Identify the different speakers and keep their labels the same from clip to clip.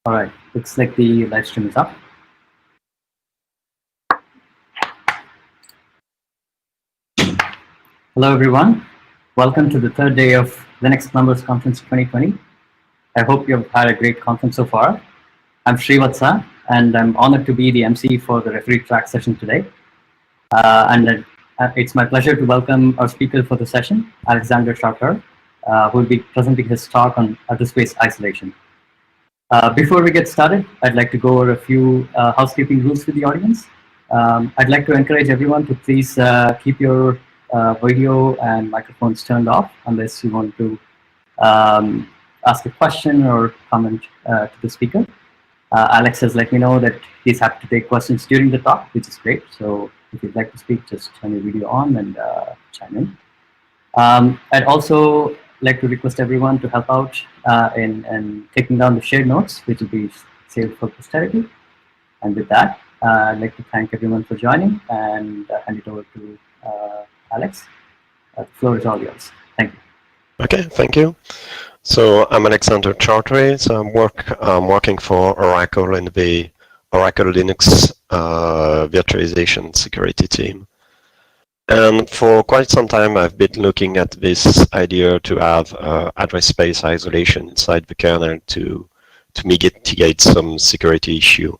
Speaker 1: All right, looks like the live stream is up. Hello, everyone. Welcome to the third day of Linux Plumbers Conference 2020. I hope you've had a great conference so far. I'm Srivatsa, and I'm honored to be the MC for the referee track session today. It's my pleasure to welcome our speaker for the session, Alexander Charter, who will be presenting his talk on address space isolation. Before we get started, I'd like to go over a few housekeeping rules with the audience. I'd like to encourage everyone to please keep your video and microphones turned off unless you want to ask a question or comment to the speaker. Alex has let me know that he's happy to take questions during the talk, which is great. So if you'd like to speak, just turn your video on and chime in. I'd also like to request everyone to help out in taking down the shared notes, which will be saved for posterity. And with that, I'd like to thank everyone for joining and hand it over to Alex. The floor is all yours. Thank you.
Speaker 2: Okay, thank you. So I'm Alexander Chartre. So I'm working for Oracle in the Oracle Linux virtualization security team. And for quite some time, I've been looking at this idea to have address space isolation inside the kernel to mitigate some security issue.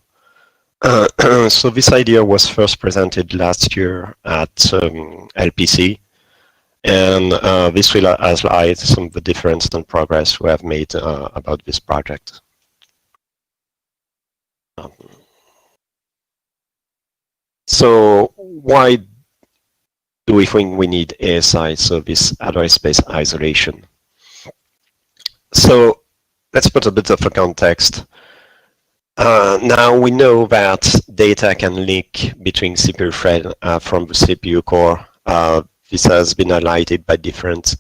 Speaker 2: So this idea was first presented last year at LPC, and this will highlight some of the difference and progress we have made about this project. So why do we think we need ASI, so this address space isolation? So let's put a bit of a context. Now we know that data can leak between CPU threads from the CPU core. This has been highlighted by different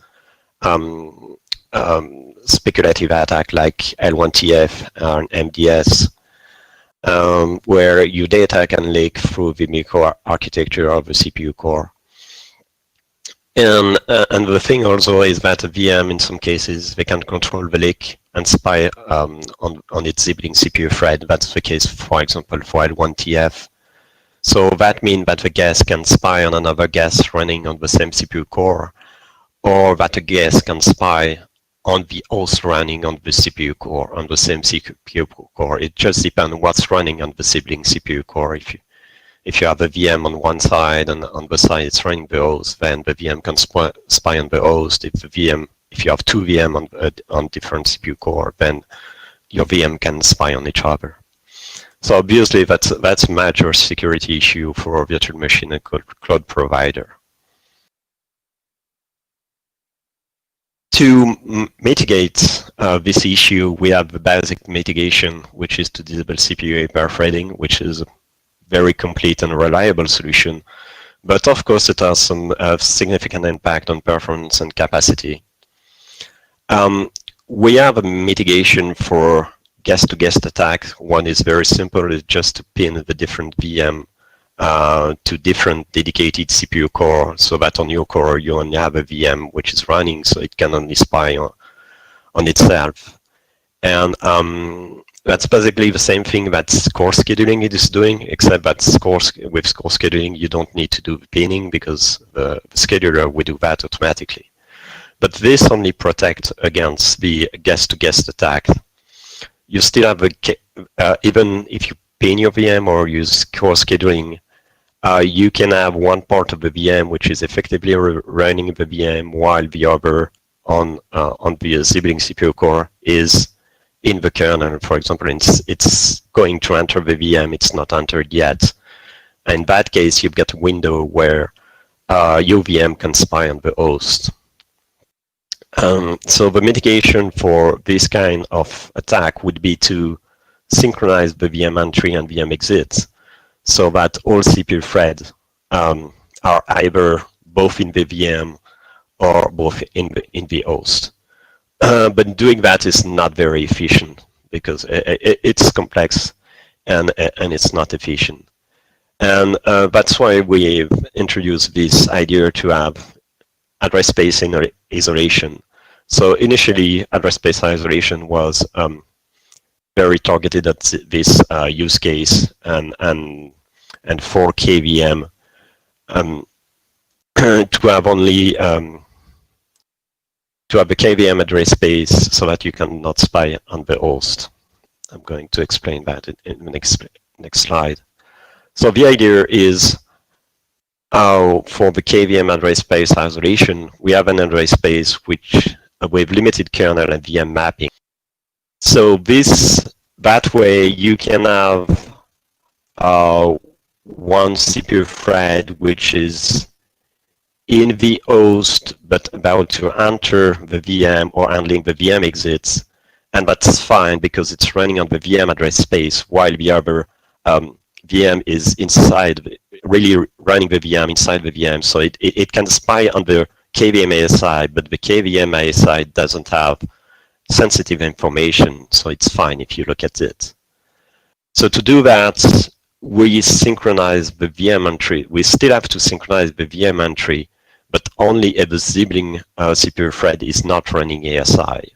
Speaker 2: speculative attacks like L1TF and MDS, where your data can leak through the microarchitecture of the CPU core. And the thing also is that a VM, in some cases, they can control the leak and spy on its sibling CPU thread. That's the case, for example, for L1TF. So that means that the guest can spy on another guest running on the same CPU core, or that a guest can spy on the host running on the CPU core, on the same CPU core. It just depends on what's running on the sibling CPU core. If you have a VM on one side and on the side it's running the host, then the VM can spy on the host. If you have two VM on different CPU core, then your VM can spy on each other. So obviously that's a major security issue for a virtual machine and cloud provider. To mitigate this issue, we have the basic mitigation, which is to disable CPU hyperthreading, which is very complete and reliable solution, but of course it has some significant impact on performance and capacity. We have a mitigation for guest-to-guest attack. One is very simple, it's just to pin the different VM to different dedicated CPU core, so that on your core you only have a VM which is running, so it can only spy on itself. And that's basically the same thing that core scheduling is doing, except that with core scheduling you don't need to do the pinning because the scheduler will do that automatically. But this only protects against the guest-to-guest attack. You still have even if you pin your VM or use core scheduling, you can have one part of the VM which is effectively running the VM while the other on the sibling CPU core is in the kernel. For example, it's going to enter the VM, it's not entered yet. In that case, you've got a window where your VM can spy on the host. So the mitigation for this kind of attack would be to synchronize the VM entry and VM exit so that all CPU threads are either both in the VM or both in the host. But doing that is not very efficient because it's complex and it's not efficient. And that's why we've introduced this idea to have address space isolation. So initially, address space isolation was very targeted at this use case, and for KVM to have only to have a KVM address space so that you cannot spy on the host. I'm going to explain that in the next slide. So the idea is for the KVM address space isolation, we have an address space which with limited kernel and VM mapping. So that way you can have one CPU thread which is in the host but about to enter the VM or handling the VM exits, and that's fine because it's running on the VM address space while the other VM is inside, really running the VM inside the VM. So it can spy on the KVM ASI, but the KVM ASI doesn't have sensitive information, so it's fine if you look at it. So to do that, we synchronize the VM entry. We still have to synchronize the VM entry, but only if the sibling CPU thread is not running ASI.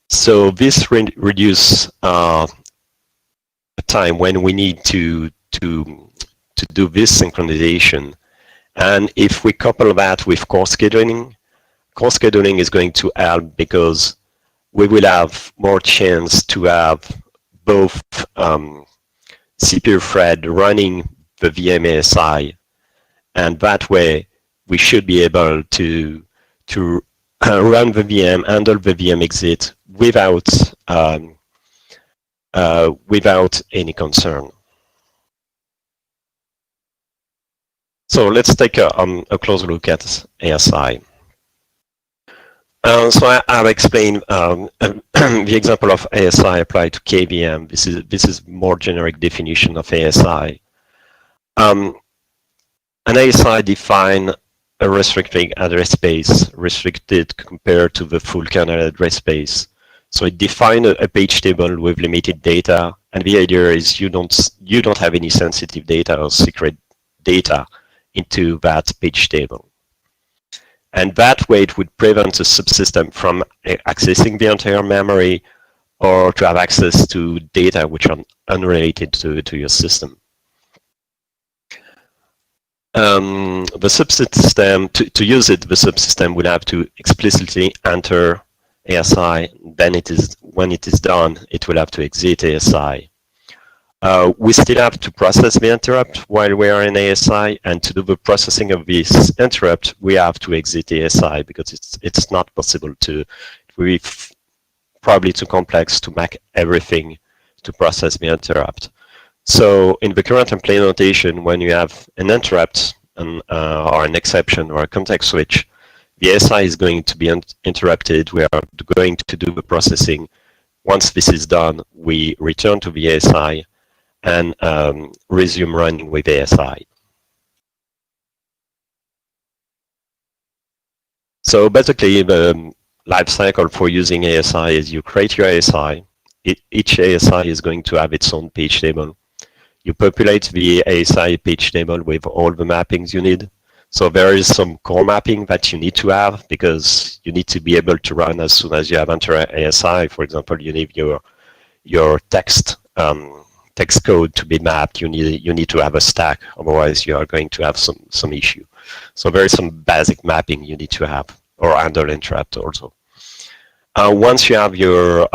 Speaker 2: So this reduces the time when we need to do this synchronization. And if we couple that with core scheduling is going to help because we will have more chance to have both CPU thread running the VM ASI, and that way we should be able to run the VM, handle the VM exit without any concern. So let's take a closer look at ASI. So I've explained the example of ASI applied to KVM. This is more generic definition of ASI. An ASI define a restricted address space, restricted compared to the full kernel address space. So it defines a page table with limited data, and the idea is you don't have any sensitive data or secret data into that page table. And that way it would prevent a subsystem from accessing the entire memory or to have access to data which are unrelated to your system. The subsystem, to use it, the subsystem would have to explicitly enter ASI. Then when it is done, it will have to exit ASI. We still have to process the interrupt while we are in ASI, and to do the processing of this interrupt, we have to exit ASI because it's not possible to, we're probably too complex to make everything to process the interrupt. So in the current implementation, when you have an interrupt or an exception or a context switch, the ASI is going to be interrupted. We are going to do the processing. Once this is done, we return to the ASI and resume running with ASI. So basically, the life cycle for using ASI is you create your ASI. Each ASI is going to have its own page table. You populate the ASI page table with all the mappings you need. So there is some core mapping that you need to have because you need to be able to run as soon as you have entered ASI. For example, you need your text code to be mapped. You need to have a stack, otherwise you are going to have some issue. So there is some basic mapping you need to have, or handle interrupt also. Once you have your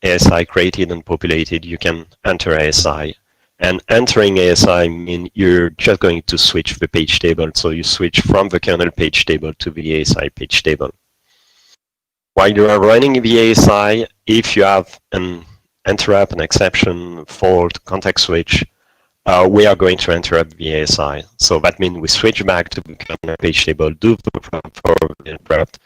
Speaker 2: ASI created and populated, you can enter ASI. And entering ASI means you're just going to switch the page table. So you switch from the kernel page table to the ASI page table. While you are running the ASI, if you have an interrupt, an exception, fault, context switch, we are going to interrupt the ASI. So that means we switch back to the kernel page table, do the for the interrupt,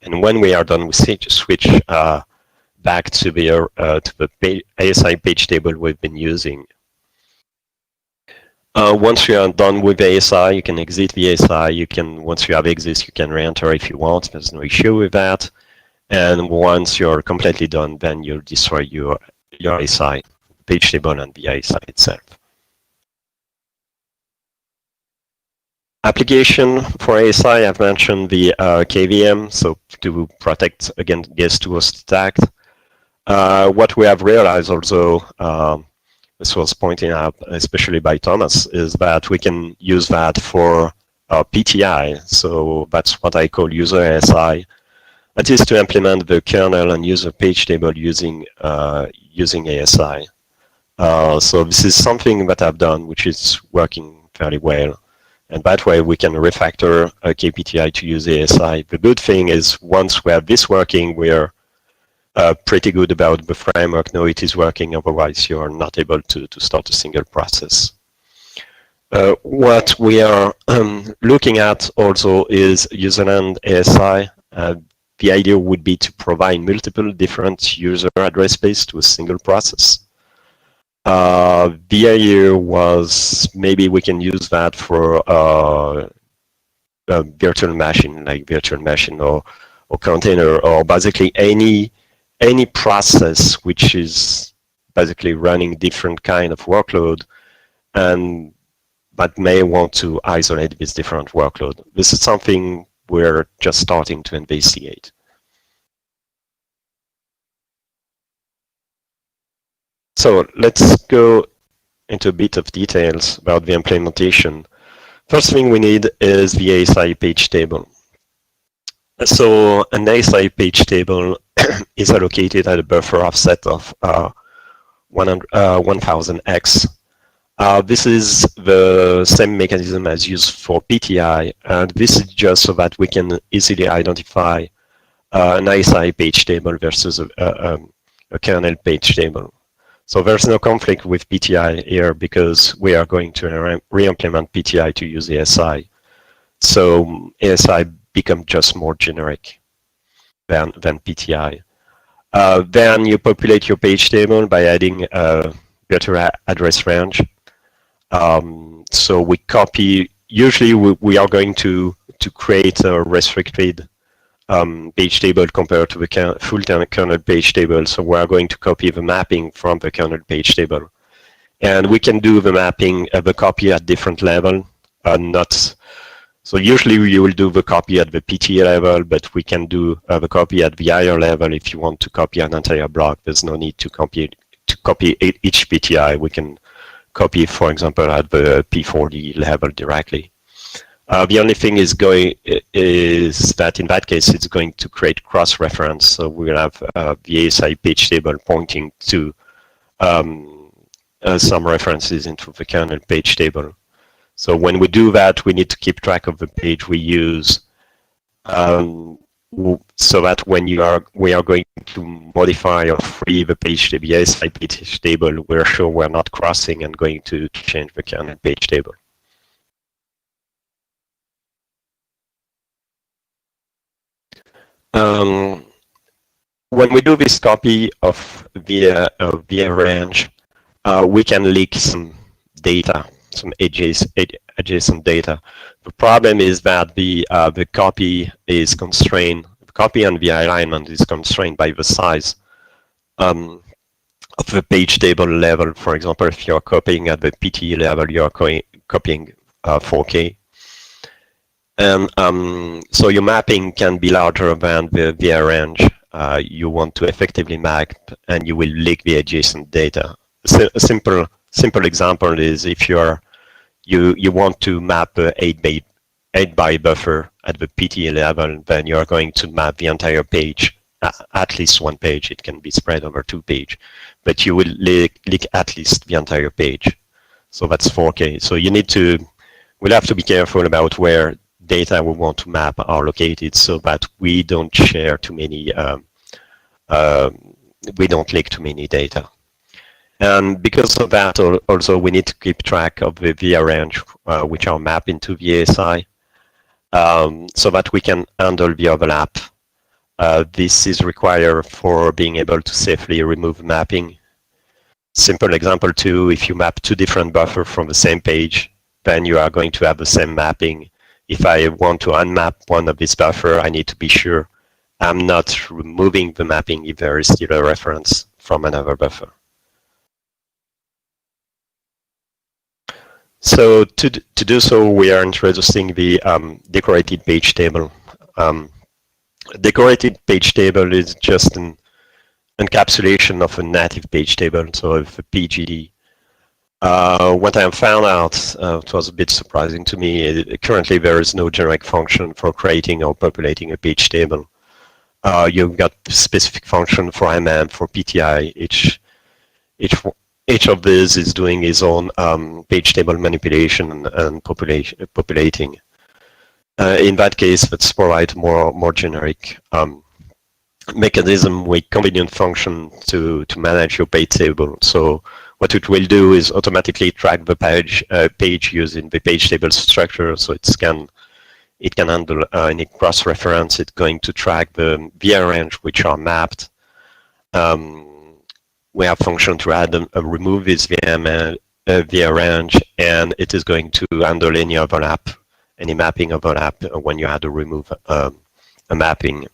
Speaker 2: and when we are done, we switch back to the ASI page table we've been using. Once you are done with the ASI, you can exit the ASI. Once you have exits, you can re-enter if you want. There's no issue with that. And once you're completely done, then you'll destroy your ASI page table and the ASI itself. Application for ASI, I've mentioned the KVM, so to protect against guest host attack. What we have realized also, this was pointed out especially by Thomas, is that we can use that for PTI. So that's what I call user ASI. That is to implement the kernel and user page table using ASI. So this is something that I've done, which is working fairly well. And that way we can refactor KPTI to use ASI. The good thing is once we have this working, we're pretty good about the framework. No, it is working, otherwise you're not able to start a single process. What we are looking at also is userland ASI. The idea would be to provide multiple different user address space to a single process. The idea was maybe we can use that for a virtual machine, like virtual machine or container, or basically any process which is basically running different kind of workload and but may want to isolate this different workload. This is something we're just starting to investigate. So let's go into a bit of details about the implementation. First thing we need is the ASI page table. So an ASI page table is allocated at a buffer offset of 1000x. This is the same mechanism as used for PTI, and this is just so that we can easily identify an ASI page table versus a kernel page table. So there's no conflict with PTI here because we are going to re-implement PTI to use ASI. So ASI becomes just more generic than PTI. Then you populate your page table by adding a virtual address range. So we copy, usually we are going to create a restricted page table compared to the full kernel page table. So we are going to copy the mapping from the kernel page table. And we can do the mapping, the copy at different level, so usually you will do the copy at the PT level, but we can do the copy at the higher level if you want to copy an entire block. There's no need to copy each PTI. We can copy, for example, at the P40 level directly. The only thing is that in that case it's going to create cross-reference. So we'll have the ASI page table pointing to some references into the kernel page table. So when we do that, we need to keep track of the page we use, so that when we are going to modify or free the page to the ASI page table, we're sure we're not crossing and going to change the kernel page table. When we do this copy of VA range, we can leak some data, some adjacent data. The problem is that the copy is constrained. The copy and the alignment is constrained by the size of the page table level. For example, if you're copying at the PT level, you're copying 4K. And so your mapping can be larger than the VA range you want to effectively map, and you will leak the adjacent data. A simple example is if you want to map a 8 by buffer at the PT level, then you are going to map the entire page, at least one page. It can be spread over 2 pages, but you will leak at least the entire page. So that's 4K. So we'll have to be careful about where data we want to map are located, so that we don't share too many, we don't leak too many data. And because of that, also we need to keep track of the VA range, which are mapped into the ASI, so that we can handle the overlap. This is required for being able to safely remove mapping. Simple example too, if you map 2 different buffers from the same page, then you are going to have the same mapping. If I want to unmap one of this buffer, I need to be sure I'm not removing the mapping if there is still a reference from another buffer. So to do so, we are introducing the decorated page table. Decorated page table is just encapsulation of a native page table, so of a PGD. What I found out, it was a bit surprising to me, currently there is no generic function for creating or populating a page table. You've got specific function for MM, for PTI. Each of these is doing its own page table manipulation and populating. In that case, let's provide more generic mechanism with convenient function to manage your page table. So what it will do is automatically track the page using the page table structure. So it can handle any cross-reference. It's going to track the VA range which are mapped. We have function to add and remove this VA range, and it is going to handle any overlap, any mapping overlap when you add or remove a mapping.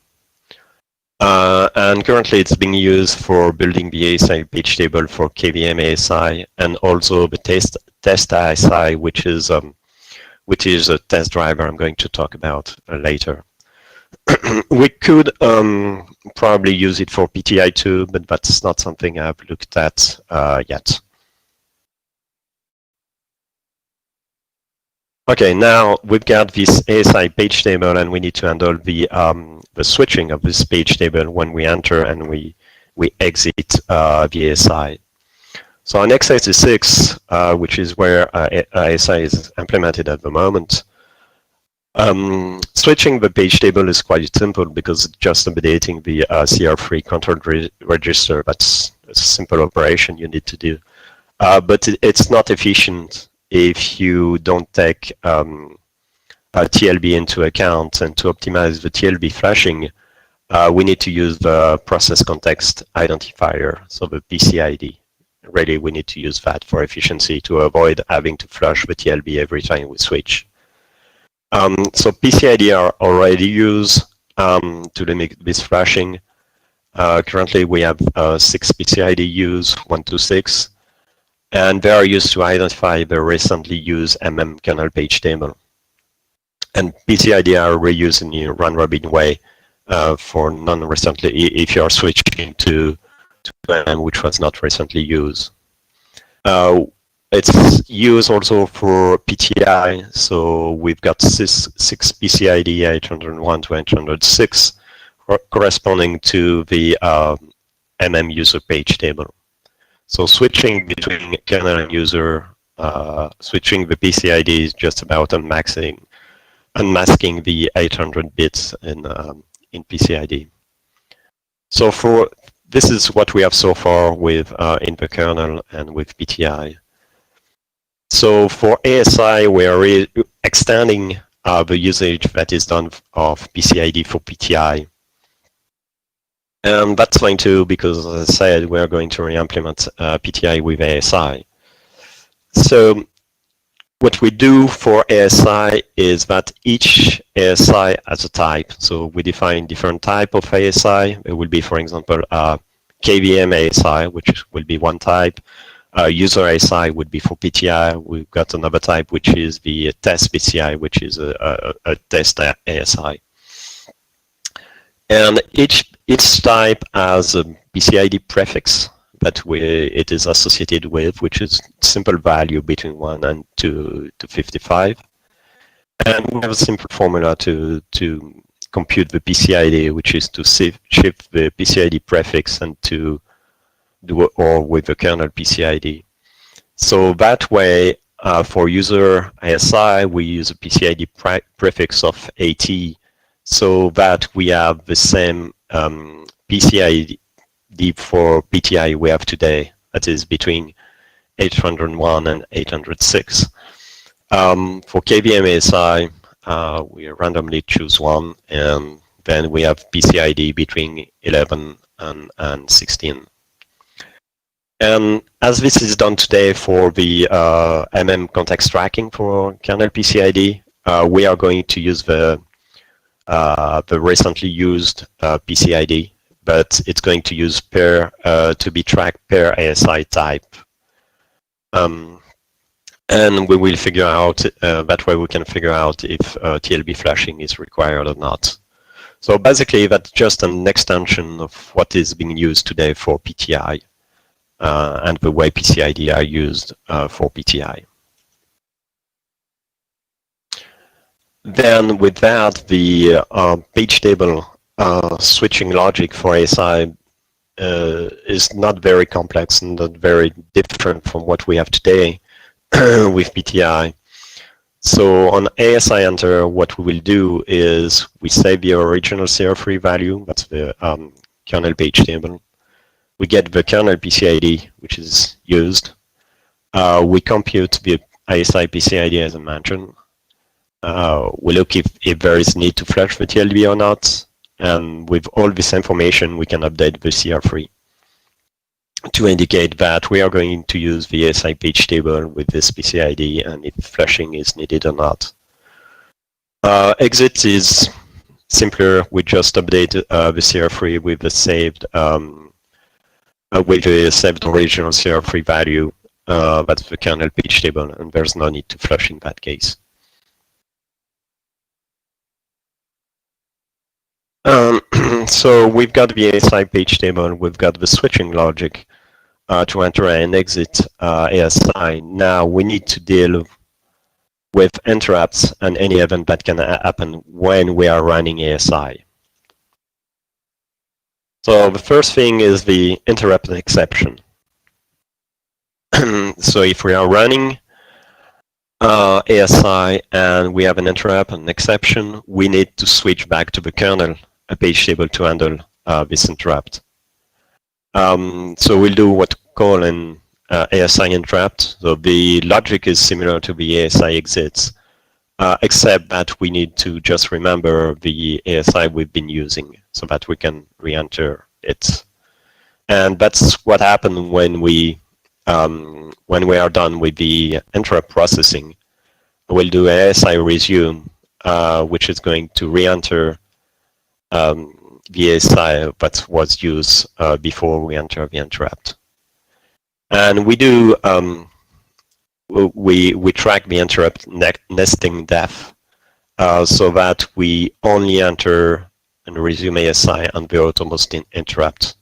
Speaker 2: And currently it's being used for building the ASI page table for KVM ASI, and also the test ASI, which is a test driver I'm going to talk about later. We could probably use it for PTI too, but that's not something I've looked at yet. Okay, now we've got this ASI page table, and we need to handle the switching of this page table when we enter and we exit the ASI. So on x86, which is where ASI is implemented at the moment, switching the page table is quite simple because it's just updating the CR3 control register. That's a simple operation you need to do. But it's not efficient if you don't take TLB into account, and to optimize the TLB flashing, we need to use the process context identifier, so the PCID. Really, we need to use that for efficiency to avoid having to flush the TLB every time we switch. So PCID are already used to limit this flashing. Currently, we have 6 PCID used, 126. And they are used to identify the recently used kernel page table. And PCID are reused in a round-robin way for non-recently, if you are switching to MM, which was not recently used. It's used also for PTI, so we've got 6 PCID 801 to 806 corresponding to the MM user page table. So switching between kernel and user, switching the PCID is just about unmasking the 800 bits in PCID. So this is what we have so far with in the kernel and with PTI. So for ASI, we are extending the usage that is done of PCID for PTI. And that's fine too, because as I said, we're going to re-implement PTI with ASI. So what we do for ASI is that each ASI has a type. So we define different type of ASI. It will be, for example, KVM ASI, which will be one type. User ASI would be for PTI. We've got another type, which is the test PCI, which is a test ASI. And each type has a PCID prefix that it is associated with, which is simple value between 1 and 255. And we have a simple formula to compute the PCID, which is to shift the PCID prefix and to do or with the kernel PCID. So that way, for user ASI, we use a PCID prefix of AT, so that we have the same PCID for PTI we have today, that is between 801 and 806. For KVM ASI, we randomly choose one, and then we have PCID between 11 and 16. And as this is done today for the context tracking for kernel PCID, we are going to use the recently used PCID, but it's going to use to be tracked per ASI type. And we will figure out, that way we can figure out if TLB flashing is required or not. So basically, that's just an extension of what is being used today for PTI and the way PCID are used for PTI. Then with that, the page table switching logic for ASI is not very complex and not very different from what we have today with PTI. So on ASI enter, what we will do is we save the original CR3 value, that's the kernel page table. We get the kernel PCID, which is used. We compute the ASI PCID as I mentioned. We look if there is need to flush the TLB or not. And with all this information, we can update the CR3 to indicate that we are going to use the ASI page table with this PCID and if flushing is needed or not. Exit is simpler. We just update the CR3 with the saved original CR3 value. That's the kernel page table, and there's no need to flush in that case. So we've got the ASI page table, we've got the switching logic to enter and exit ASI. Now we need to deal with interrupts and any event that can happen when we are running ASI. So the first thing is the interrupt exception. So if we are running ASI and we have an interrupt, an exception, we need to switch back to the kernel page table to handle this interrupt. So we'll do what we call an ASI interrupt. So the logic is similar to the ASI exits, except that we need to just remember the ASI we've been using so that we can re-enter it. And that's what happened when we are done with the interrupt processing. We'll do ASI resume, which is going to re-enter the ASI that was used before we enter the interrupt. And we do we track the interrupt nesting depth so that we only enter and resume ASI on the outermost interrupt.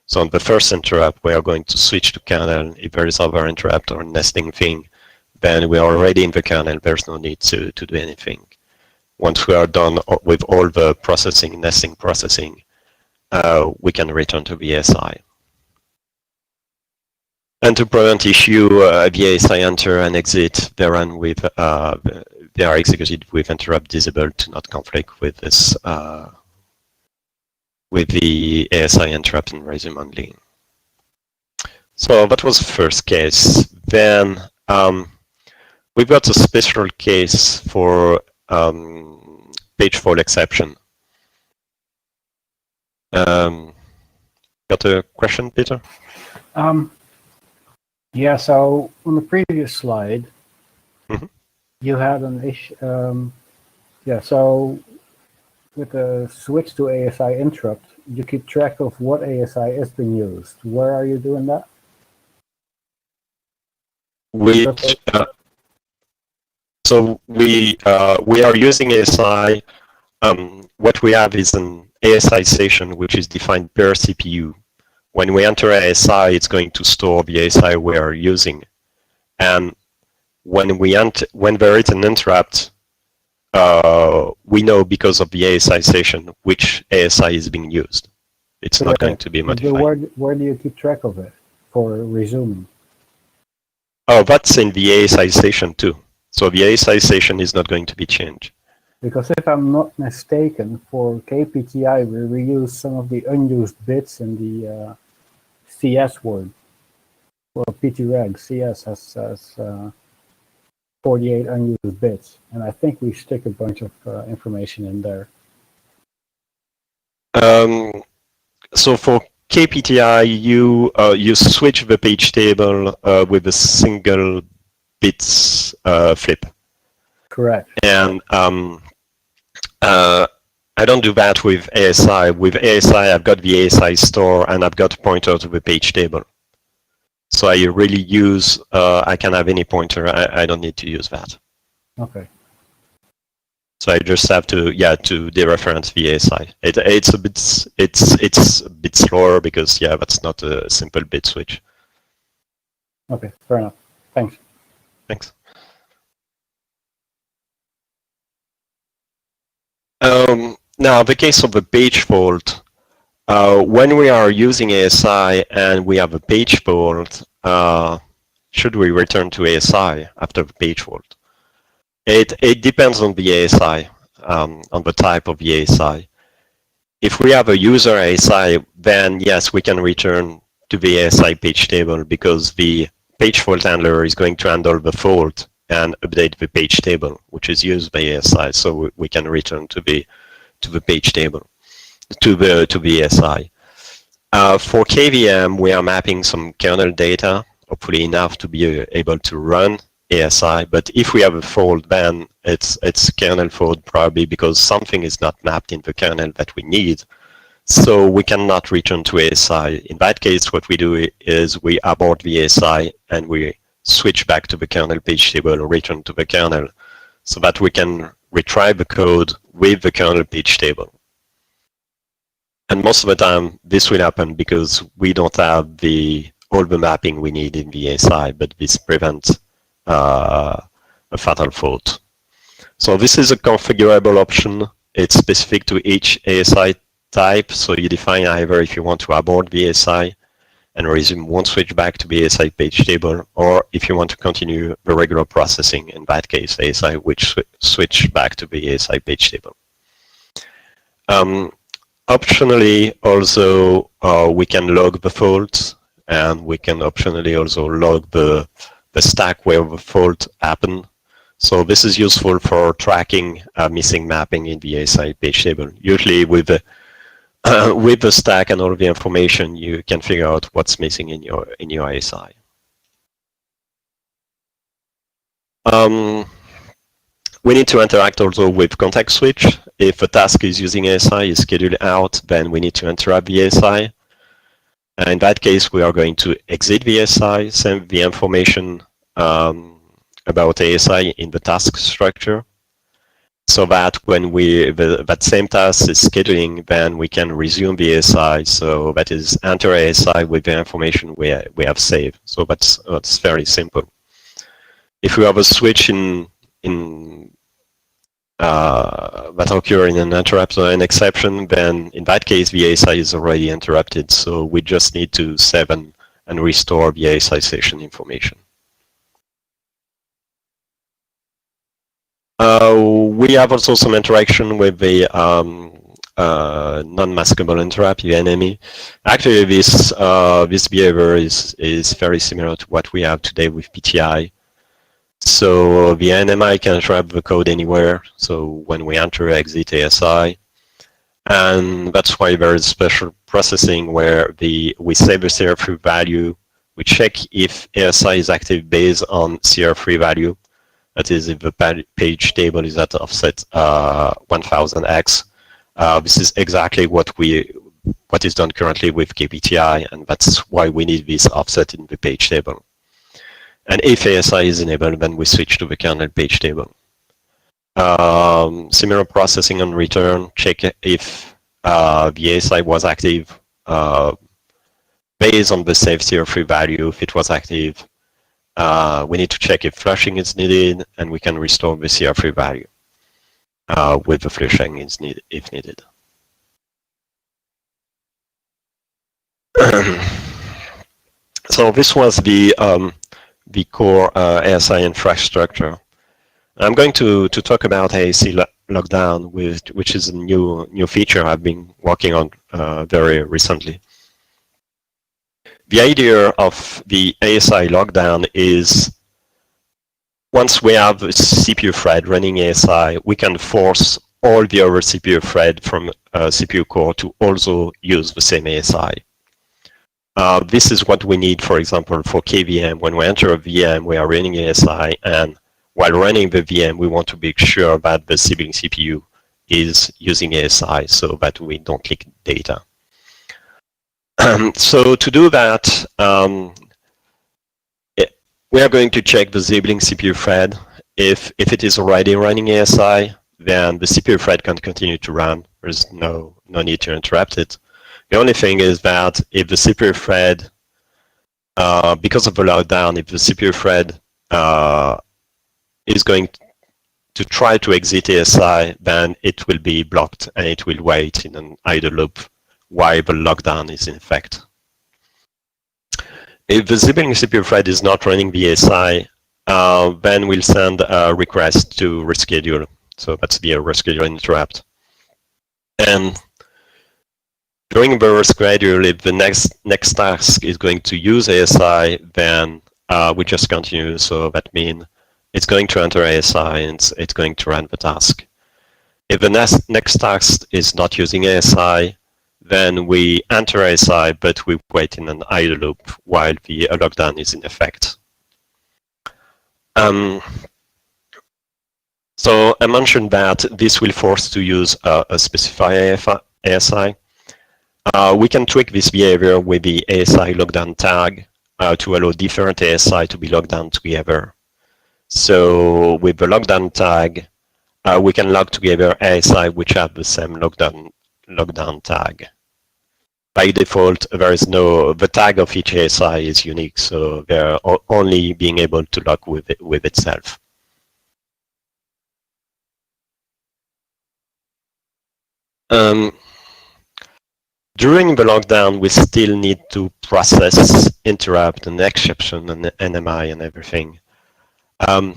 Speaker 2: So on the first interrupt, we are going to switch to kernel. If there is other interrupt or nesting thing, then we are already in the kernel. There's no need to do anything. Once we are done with all the processing, nesting processing, we can return to the ASI. And to prevent issue, the ASI enter and exit, they run with they are executed with interrupt disabled to not conflict with this with the ASI interrupt and resume only. So that was the first case. Then we've got a special case for page fault exception. Got a question, Peter?
Speaker 3: Yeah, so on the previous slide, you had an issue. Yeah, so with the switch to ASI interrupt, you keep track of what ASI is being used. Where are you doing that?
Speaker 2: So we are using ASI. What we have is an ASI session which is defined per CPU. When we enter ASI, it's going to store the ASI we are using, and when there is an interrupt, we know because of the ASI session which ASI is being used. It's not going to be modified.
Speaker 3: Where do you keep track of it for resuming?
Speaker 2: Oh, that's in the ASI session too. So the ASI session is not going to be changed.
Speaker 3: Because if I'm not mistaken, for KPTI, we reuse some of the unused bits in the CS word. Well, ptreg, CS has 48 unused bits, and I think we stick a bunch of information in there.
Speaker 2: So for KPTI, you switch the page table with a single bits flip.
Speaker 3: Correct.
Speaker 2: And I don't do that with ASI. With ASI, I've got the ASI store and I've got a pointer to the page table. So I really use, I can have any pointer. I don't need to use that.
Speaker 3: Okay.
Speaker 2: So I just have to to dereference the ASI. It's a bit slower because that's not a simple bit switch.
Speaker 3: Okay, fair enough. Thanks.
Speaker 2: Thanks. Now the case of the page fault. When we are using ASI and we have a page fault, should we return to ASI after the page fault? It depends on the ASI, on the type of the ASI. If we have a user ASI, then yes, we can return to the ASI page table because the page fault handler is going to handle the fault and update the page table, which is used by ASI. So we can return to the page table, to the ASI. For KVM, we are mapping some kernel data, hopefully enough to be able to run ASI. But if we have a fault, then it's kernel fault probably because something is not mapped in the kernel that we need. So we cannot return to ASI. In that case, what we do is we abort the ASI and we switch back to the kernel page table or return to the kernel so that we can retry the code with the kernel page table. And most of the time, this will happen because we don't have all the mapping we need in the ASI, but this prevents a fatal fault. So this is a configurable option. It's specific to each ASI type. So you define either if you want to abort the ASI and resume one switch back to the ASI page table, or if you want to continue the regular processing, in that case, ASI which switch back to the ASI page table. Optionally, also, we can log the faults, and we can optionally also log the stack where the fault happened. So this is useful for tracking missing mapping in the ASI page table. Usually with the stack and all of the information, you can figure out what's missing in your ASI. We need to interact also with context switch. If a task is using ASI is scheduled out, then we need to interrupt the ASI. And in that case, we are going to exit the ASI, send the information about ASI in the task structure, so that when that same task is scheduling, then we can resume the ASI. So that is enter ASI with the information we have saved. So that's very simple. If we have a switch that occur in an interrupt or an exception, then in that case the ASI is already interrupted. So we just need to save and restore the ASI session information. We have also some interaction with the non-maskable interrupt, the NME. Actually, this behavior is very similar to what we have today with PTI. So the NMI can interrupt the code anywhere. So when we enter exit ASI, and that's why there is special processing where we save the CR3 value. We check if ASI is active based on CR3 value. That is, if the page table is at offset 1000x. This is exactly what is done currently with KPTI, and that's why we need this offset in the page table. And if ASI is enabled, then we switch to the kernel page table. Similar processing on return, check if the ASI was active based on the saved CR3 value. If it was active, we need to check if flushing is needed, and we can restore the CR3 value with the flushing is needed, if needed. So this was the core ASI infrastructure. I'm going to talk about ASI Lockdown, which is a new feature I've been working on very recently. The idea of the ASI Lockdown is once we have a CPU thread running ASI, we can force all the other CPU thread from CPU core to also use the same ASI. This is what we need, for example, for KVM. When we enter a VM, we are running ASI, and while running the VM, we want to be sure that the sibling CPU is using ASI so that we don't leak data. So to do that, we are going to check the sibling CPU thread. If it is already running ASI, then the CPU thread can continue to run. There's no need to interrupt it. The only thing is that if the CPU thread, because of the lockdown, if the CPU thread is going to try to exit ASI, then it will be blocked and it will wait in an idle loop while the lockdown is in effect. If the sibling CPU thread is not running the ASI, then we'll send a request to reschedule. So that's the reschedule interrupt. And during the reschedule, if the next task is going to use ASI, then we just continue. So that means it's going to enter ASI and it's going to run the task. If the next task is not using ASI, then we enter ASI, but we wait in an idle loop while the lockdown is in effect. So I mentioned that this will force to use a specified ASI. We can tweak this behavior with the ASI lockdown tag to allow different ASI to be locked down together. So with the lockdown tag, we can lock together ASI which have the same lockdown tag. By default, there is the tag of each ASI is unique, so they're only being able to lock with itself. During the lockdown, we still need to process, interrupt, and exception, and NMI, and everything. But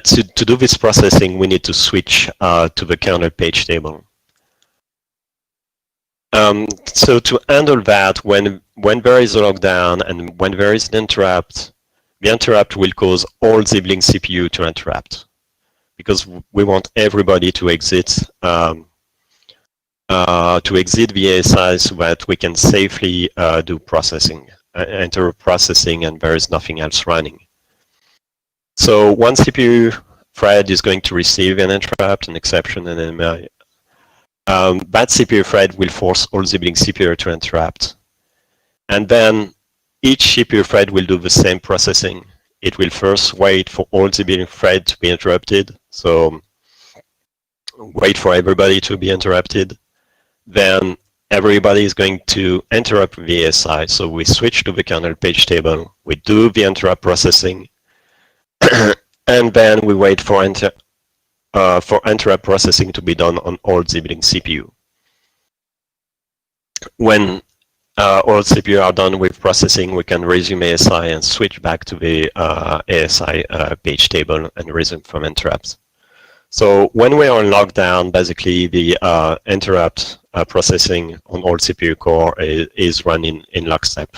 Speaker 2: to do this processing, we need to switch to the kernel page table. So to handle that, when there is a lockdown and when there is an interrupt, the interrupt will cause all sibling CPU to interrupt, because we want everybody to exit the ASI so that we can safely do processing, enter processing, and there is nothing else running. So one CPU thread is going to receive an interrupt, an exception, and NMI. That CPU thread will force all sibling CPU to interrupt. And then each CPU thread will do the same processing. It will first wait for all sibling threads to be interrupted. So wait for everybody to be interrupted. Then everybody is going to interrupt the ASI. So we switch to the kernel page table. We do the interrupt processing. And then we wait for interrupt processing to be done on all sibling CPU. When all CPU are done with processing, we can resume ASI and switch back to the ASI page table and resume from interrupts. So when we are on lockdown, basically the interrupt processing on all CPU core is running in lockstep.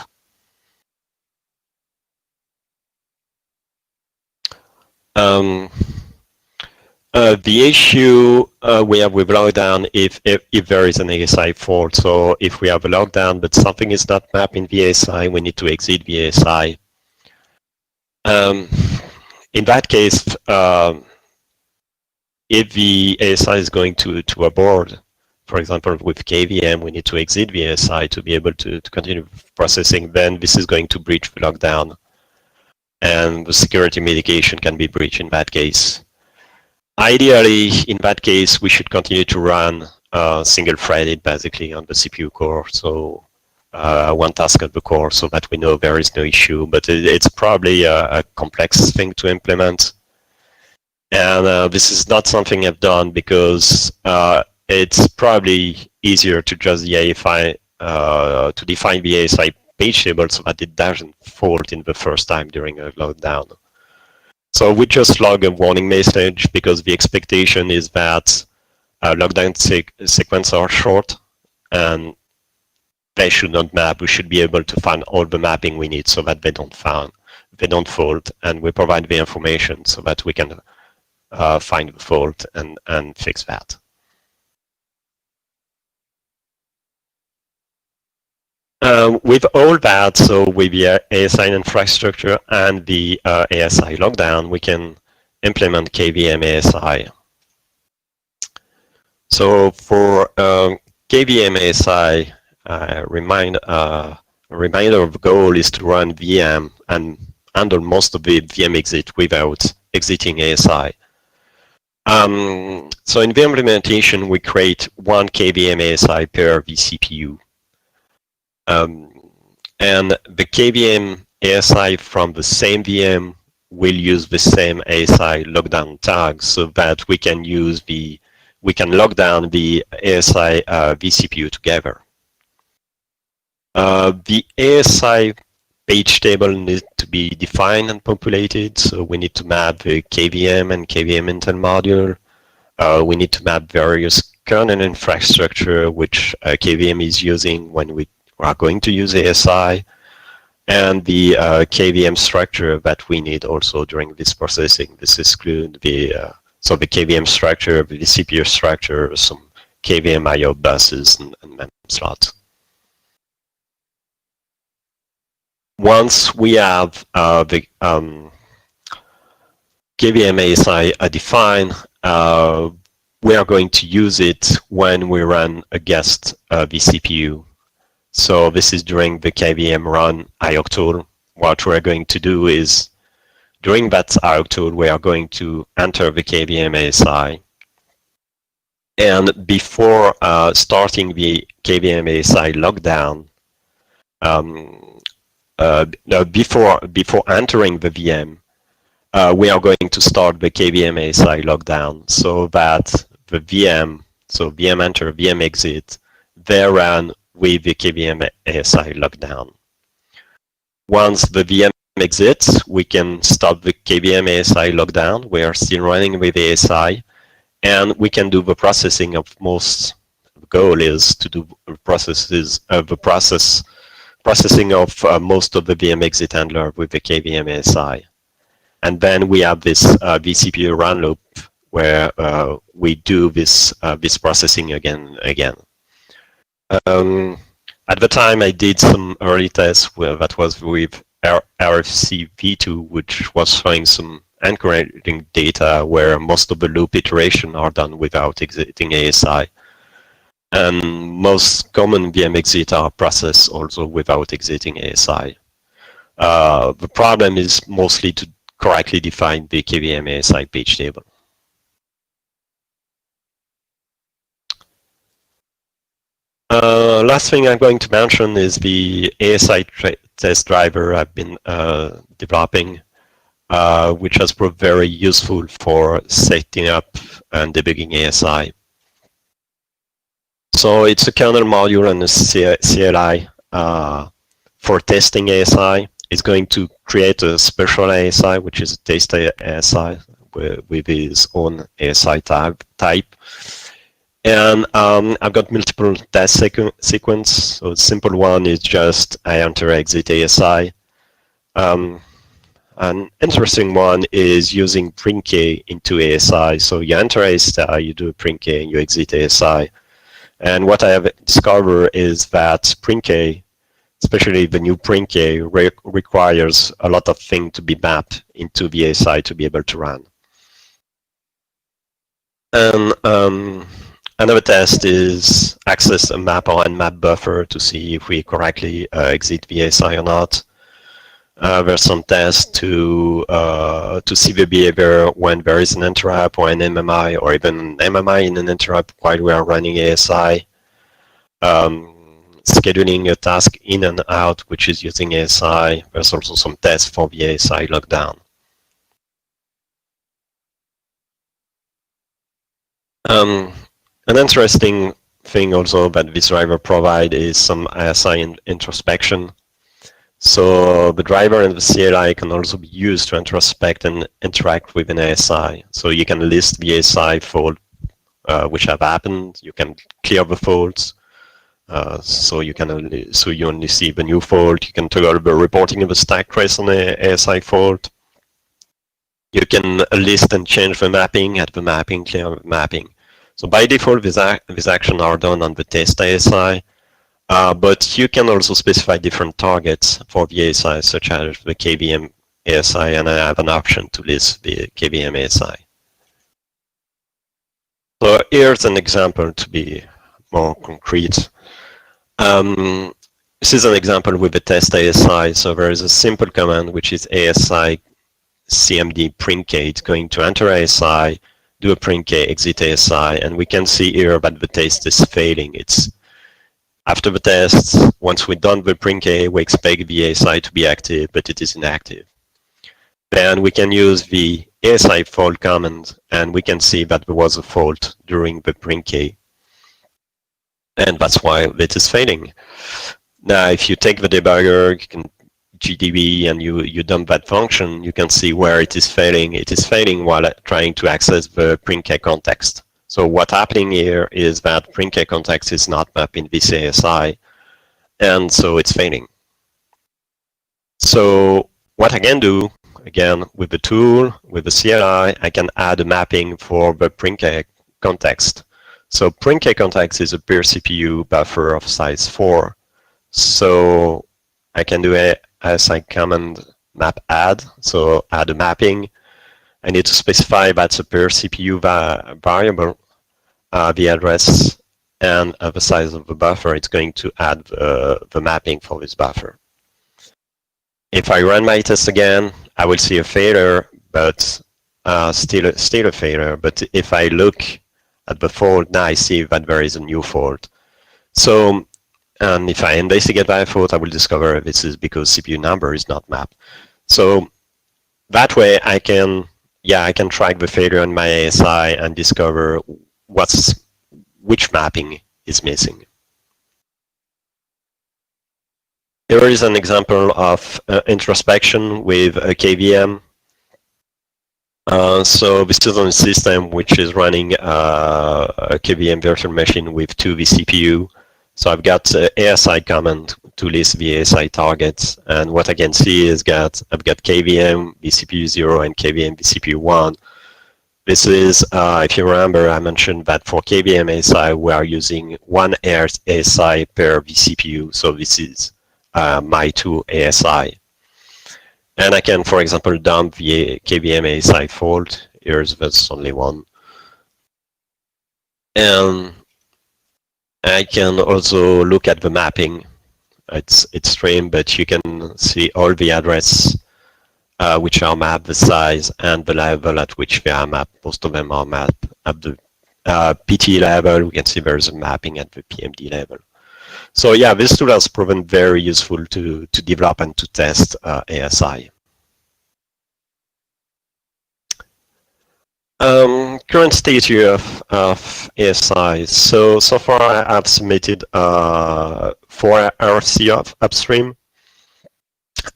Speaker 2: The issue we have with lockdown if there is an ASI fault. So if we have a lockdown but something is not mapping the ASI, we need to exit the ASI. In that case, if the ASI is going to abort, for example, with KVM, we need to exit the ASI to be able to continue processing, then this is going to breach the lockdown. And the security mitigation can be breached in that case. Ideally, in that case, we should continue to run single-threaded, basically, on the CPU core. So one task at the core, so that we know there is no issue. But it's probably a complex thing to implement. And this is not something I've done because it's probably easier to just define the ASI page table so that it doesn't fault in the first time during a lockdown. So we just log a warning message because the expectation is that lockdown sequences are short and they should not map. We should be able to find all the mapping we need so that they don't fault, and we provide the information so that we can find the fault and fix that. With all that, so with the ASI infrastructure and the ASI lockdown, we can implement KVM ASI. So for KVM ASI, a reminder of the goal is to run VM and handle most of the VM exit without exiting ASI. So in the implementation, we create one KVM ASI per vCPU. And the KVM ASI from the same VM will use the same ASI lockdown tag so that we can lock down the ASI vCPU together. The ASI page table needs to be defined and populated, so we need to map the KVM and KVM Intel module. We need to map various kernel infrastructure which KVM is using when we are going to use ASI, and the KVM structure that we need also during this processing. This includes the KVM structure, the CPU structure, some KVM I/O buses, and memory slots. Once we have the KVM ASI defined, we are going to use it when we run a guest vCPU. So this is during the KVM run IOC tool. What we're going to do is, during that IOC tool, we are going to enter the KVM ASI. And before starting the KVM ASI lockdown, before entering the VM, we are going to start the KVM ASI lockdown so that the VM, so VM enter, VM exit, they run with the KVM ASI lockdown. Once the VM exits, we can stop the KVM ASI lockdown. We are still running with ASI, and we can do the processing of most. The goal is to do processing of most of the VM exit handler with the KVM ASI. And then we have this vCPU run loop where we do this processing again. At the time, I did some early tests that was with RFC v2, which was showing some encouraging data where most of the loop iteration are done without exiting ASI. And most common VM exit are processed also without exiting ASI. The problem is mostly to correctly define the KVM ASI page table. Last thing I'm going to mention is the ASI Test Driver I've been developing, which has proved very useful for setting up and debugging ASI. So it's a kernel module and a CLI for testing ASI. It's going to create a special ASI, which is a test ASI with its own ASI type. And I've got multiple test sequence. So a simple one is just I enter exit ASI. An interesting one is using print K into ASI. So you enter ASI, you do a print K, and you exit ASI. And what I have discovered is that print K, especially the new print K, requires a lot of things to be mapped into the ASI to be able to run. And another test is access a map or unmap buffer to see if we correctly exit the ASI or not. There's some tests to see the behavior when there is an interrupt or an MMI, or even an MMI in an interrupt while we are running ASI. Scheduling a task in and out, which is using ASI. There's also some tests for the ASI lockdown. An interesting thing also that this driver provides is some ASI introspection. So the driver and the CLI can also be used to introspect and interact with an ASI. So you can list the ASI fault which have happened. You can clear the faults. So you only see the new fault. You can toggle the reporting of a stack trace on the ASI fault. You can list and change the mapping, add the mapping, clear the mapping. So by default, these actions are done on the test ASI. But you can also specify different targets for the ASI, such as the KVM ASI, and I have an option to list the KVM ASI. So here's an example to be more concrete. This is an example with the test ASI. So there is a simple command, which is ASI cmd print K. It's going to enter ASI, do a print K, exit ASI, and we can see here that the test is failing. It's after the test, once we're done with print K, we expect the ASI to be active, but it is inactive. Then we can use the ASI fault command, and we can see that there was a fault during the print K. And that's why it is failing. Now, if you take the debugger, you can GDB, and you dump that function, you can see where it is failing. It is failing while trying to access the print K context. So what's happening here is that print K context is not mapped in this ASI, and so it's failing. So what I can do, again, with the tool, with the CLI, I can add a mapping for the print K context. So print K context is a per CPU buffer of size 4. So I can do a ASI command map add, so add a mapping. I need to specify that's a per CPU variable, the address and the size of the buffer. It's going to add the mapping for this buffer. If I run my test again, I will see a failure, but still a failure. But if I look at the fault, now I see that there is a new fault. So, and if I investigate that fault, I will discover this is because CPU number is not mapped. So that way I can track the failure in my ASI and discover which mapping is missing. Here is an example of introspection with a KVM. So this is on a system which is running a KVM virtual machine with 2 vCPU. So I've got ASI command to list the ASI targets, and what I can see is that I've got KVM vCPU 0 and KVM vCPU 1. This is, if you remember, I mentioned that for KVM ASI we are using 1 ASI per vCPU, so this is my 2 ASI. And I can, for example, dump the KVM ASI fault. Here's there's only one. And I can also look at the mapping. It's stream, but you can see all the address which are mapped, the size, and the level at which they are mapped. Most of them are mapped at the PT level. We can see there's a mapping at the PMD level. So yeah, this tool has proven very useful to develop and to test ASI. Current state here of ASI. So far I've submitted 4 RC upstream.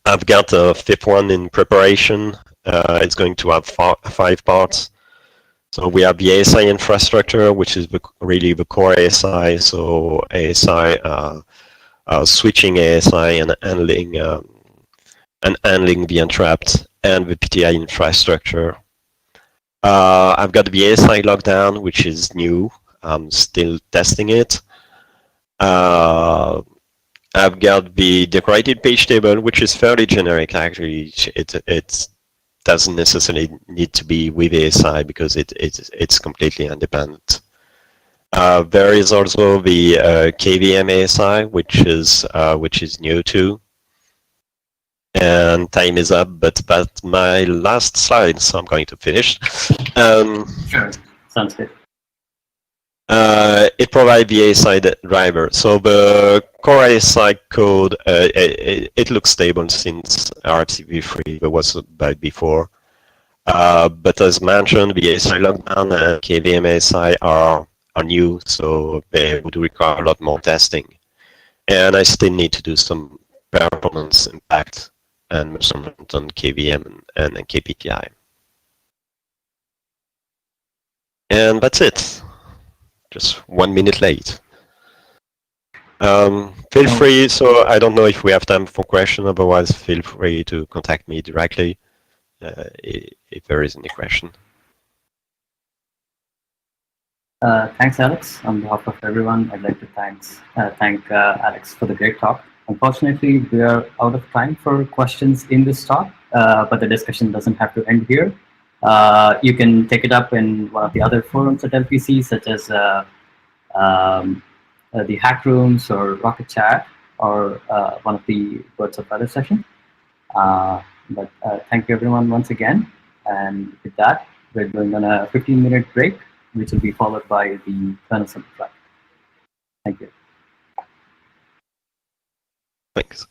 Speaker 2: I've got a 5th one in preparation. It's going to have 5 parts. So we have the ASI infrastructure, which is really the core ASI. So ASI, switching ASI and handling the interrupt, and the PTI infrastructure. I've got the ASI Lockdown, which is new. I'm still testing it. I've got the decorated page table, which is fairly generic actually. It doesn't necessarily need to be with ASI because it's completely independent. There is also the KVM ASI, which is new too. And time is up, but that's my last slide, so I'm going to finish.
Speaker 1: Sure, sounds good.
Speaker 2: It provides the ASI driver. So the core ASI code, it looks stable since RFC v3, there was by before. But as mentioned, the ASI Lockdown and KVM ASI are new, so they would require a lot more testing. And I still need to do some performance impact and measurement on KVM and KPTI. And that's it. Just 1 minute late. Feel free, so I don't know if we have time for questions, otherwise feel free to contact me directly if there is any question.
Speaker 1: Thanks, Alex. On behalf of everyone, I'd like to thank Alex for the great talk. Unfortunately, we are out of time for questions in this talk, but the discussion doesn't have to end here. You can take it up in one of the other forums at LPC, such as the hack rooms or Rocket Chat, or one of the Words of Weather session. But thank you everyone once again. And with that, We're going on a 15-minute break, which will be followed by the kernel simplified. Thank you.
Speaker 2: Thanks.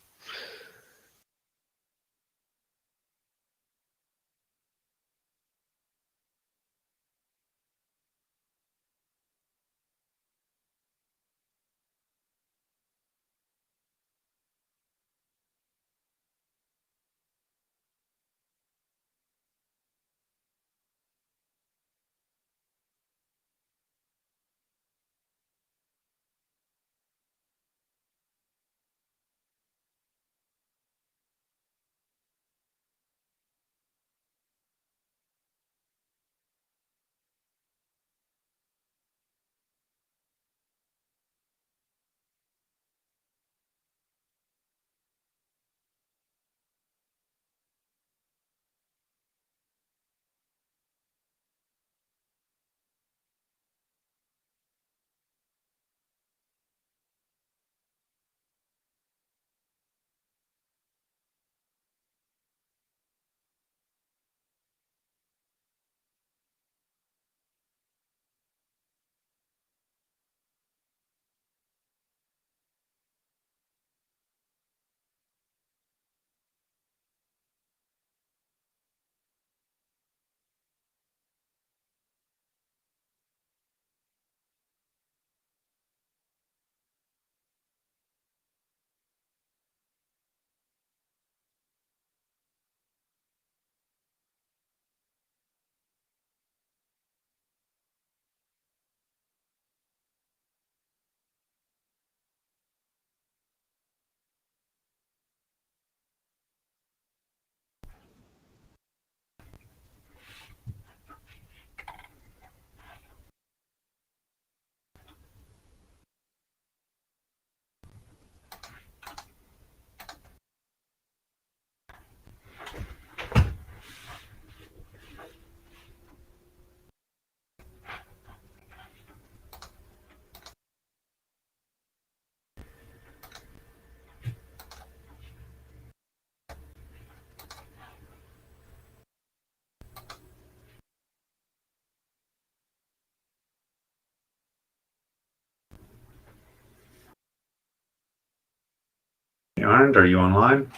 Speaker 4: Arndt, are you online?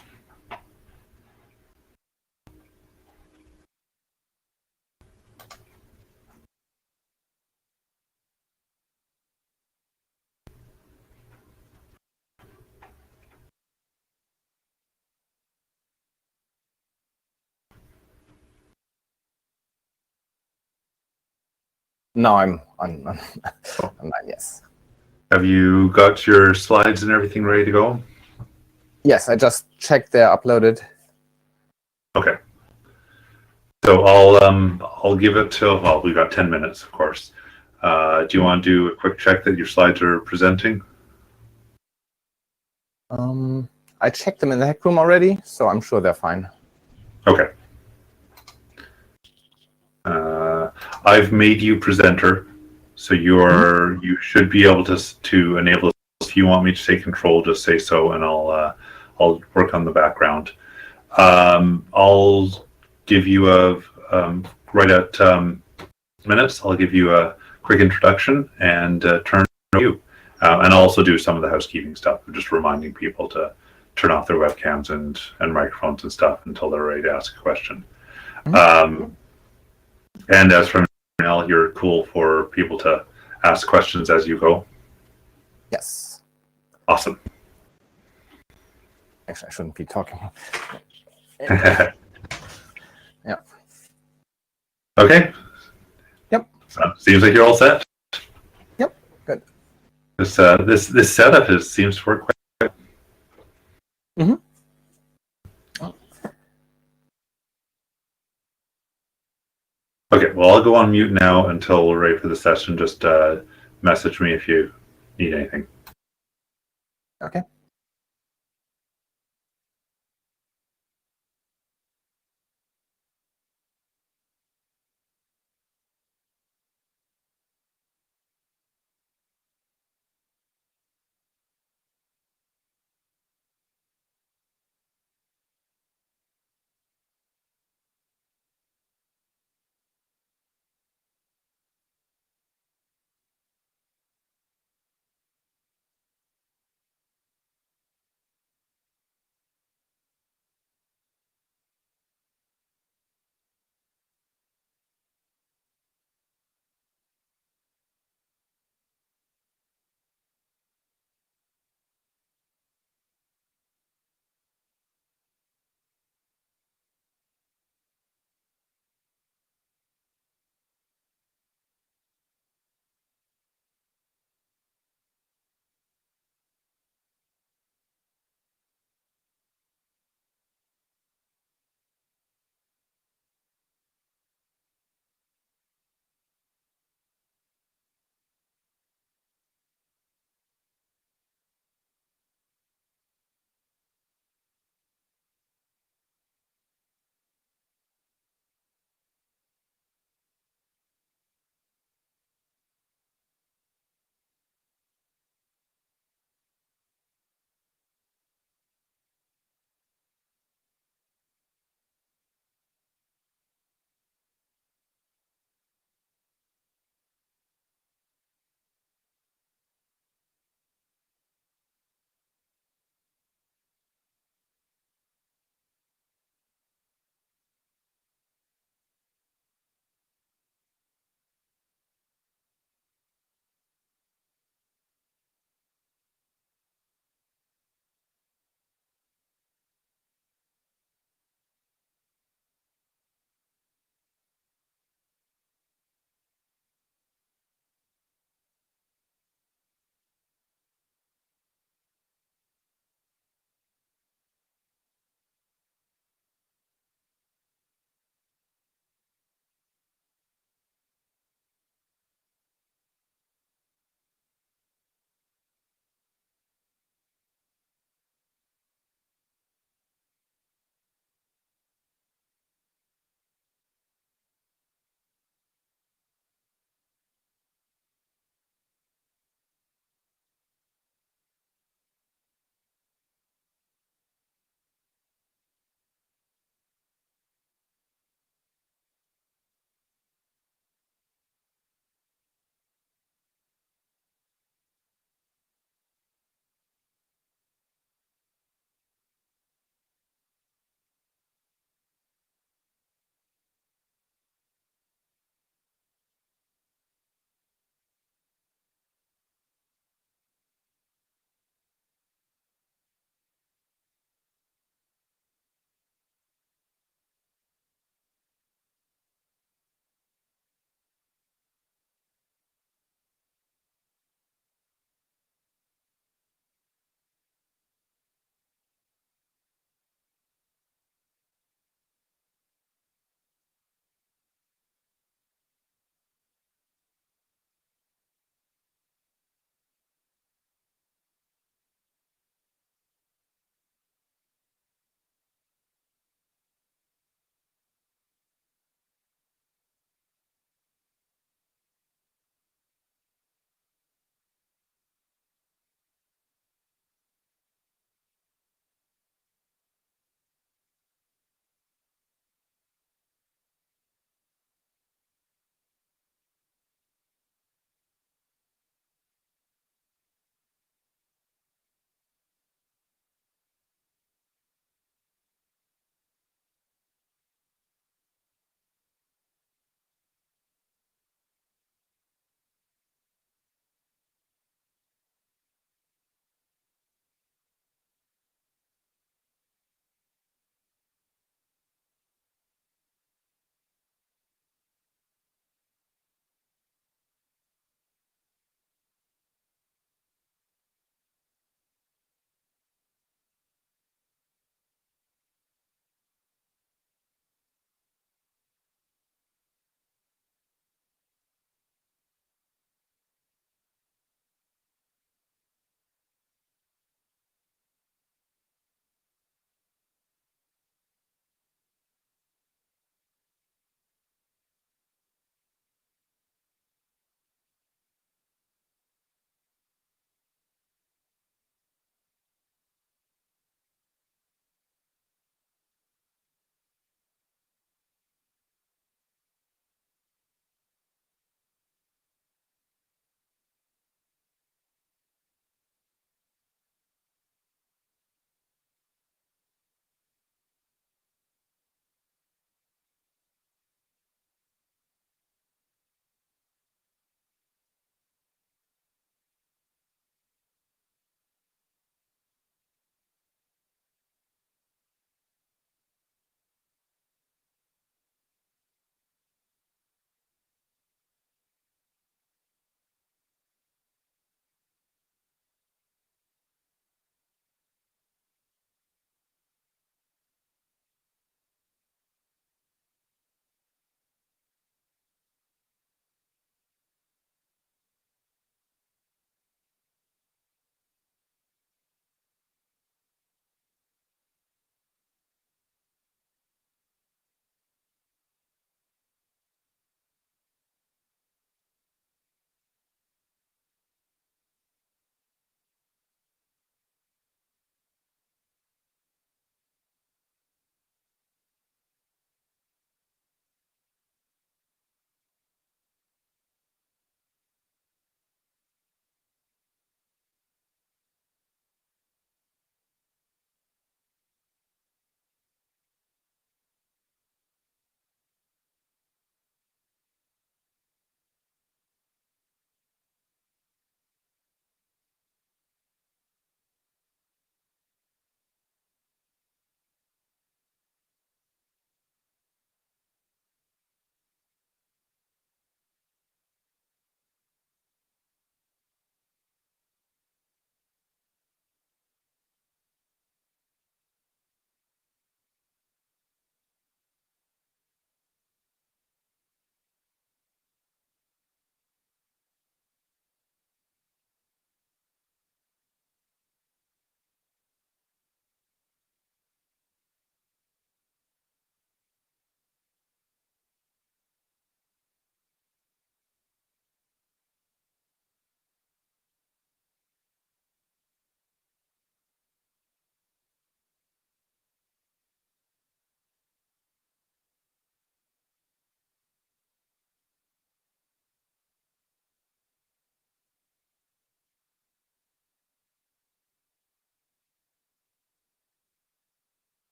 Speaker 5: No, I'm online, yes.
Speaker 4: Have you got your slides and everything ready to go?
Speaker 5: Yes, I just checked they're uploaded.
Speaker 4: Okay. So I'll give it till, well, we've got 10 minutes, of course. Do you want to do a quick check that your slides are presenting?
Speaker 5: I checked them in the hack room already, so I'm sure they're fine.
Speaker 4: Okay. I've made you presenter, so you should be able to enable this. If you want me to take control, just say so, and I'll work on the background. I'll give you right at minutes. I'll give you a quick introduction and turn to you, and I'll also do some of the housekeeping stuff. I'm just reminding people to turn off their webcams and microphones and stuff until they're ready to ask a question. And as from now, you're cool for people to ask questions as you go.
Speaker 5: Yes.
Speaker 4: Awesome.
Speaker 5: Actually, I shouldn't be talking.
Speaker 4: Yeah.
Speaker 5: Okay.
Speaker 4: Yep. So, seems like you're all set.
Speaker 5: Yep. Good.
Speaker 4: This setup seems to work quite well.
Speaker 5: Mm-hmm.
Speaker 4: Okay, well, I'll go on mute now until we're ready for the session. Just message me if you need anything.
Speaker 5: Okay.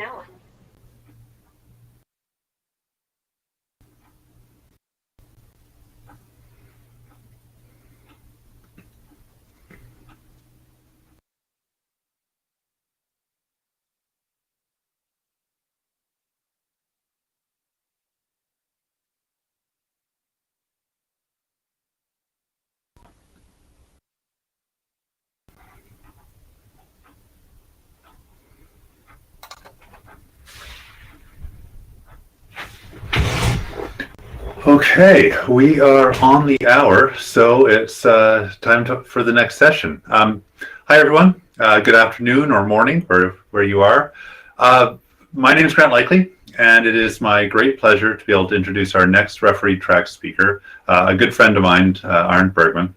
Speaker 6: now.
Speaker 4: Okay, we are on the hour, so it's time for the next session. Hi, everyone. Good afternoon or morning, where you are. My name is Grant Likely, and it is my great pleasure to be able to introduce our next referee track speaker, a good friend of mine, Arndt Bergman.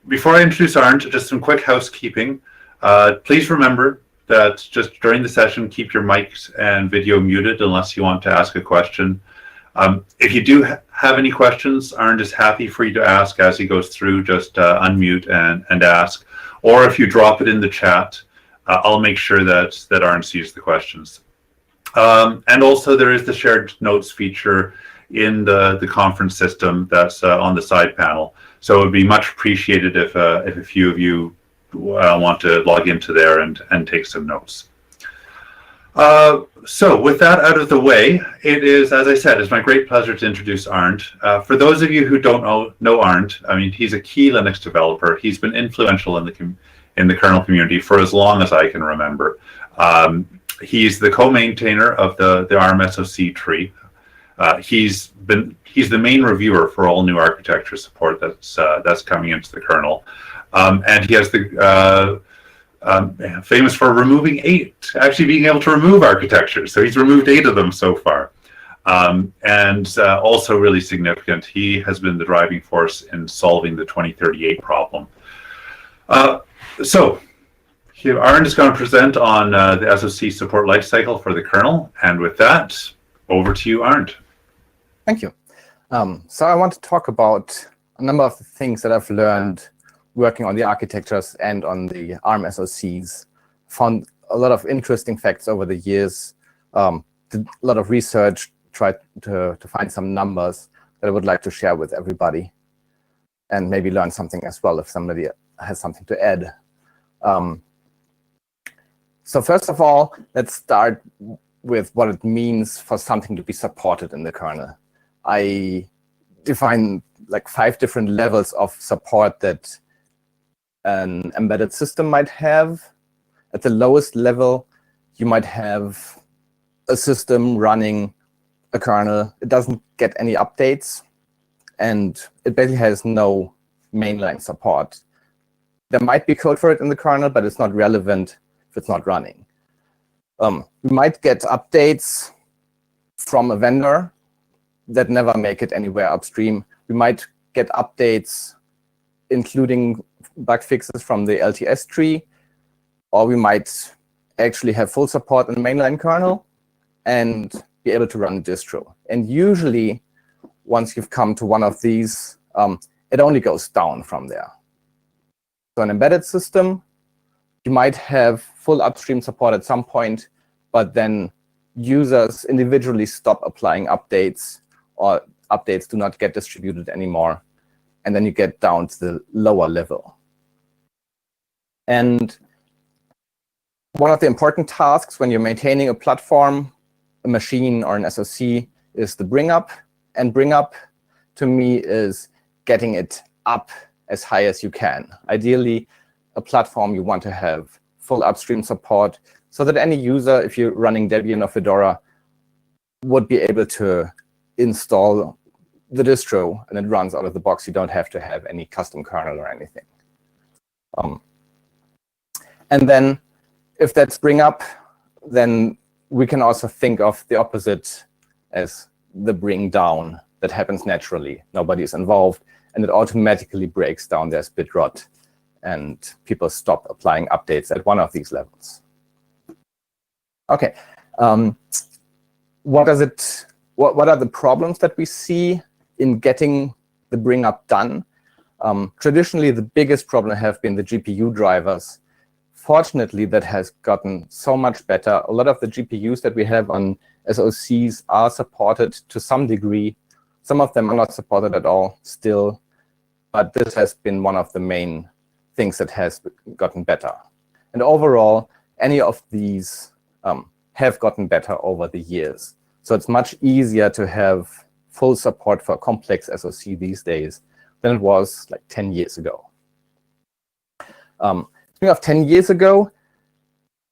Speaker 4: Before I introduce Arndt, just some quick housekeeping. Please remember that just during the session, keep your mics and video muted unless you want to ask a question. If you do have any questions, Arndt is happy for you to ask as he goes through. Just unmute and ask. Or if you drop it in the chat, I'll make sure that Arndt sees the questions. And also there is the shared notes feature in the conference system that's on the side panel. So it would be much appreciated if a few of you want to log into there and take some notes. So with that out of the way, it is, as I said, it's my great pleasure to introduce Arndt. For those of you who don't know Arndt, I mean, he's a key Linux developer. He's been influential in the kernel community for as long as I can remember. He's the co-maintainer of the ARM SoC tree. He's the main reviewer for all new architecture support that's coming into the kernel, and he has the famous for removing actually being able to remove architectures. So he's removed 8 of them so far. And also really significant, he has been the driving force in solving the 2038 problem. So Arndt is going to present on the SoC support lifecycle for the kernel. And with that, over to you, Arndt.
Speaker 5: Thank you. So I want to talk about a number of things that I've learned working on the architectures and on the ARM SoCs. Found a lot of interesting facts over the years, did a lot of research, tried to find some numbers that I would like to share with everybody, and maybe learn something as well if somebody has something to add. So first of all, let's start with what it means for something to be supported in the kernel. I define like 5 different levels of support that an embedded system might have. At the lowest level, you might have a system running a kernel. It doesn't get any updates, and it basically has no mainline support. There might be code for it in the kernel, but it's not relevant if it's not running. We might get updates from a vendor that never make it anywhere upstream. We might get updates including bug fixes from the LTS tree, or we might actually have full support in the mainline kernel and be able to run a distro. And usually, once you've come to one of these, it only goes down from there. So an embedded system, you might have full upstream support at some point, but then users individually stop applying updates, or updates do not get distributed anymore. And then you get down to the lower level. And one of the important tasks when you're maintaining a platform, a machine, or an SoC is the bring up. And bring up, to me, is getting it up as high as you can. Ideally, a platform you want to have full upstream support so that any user, if you're running Debian or Fedora, would be able to install the distro and it runs out of the box. You don't have to have any custom kernel or anything. And then if that's bring up, then we can also think of the opposite as the bring down that happens naturally. Nobody is involved, and it automatically breaks down their bit rot, and people stop applying updates at one of these levels. Okay, what are the problems that we see in getting the bring up done? Traditionally, the biggest problem have been the GPU drivers fortunately, that has gotten so much better. A lot of the GPUs that we have on SoCs are supported to some degree. Some of them are not supported at all still, but this has been one of the main things that has gotten better. And overall, any of these have gotten better over the years. So it's much easier to have full support for complex SoC these days than it was like 10 years ago. Speaking of 10 years ago,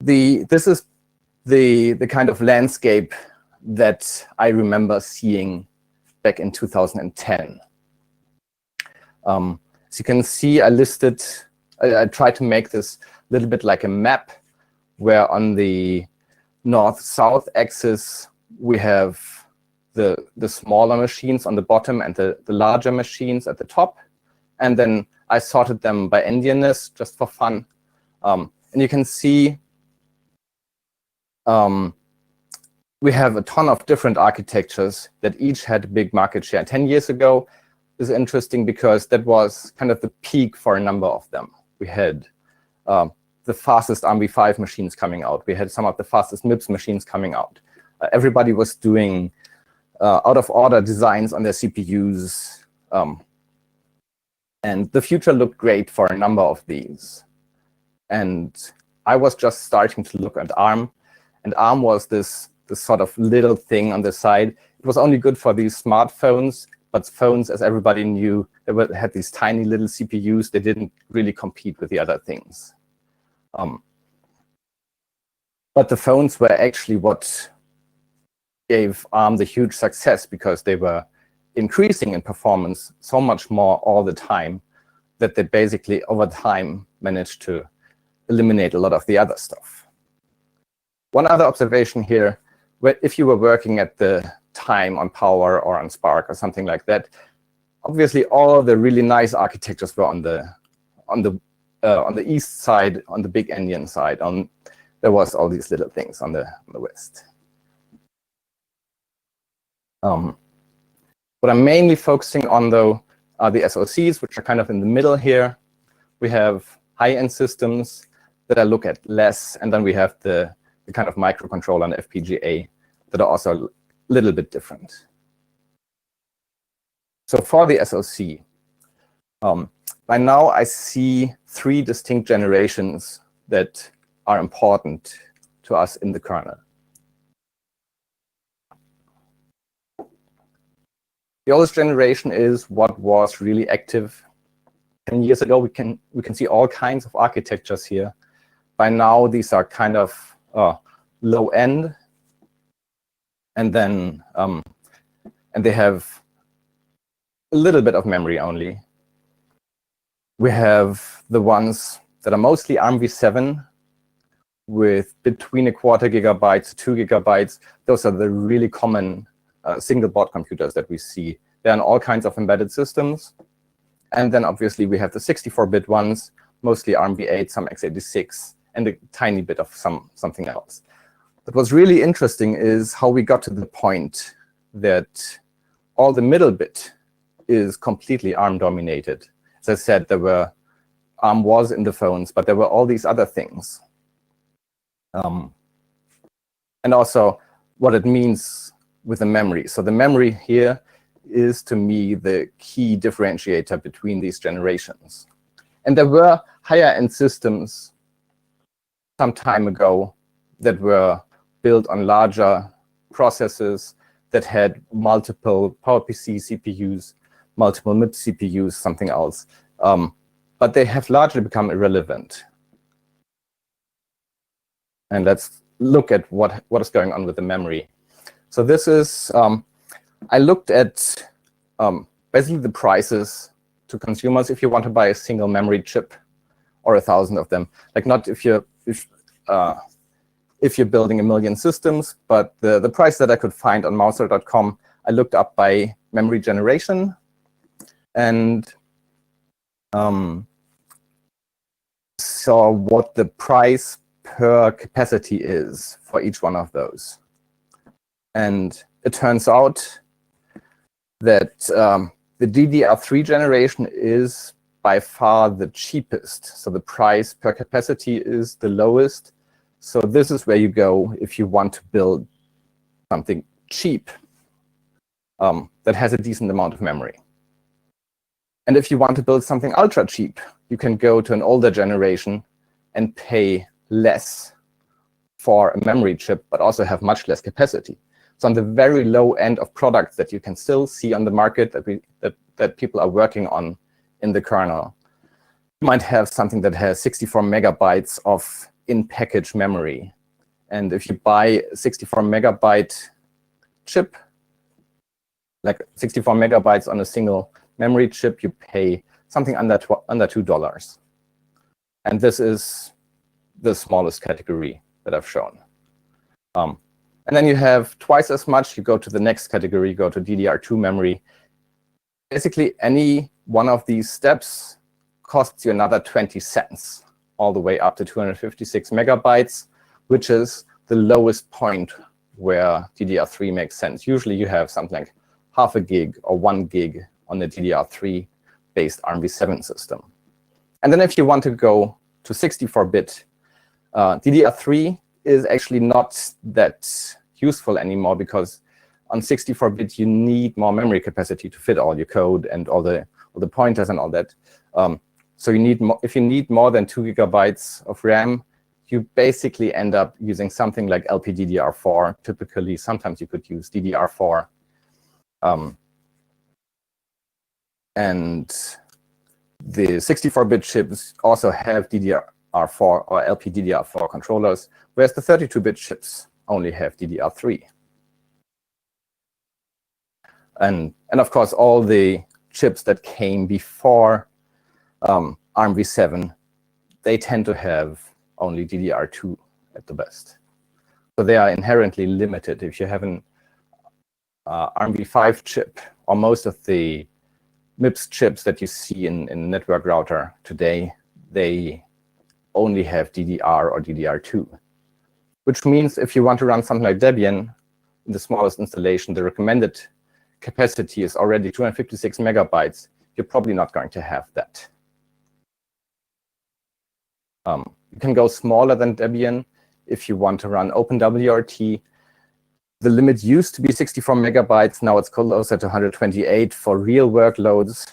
Speaker 5: this is the kind of landscape that I remember seeing back in 2010. As you can see, I tried to make this a little bit like a map, where on the north-south axis, we have the smaller machines on the bottom and the larger machines at the top. And then I sorted them by endianness just for fun. And you can see we have a ton of different architectures that each had a big market share. 10 years ago is interesting because that was kind of the peak for a number of them. We had the fastest ARMv5 machines coming out. We had some of the fastest MIPS machines coming out. Everybody was doing out-of-order designs on their CPUs. And the future looked great for a number of these. And I was just starting to look at ARM. And ARM was this sort of little thing on the side. It was only good for these smartphones. But phones, as everybody knew, they had these tiny little CPUs. They didn't really compete with the other things. But the phones were actually what gave ARM the huge success, because they were increasing in performance so much more all the time that they basically, over time, managed to eliminate a lot of the other stuff. One other observation here, if you were working at the time on Power or on Spark or something like that, obviously all of the really nice architectures were on the east side, on the big endian side. There was all these little things on the west. What I'm mainly focusing on, though, are the SoCs, which are kind of in the middle here. We have high-end systems that I look at less, and then we have the kind of microcontroller and FPGA that are also a little bit different. So for the SoC, by now I see 3 distinct generations that are important to us in the kernel. The oldest generation is what was really active 10 years ago. We can see all kinds of architectures here. By now, these are kind of low end, and then and they have a little bit of memory only. We have the ones that are mostly ARMv7 with between 1/4 gigabytes to 2 gigabytes. Those are the really common single board computers that we see. They're in all kinds of embedded systems. And then obviously we have the 64-bit ones, mostly ARMv8, some x86, and a tiny bit of something else. But what's really interesting is how we got to the point that all the middle bit is completely ARM-dominated. As I said, ARM was in the phones, but there were all these other things. And also what it means with the memory. So the memory here is, to me, the key differentiator between these generations. And there were higher-end systems some time ago that were built on larger processors that had multiple PowerPC CPUs, multiple MIPS CPUs, something else. But they have largely become irrelevant. And let's look at what is going on with the memory. So this is, I looked at basically the prices to consumers if you want to buy a single memory chip or 1,000 of them. Like, not if you're building 1 million systems, but the price that I could find on Mouser.com, I looked up by memory generation and saw what the price per capacity is for each one of those. And it turns out that the DDR3 generation is by far the cheapest. So the price per capacity is the lowest. So this is where you go if you want to build something cheap that has a decent amount of memory. And if you want to build something ultra cheap, you can go to an older generation and pay less for a memory chip, but also have much less capacity. So on the very low end of products that you can still see on the market that people are working on in the kernel, you might have something that has 64 megabytes of in-package memory. And if you buy a 64 megabyte chip, like 64 megabytes on a single memory chip, you pay something under $2. And this is the smallest category that I've shown. And then you have twice as much. You go to the next category, go to DDR2 memory. Basically, any one of these steps costs you another 20 cents, all the way up to 256 megabytes, which is the lowest point where DDR3 makes sense. Usually you have something like half a gig or 1 gig on the DDR3 based ARMv7 system. And then if you want to go to 64-bit, DDR3 is actually not that useful anymore, because on 64-bit you need more memory capacity to fit all your code and all the pointers and all that. So you need if you need more than 2 gigabytes of RAM, you basically end up using something like LPDDR4. Typically, sometimes you could use DDR4. And the 64-bit chips also have DDR4 or LPDDR4 controllers, whereas the 32-bit chips only have DDR3. And of course, all the chips that came before ARMv7, they tend to have only DDR2 at the best. So they are inherently limited. If you have an ARMv5 chip, or most of the MIPS chips that you see in network router today, they only have DDR or DDR2, which means if you want to run something like Debian in the smallest installation, the recommended capacity is already 256 megabytes. You're probably not going to have that. You can go smaller than Debian if you want to run OpenWRT. The limit used to be 64 megabytes. Now it's closer to 128 for real workloads.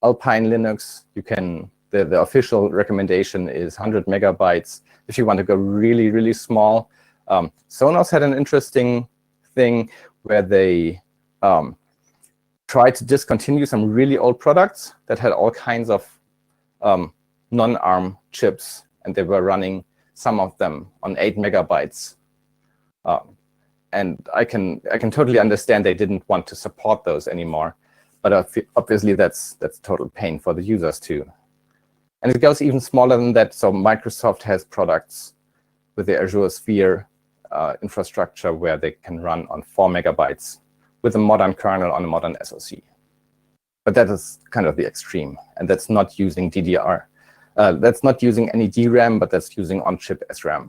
Speaker 5: Alpine Linux, you can. The official recommendation is 100 megabytes if you want to go really, really small. Sonos had an interesting thing where they tried to discontinue some really old products that had all kinds of non-ARM chips, and they were running some of them on 8 megabytes. And I can totally understand they didn't want to support those anymore, but obviously that's total pain for the users too. And it goes even smaller than that. So Microsoft has products with the Azure Sphere infrastructure where they can run on 4 megabytes with a modern kernel on a modern SoC. But that is kind of the extreme, and that's not using DDR. That's not using any DRAM, but that's using on-chip SRAM.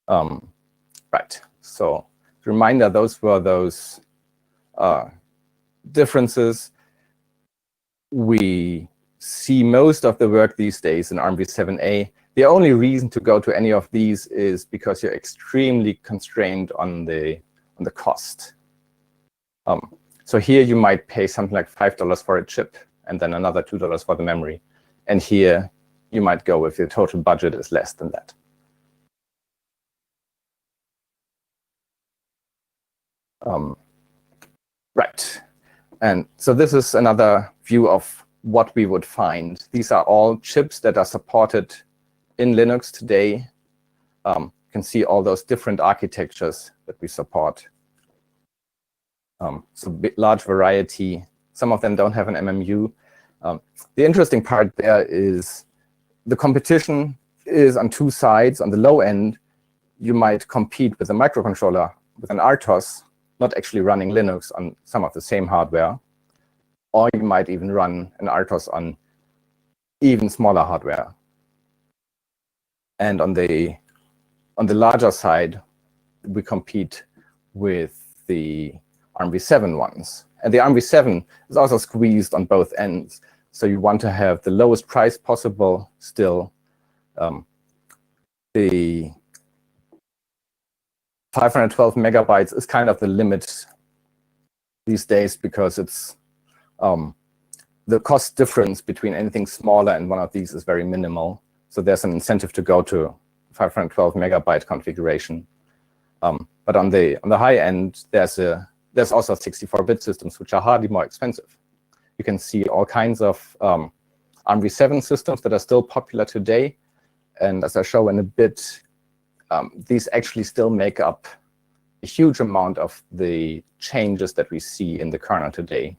Speaker 5: Right. So reminder, those were those differences. We see most of the work these days in ARMv7A. The only reason to go to any of these is because you're extremely constrained on the cost. So here you might pay something like $5 for a chip and then another $2 for the memory. And here you might go if your total budget is less than that. Right. And so this is another view of what we would find. These are all chips that are supported in Linux today. You can see all those different architectures that we support. So large variety. Some of them don't have an MMU. The interesting part there is the competition is on two sides. On the low end, you might compete with a microcontroller, with an RTOS, not actually running Linux on some of the same hardware. Or you might even run an RTOS on even smaller hardware. And on the larger side, we compete with the ARMv7 ones. And the ARMv7 is also squeezed on both ends. So you want to have the lowest price possible still. The 512 megabytes is kind of the limit these days because it's the cost difference between anything smaller and one of these is very minimal. So there's an incentive to go to 512 megabyte configuration. But on the high end, there's also 64-bit systems which are hardly more expensive. You can see all kinds of ARMv7 systems that are still popular today. And as I show in a bit, these actually still make up a huge amount of the changes that we see in the kernel today,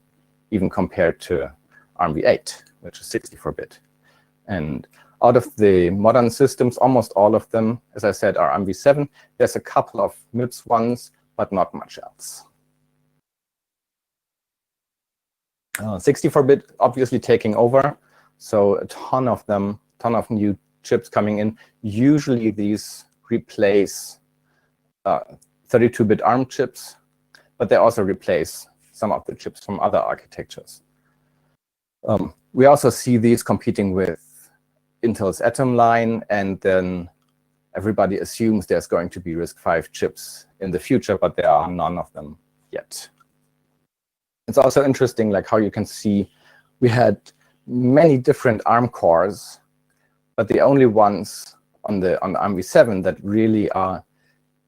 Speaker 5: even compared to ARMv8, which is 64-bit. And out of the modern systems, almost all of them, as I said, are ARMv7. There's a couple of MIPS ones, but not much else. 64-bit obviously taking over, so a ton of them, ton of new chips coming in. Usually these replace 32-bit ARM chips, but they also replace some of the chips from other architectures. We also see these competing with Intel's Atom line, and then everybody assumes there's going to be RISC-V chips in the future, but there are none of them yet. It's also interesting, like how you can see we had many different ARM cores, but the only ones on the ARMv7 that really are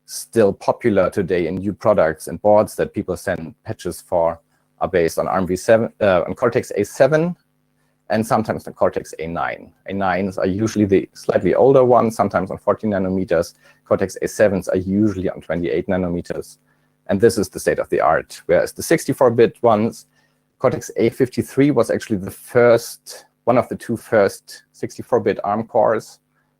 Speaker 5: still popular today in new products and boards that people send patches for are based on ARMv7, on Cortex-A7, and sometimes on Cortex-A9. A9s are usually the slightly older ones, sometimes on 14 nanometers. Cortex-A7s are usually on 28 nanometers. And this is the state of the art. Whereas the 64-bit ones, Cortex-A53 was actually the first, one of the two first 64-bit ARM cores.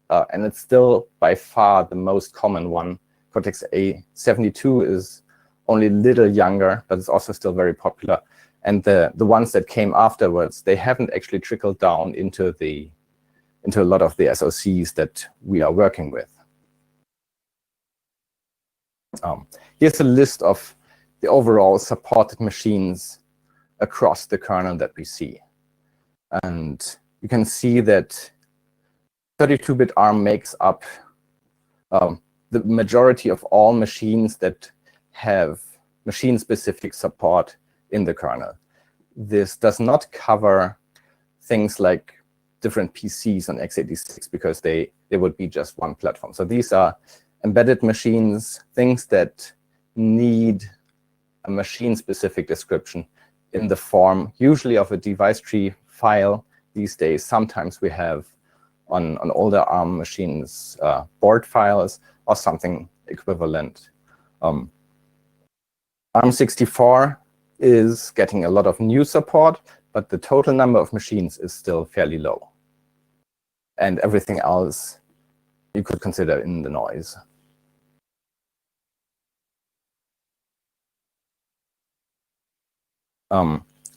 Speaker 5: And it's still by far the most common one. Cortex-A72 is only a little younger, but it's also still very popular. And the ones that came afterwards, they haven't actually trickled down into a lot of the SoCs that we are working with. Here's a list of the overall supported machines across the kernel that we see. And you can see that 32-bit ARM makes up the majority of all machines that have machine-specific support in the kernel. This does not cover things like different PCs on x86 because they would be just one platform. So these are embedded machines, things that need a machine-specific description in the form, usually of a device tree file. These days, sometimes we have on older ARM machines board files or something equivalent. ARM64 is getting a lot of new support, but the total number of machines is still fairly low. And everything else you could consider in the noise.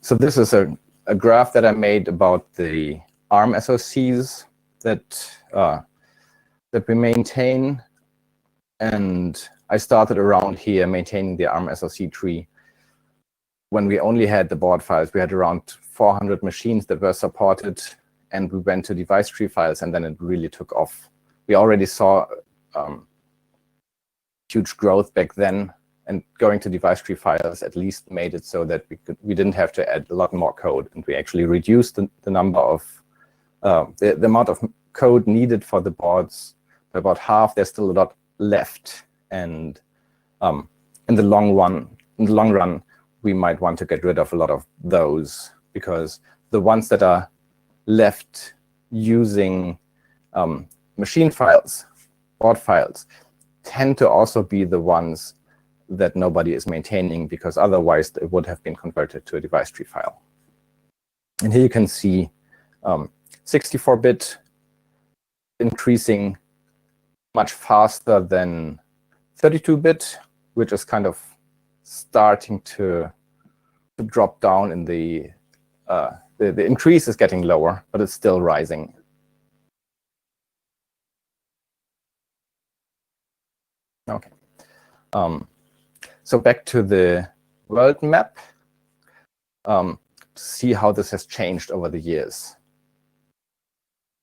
Speaker 5: So this is a graph that I made about the ARM SoCs that we maintain. And I started around here maintaining the ARM SoC tree. When we only had the board files, we had around 400 machines that were supported, and we went to device tree files, and then it really took off. We already saw huge growth back then, and going to device tree files at least made it so that we didn't have to add a lot more code, and we actually reduced the number of the amount of code needed for the boards by about half. There's still a lot left, and in the long run, we might want to get rid of a lot of those, because the ones that are left using machine files, board files, tend to also be the ones that nobody is maintaining, because otherwise it would have been converted to a device tree file. And here you can see 64-bit increasing much faster than 32-bit, which is kind of starting to drop down in the increase is getting lower, but it's still rising. Okay. So back to the world map. to see how this has changed over the years.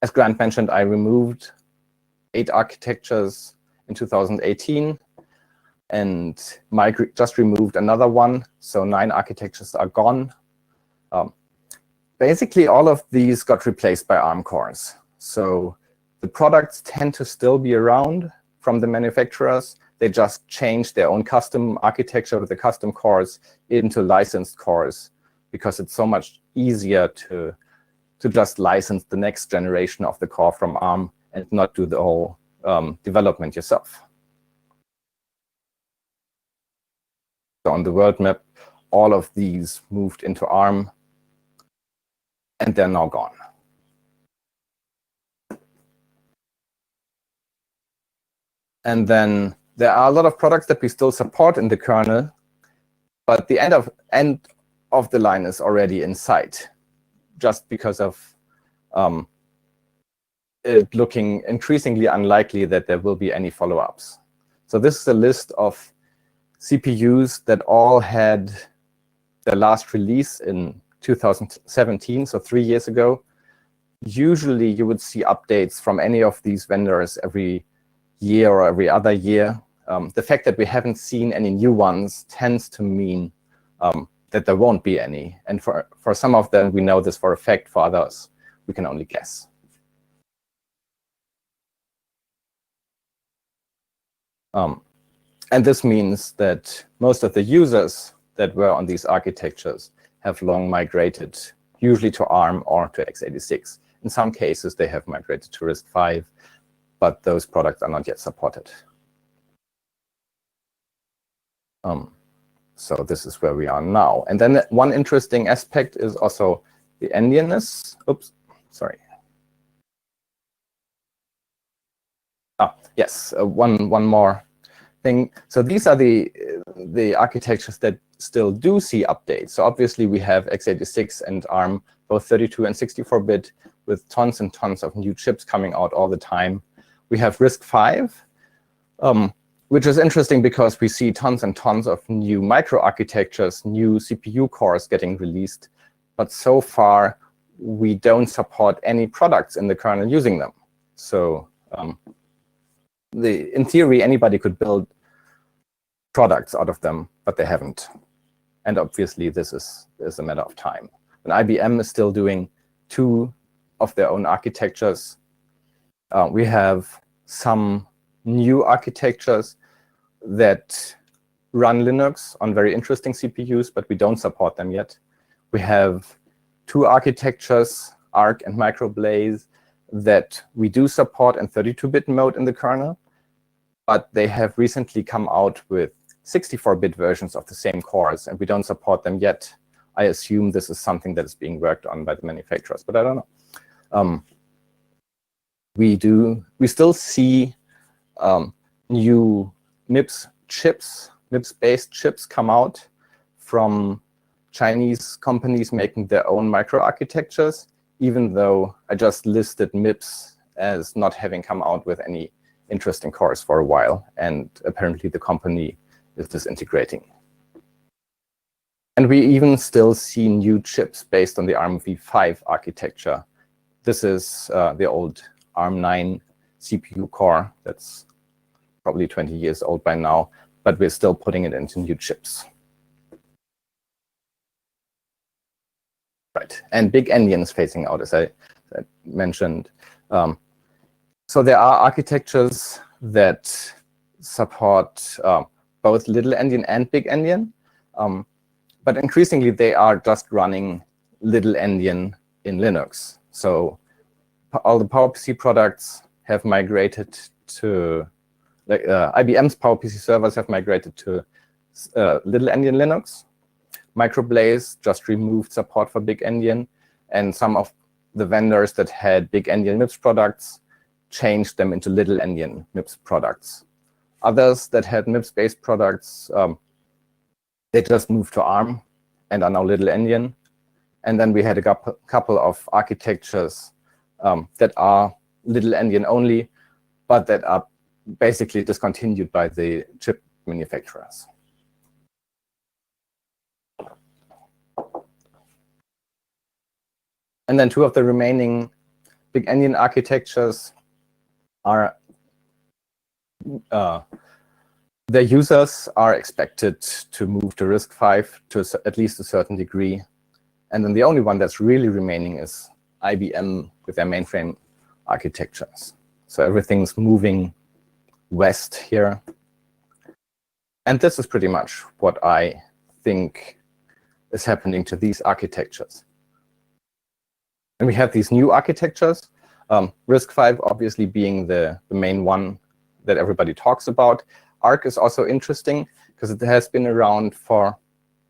Speaker 5: As Grant mentioned, I removed 8 architectures in 2018 and just removed another one, so 9 architectures are gone. Basically, all of these got replaced by ARM cores. So the products tend to still be around from the manufacturers. They just changed their own custom architecture with the custom cores into licensed cores because it's so much easier to just license the next generation of the core from ARM and not do the whole development yourself. So on the world map, all of these moved into ARM, and they're now gone. And then there are a lot of products that we still support in the kernel, but the end of the line is already in sight, just because of it looking increasingly unlikely that there will be any follow-ups. So this is a list of CPUs that all had their last release in 2017, so 3 years ago. Usually you would see updates from any of these vendors every year or every other year. The fact that we haven't seen any new ones tends to mean that there won't be any. And for some of them, we know this for a fact. For others, we can only guess. And this means that most of the users that were on these architectures have long migrated, usually to ARM or to x86. In some cases, they have migrated to RISC-V, but those products are not yet supported. So this is where we are now. And then one interesting aspect is also the endianness. Oops, sorry. Yes, one more thing. So these are the architectures that still do see updates. So obviously we have x86 and ARM, both 32 and 64-bit, with tons and tons of new chips coming out all the time. We have RISC-V, which is interesting because we see tons and tons of new microarchitectures, new CPU cores getting released. But so far, we don't support any products in the kernel using them. So in theory, anybody could build products out of them, but they haven't. And obviously, this is a matter of time. And IBM is still doing 2 of their own architectures. We have some new architectures that run Linux on very interesting CPUs, but we don't support them yet. We have 2 architectures, Arc and Microblaze, that we do support in 32-bit mode in the kernel, but they have recently come out with 64-bit versions of the same cores, and we don't support them yet. I assume this is something that is being worked on by the manufacturers, but I don't know. We still see new MIPS chips, MIPS-based chips come out from Chinese companies making their own microarchitectures, even though I just listed MIPS as not having come out with any interesting cores for a while, and apparently the company is disintegrating. And we even still see new chips based on the ARM v5 architecture. This is the old ARM9 CPU core that's probably 20 years old by now, but we're still putting it into new chips. Right, and big endian is phasing out, as I mentioned. So there are architectures that support both little endian and big endian, but increasingly they are just running little endian in Linux. So all the PowerPC products have migrated to, like IBM's PowerPC servers have migrated to little endian Linux. Microblaze just removed support for big endian, and some of the vendors that had big endian MIPS products changed them into little endian MIPS products. Others that had MIPS-based products, they just moved to ARM and are now little endian. And then we had a couple of architectures that are little endian only, but that are basically discontinued by the chip manufacturers. And then two of the remaining big endian architectures are their users are expected to move to RISC-V to at least a certain degree. And then the only one that's really remaining is IBM with their mainframe architectures. So everything's moving west here. And this is pretty much what I think is happening to these architectures. And we have these new architectures, RISC-V obviously being the main one that everybody talks about. ARC is also interesting because it has been around for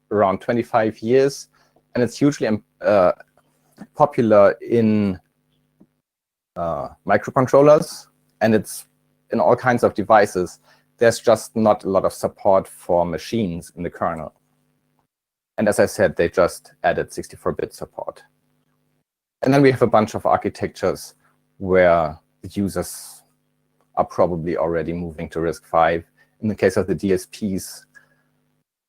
Speaker 5: around 25 years, and it's hugely popular in microcontrollers, and it's in all kinds of devices. There's just not a lot of support for machines in the kernel. And as I said, they just added 64-bit support. And then we have a bunch of architectures where the users are probably already moving to RISC-V. In the case of the DSPs,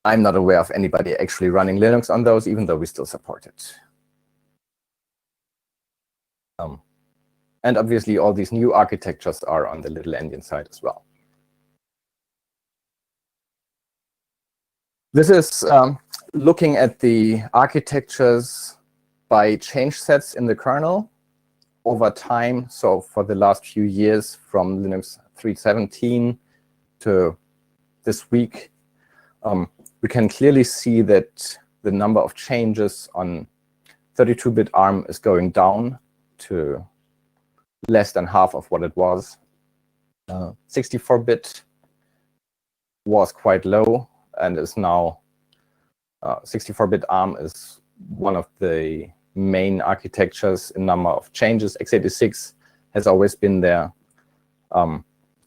Speaker 5: I'm not aware of anybody actually running Linux on those, even though we still support it. And obviously, all these new architectures are on the little endian side as well. This is looking at the architectures by change sets in the kernel over time. So for the last few years, from Linux 3.17 to this week, we can clearly see that the number of changes on 32-bit ARM is going down to less than half of what it was. 64-bit was quite low and is now 64-bit ARM is one of the main architectures in number of changes. x86 has always been there.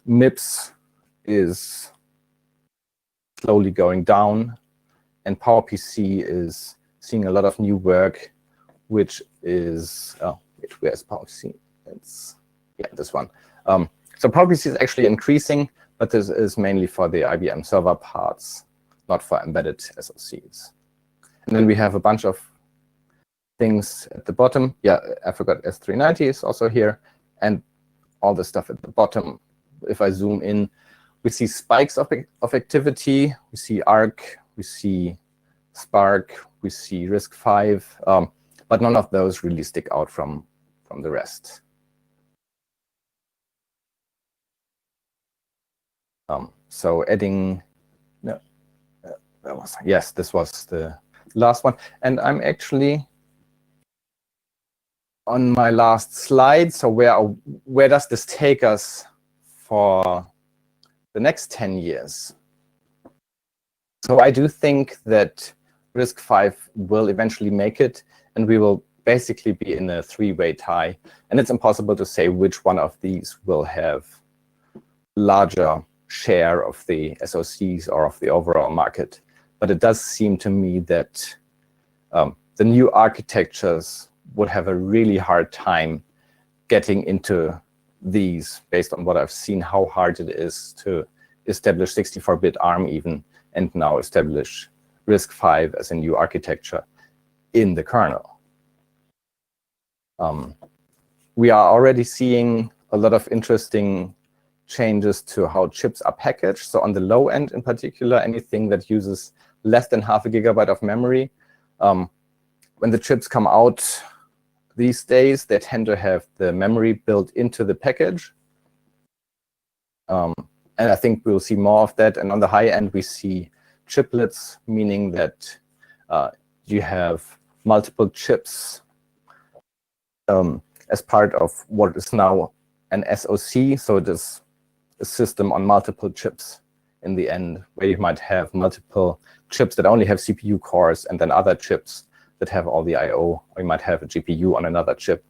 Speaker 5: MIPS is slowly going down, and PowerPC is seeing a lot of new work, which is where's PowerPC? It's this one. So PowerPC is actually increasing, but this is mainly for the IBM server parts, not for embedded SoCs. And then we have a bunch of things at the bottom. Yeah, I forgot S390 is also here, and all the stuff at the bottom. If I zoom in, we see spikes of activity. We see ARC, we see Spark, we see RISC-V, but none of those really stick out from the rest. So adding, no, yes, this was the last one. And I'm actually on my last slide. So where does this take us for the next 10 years? So I do think that RISC-V will eventually make it, and we will basically be in a three-way tie. And it's impossible to say which one of these will have larger share of the SoCs or of the overall market. But it does seem to me that the new architectures would have a really hard time getting into these, based on what I've seen, how hard it is to establish 64-bit ARM even, and now establish RISC-V as a new architecture in the kernel. We are already seeing a lot of interesting changes to how chips are packaged. So on the low end in particular, anything that uses less than half a gigabyte of memory, when the chips come out these days, they tend to have the memory built into the package. And I think we'll see more of that. And on the high end, we see chiplets, meaning that you have multiple chips as part of what is now an SoC. So it is a system on multiple chips in the end, where you might have multiple chips that only have CPU cores and then other chips that have all the I/O, or you might have a GPU on another chip.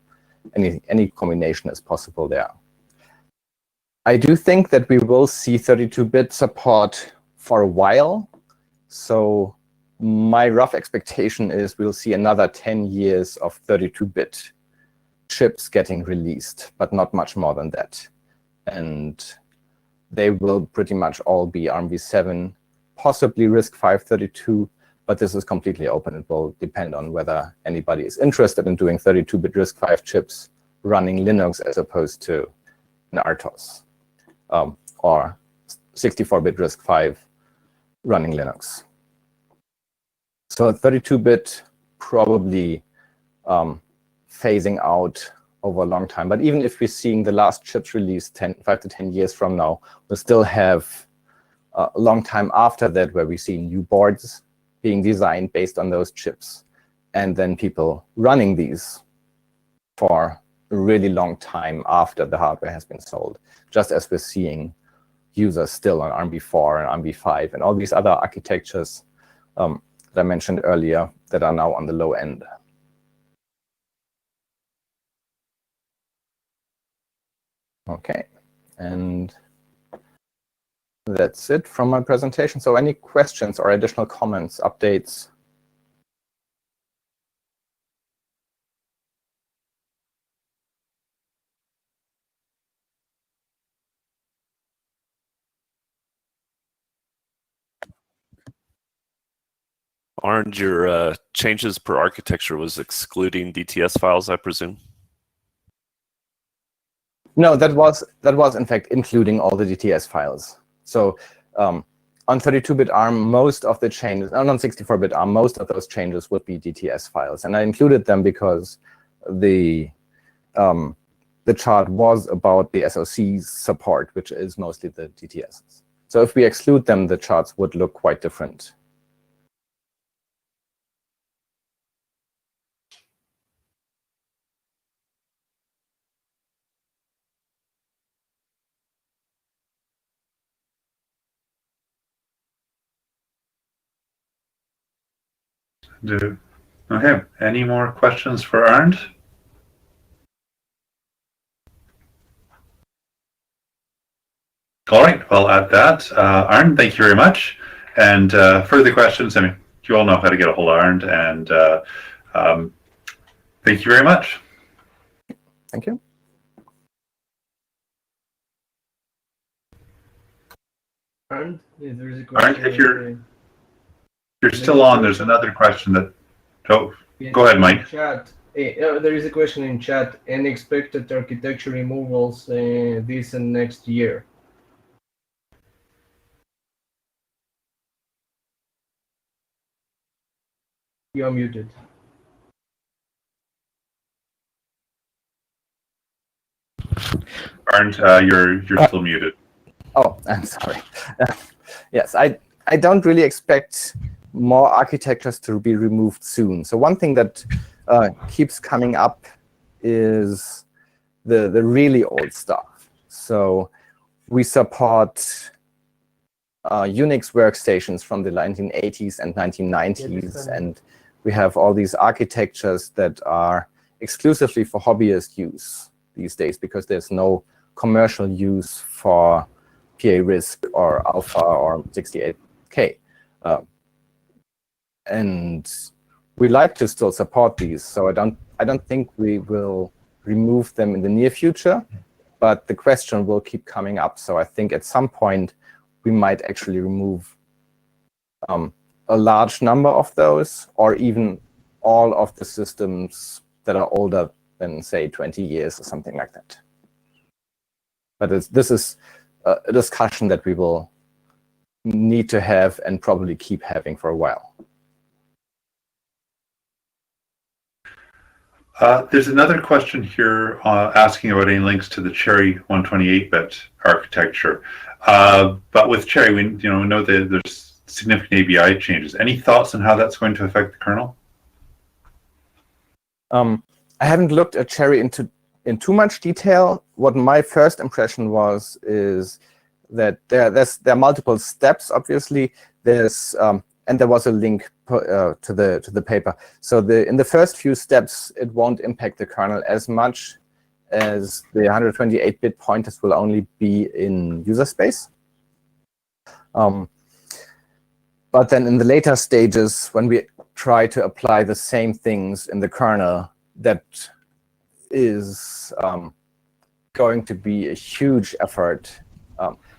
Speaker 5: Any combination is possible there. I do think that we will see 32-bit support for a while. So my rough expectation is we'll see another 10 years of 32-bit chips getting released, but not much more than that. And they will pretty much all be ARMv7, possibly RISC-V 32, but this is completely open. It will depend on whether anybody is interested in doing 32-bit RISC-V chips running Linux as opposed to an RTOS, or 64-bit RISC-V running Linux. So 32-bit probably phasing out over a long time. But even if we're seeing the last chips released 5 to 10 years from now, we'll still have a long time after that where we see new boards being designed based on those chips, and then people running these for a really long time after the hardware has been sold, just as we're seeing users still on ARMv4 and ARMv5 and all these other architectures that I mentioned earlier that are now on the low end. Okay, and that's it from my presentation. So any questions or additional comments, updates?
Speaker 6: Arnd, your changes per architecture was excluding DTS files, I presume?
Speaker 5: No, that was in fact including all the DTS files. So on 32-bit ARM, most of the changes, and on 64-bit ARM, most of those changes would be DTS files. And I included them because the chart was about the SoC's support, which is mostly the DTSs. So if we exclude them, the charts would look quite different.
Speaker 4: Okay, any more questions for Arnd? All right, well, at that, Arnd, thank you very much. And further questions, I mean, you all know how to get a hold of Arnd, and thank you very much.
Speaker 5: Thank you.
Speaker 7: Arnd, there is a question.
Speaker 4: Arnd, if you're still on, there's another question that, oh, go ahead, Mike.
Speaker 7: Chat. There is a question in chat. Any expected architecture removals this and next year? You are muted.
Speaker 4: Arnd, you're still muted.
Speaker 5: Oh, I'm sorry. Yes, I don't really expect more architectures to be removed soon. So one thing that keeps coming up is the really old stuff. So we support Unix workstations from the 1980s and 1990s, and we have all these architectures that are exclusively for hobbyist use these days because there's no commercial use for PA RISC or Alpha or 68K. And we like to still support these, so I don't think we will remove them in the near future, but the question will keep coming up. So I think at some point we might actually remove a large number of those, or even all of the systems that are older than, say, 20 years or something like that. But this is a discussion that we will need to have and probably keep having for a while.
Speaker 4: There's another question here asking about any links to the Cherry 128-bit architecture. But with Cherry, we know that there's significant ABI changes. Any thoughts on how that's going to affect the kernel?
Speaker 5: I haven't looked at Cherry in too much detail. What my first impression was is that there are multiple steps. Obviously, and there was a link to the paper. So in the first few steps, it won't impact the kernel as much as the 128-bit pointers will only be in user space. But then in the later stages, when we try to apply the same things in the kernel, that is going to be a huge effort.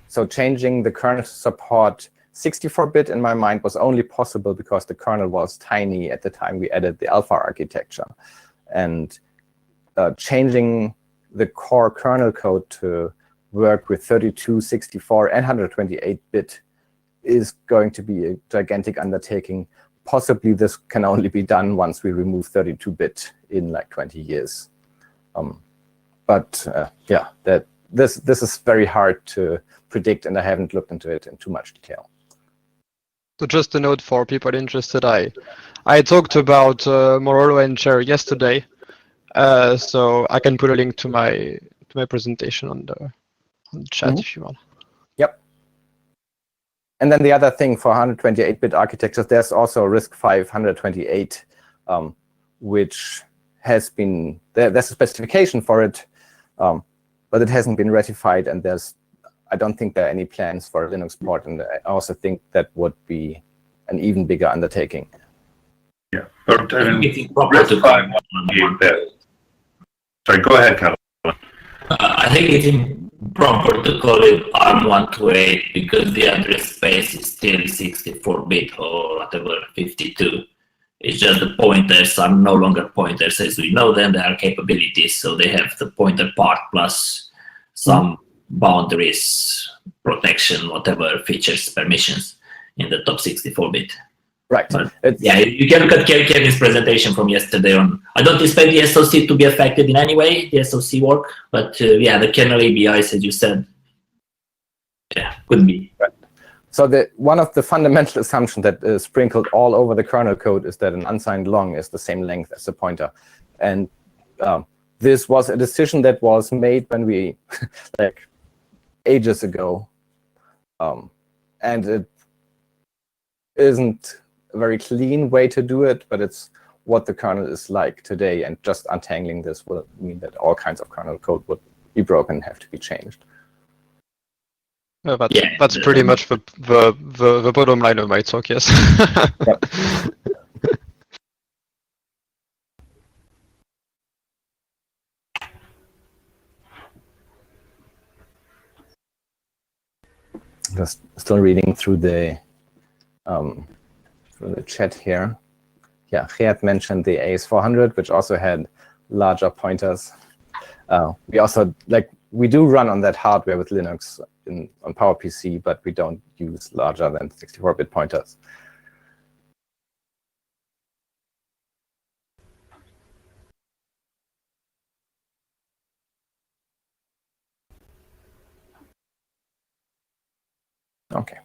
Speaker 5: So changing the kernel to support 64-bit in my mind was only possible because the kernel was tiny at the time we added the alpha architecture. And changing the core kernel code to work with 32, 64, and 128-bit is going to be a gigantic undertaking. Possibly this can only be done once we remove 32-bit in like 20 years. Yeah, this is very hard to predict, and I haven't looked into it in too much detail.
Speaker 8: So just a note for people interested, I talked about Morolo and Cherry yesterday, so I can put a link to my presentation on the chat if you want.
Speaker 5: Yep. And then the other thing for 128-bit architectures, there's also RISC-V 128, which has been there's a specification for it, but it hasn't been ratified, and I don't think there are any plans for a Linux port, and I also think that would be an even bigger undertaking.
Speaker 4: Yeah, but I mean,
Speaker 9: it's improper to call it.
Speaker 4: Sorry, go ahead, Carol.
Speaker 9: I think it's improper to call it ARM128 because the address space is still 64-bit or whatever, 52. It's just the pointers are no longer pointers as we know them. They are capabilities, so they have the pointer part plus some boundaries, protection, whatever features, permissions in the top 64-bit.
Speaker 5: Right.
Speaker 9: Yeah, you can look at Kevin's presentation from yesterday on. I don't expect the SOC to be affected in any way, the SOC work, but yeah, the kernel ABIs, as you said, yeah, could be.
Speaker 5: Right. So one of the fundamental assumptions that is sprinkled all over the kernel code is that an unsigned long is the same length as the pointer. And this was a decision that was made when we, like, ages ago. And it isn't a very clean way to do it, but it's what the kernel is like today. And just untangling this will mean that all kinds of kernel code would be broken and have to be changed.
Speaker 8: That's pretty much the bottom line of my talk, yes.
Speaker 5: Yep. Just still reading through the chat here. Yeah, Geert mentioned the AS400, which also had larger pointers. We do run on that hardware with Linux on PowerPC, but we don't use larger than 64-bit pointers. Okay.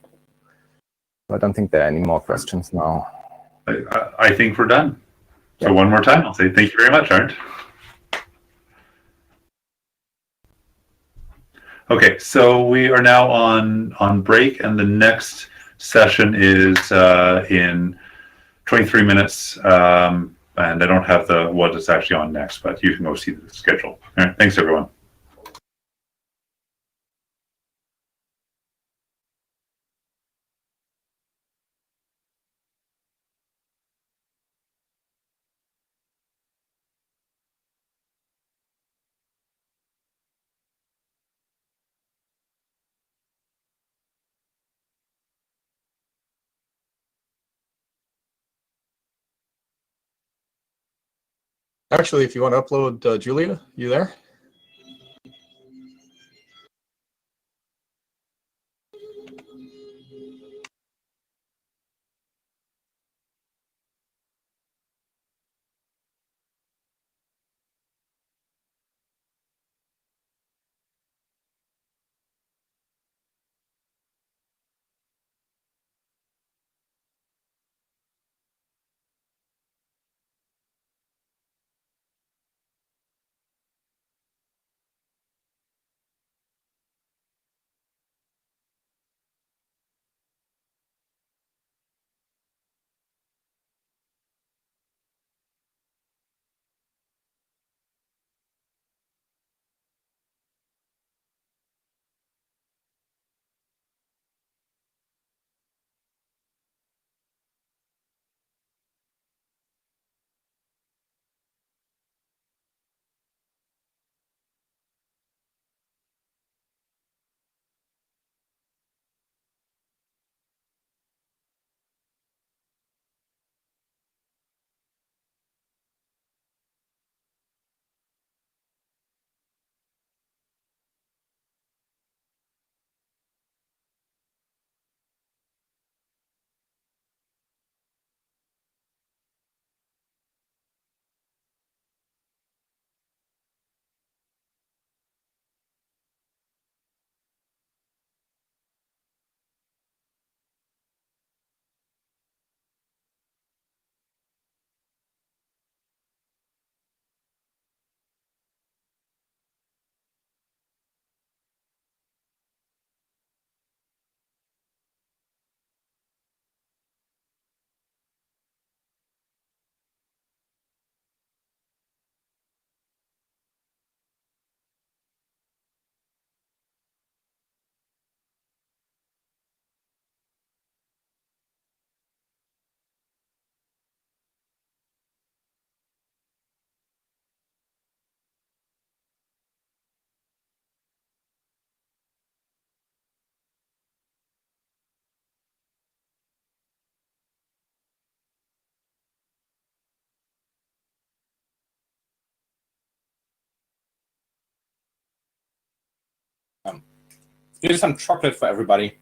Speaker 5: I don't think there are any more questions now.
Speaker 4: I think we're done. So one more time, I'll say thank you very much, Arndt. Okay, so we are now on break, and the next session is in 23 minutes. And I don't have what is actually on next, but you can go see the schedule. All right, thanks, everyone.
Speaker 10: Actually, if you want to upload Julia, you there?
Speaker 11: Here's some chocolate for everybody.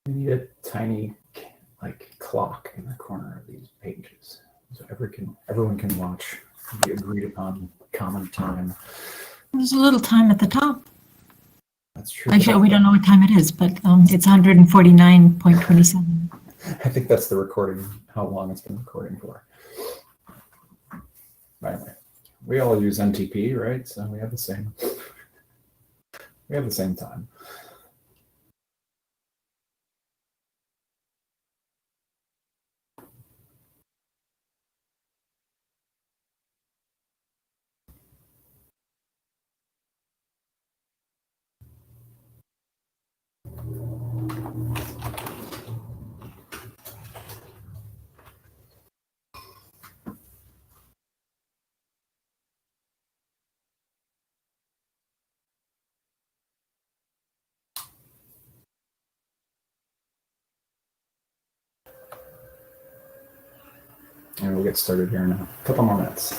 Speaker 11: We need a tiny like clock in the corner of these pages, so everyone can watch the agreed upon common time.
Speaker 12: There's a little time at the top.
Speaker 11: That's true.
Speaker 12: Actually, we don't know what time it is, but it's 149.27.
Speaker 11: I think that's the recording, how long it's been recording for. By the way, we all use NTP, right? So we have the same. We have the same time. And we'll get started here in a couple more minutes.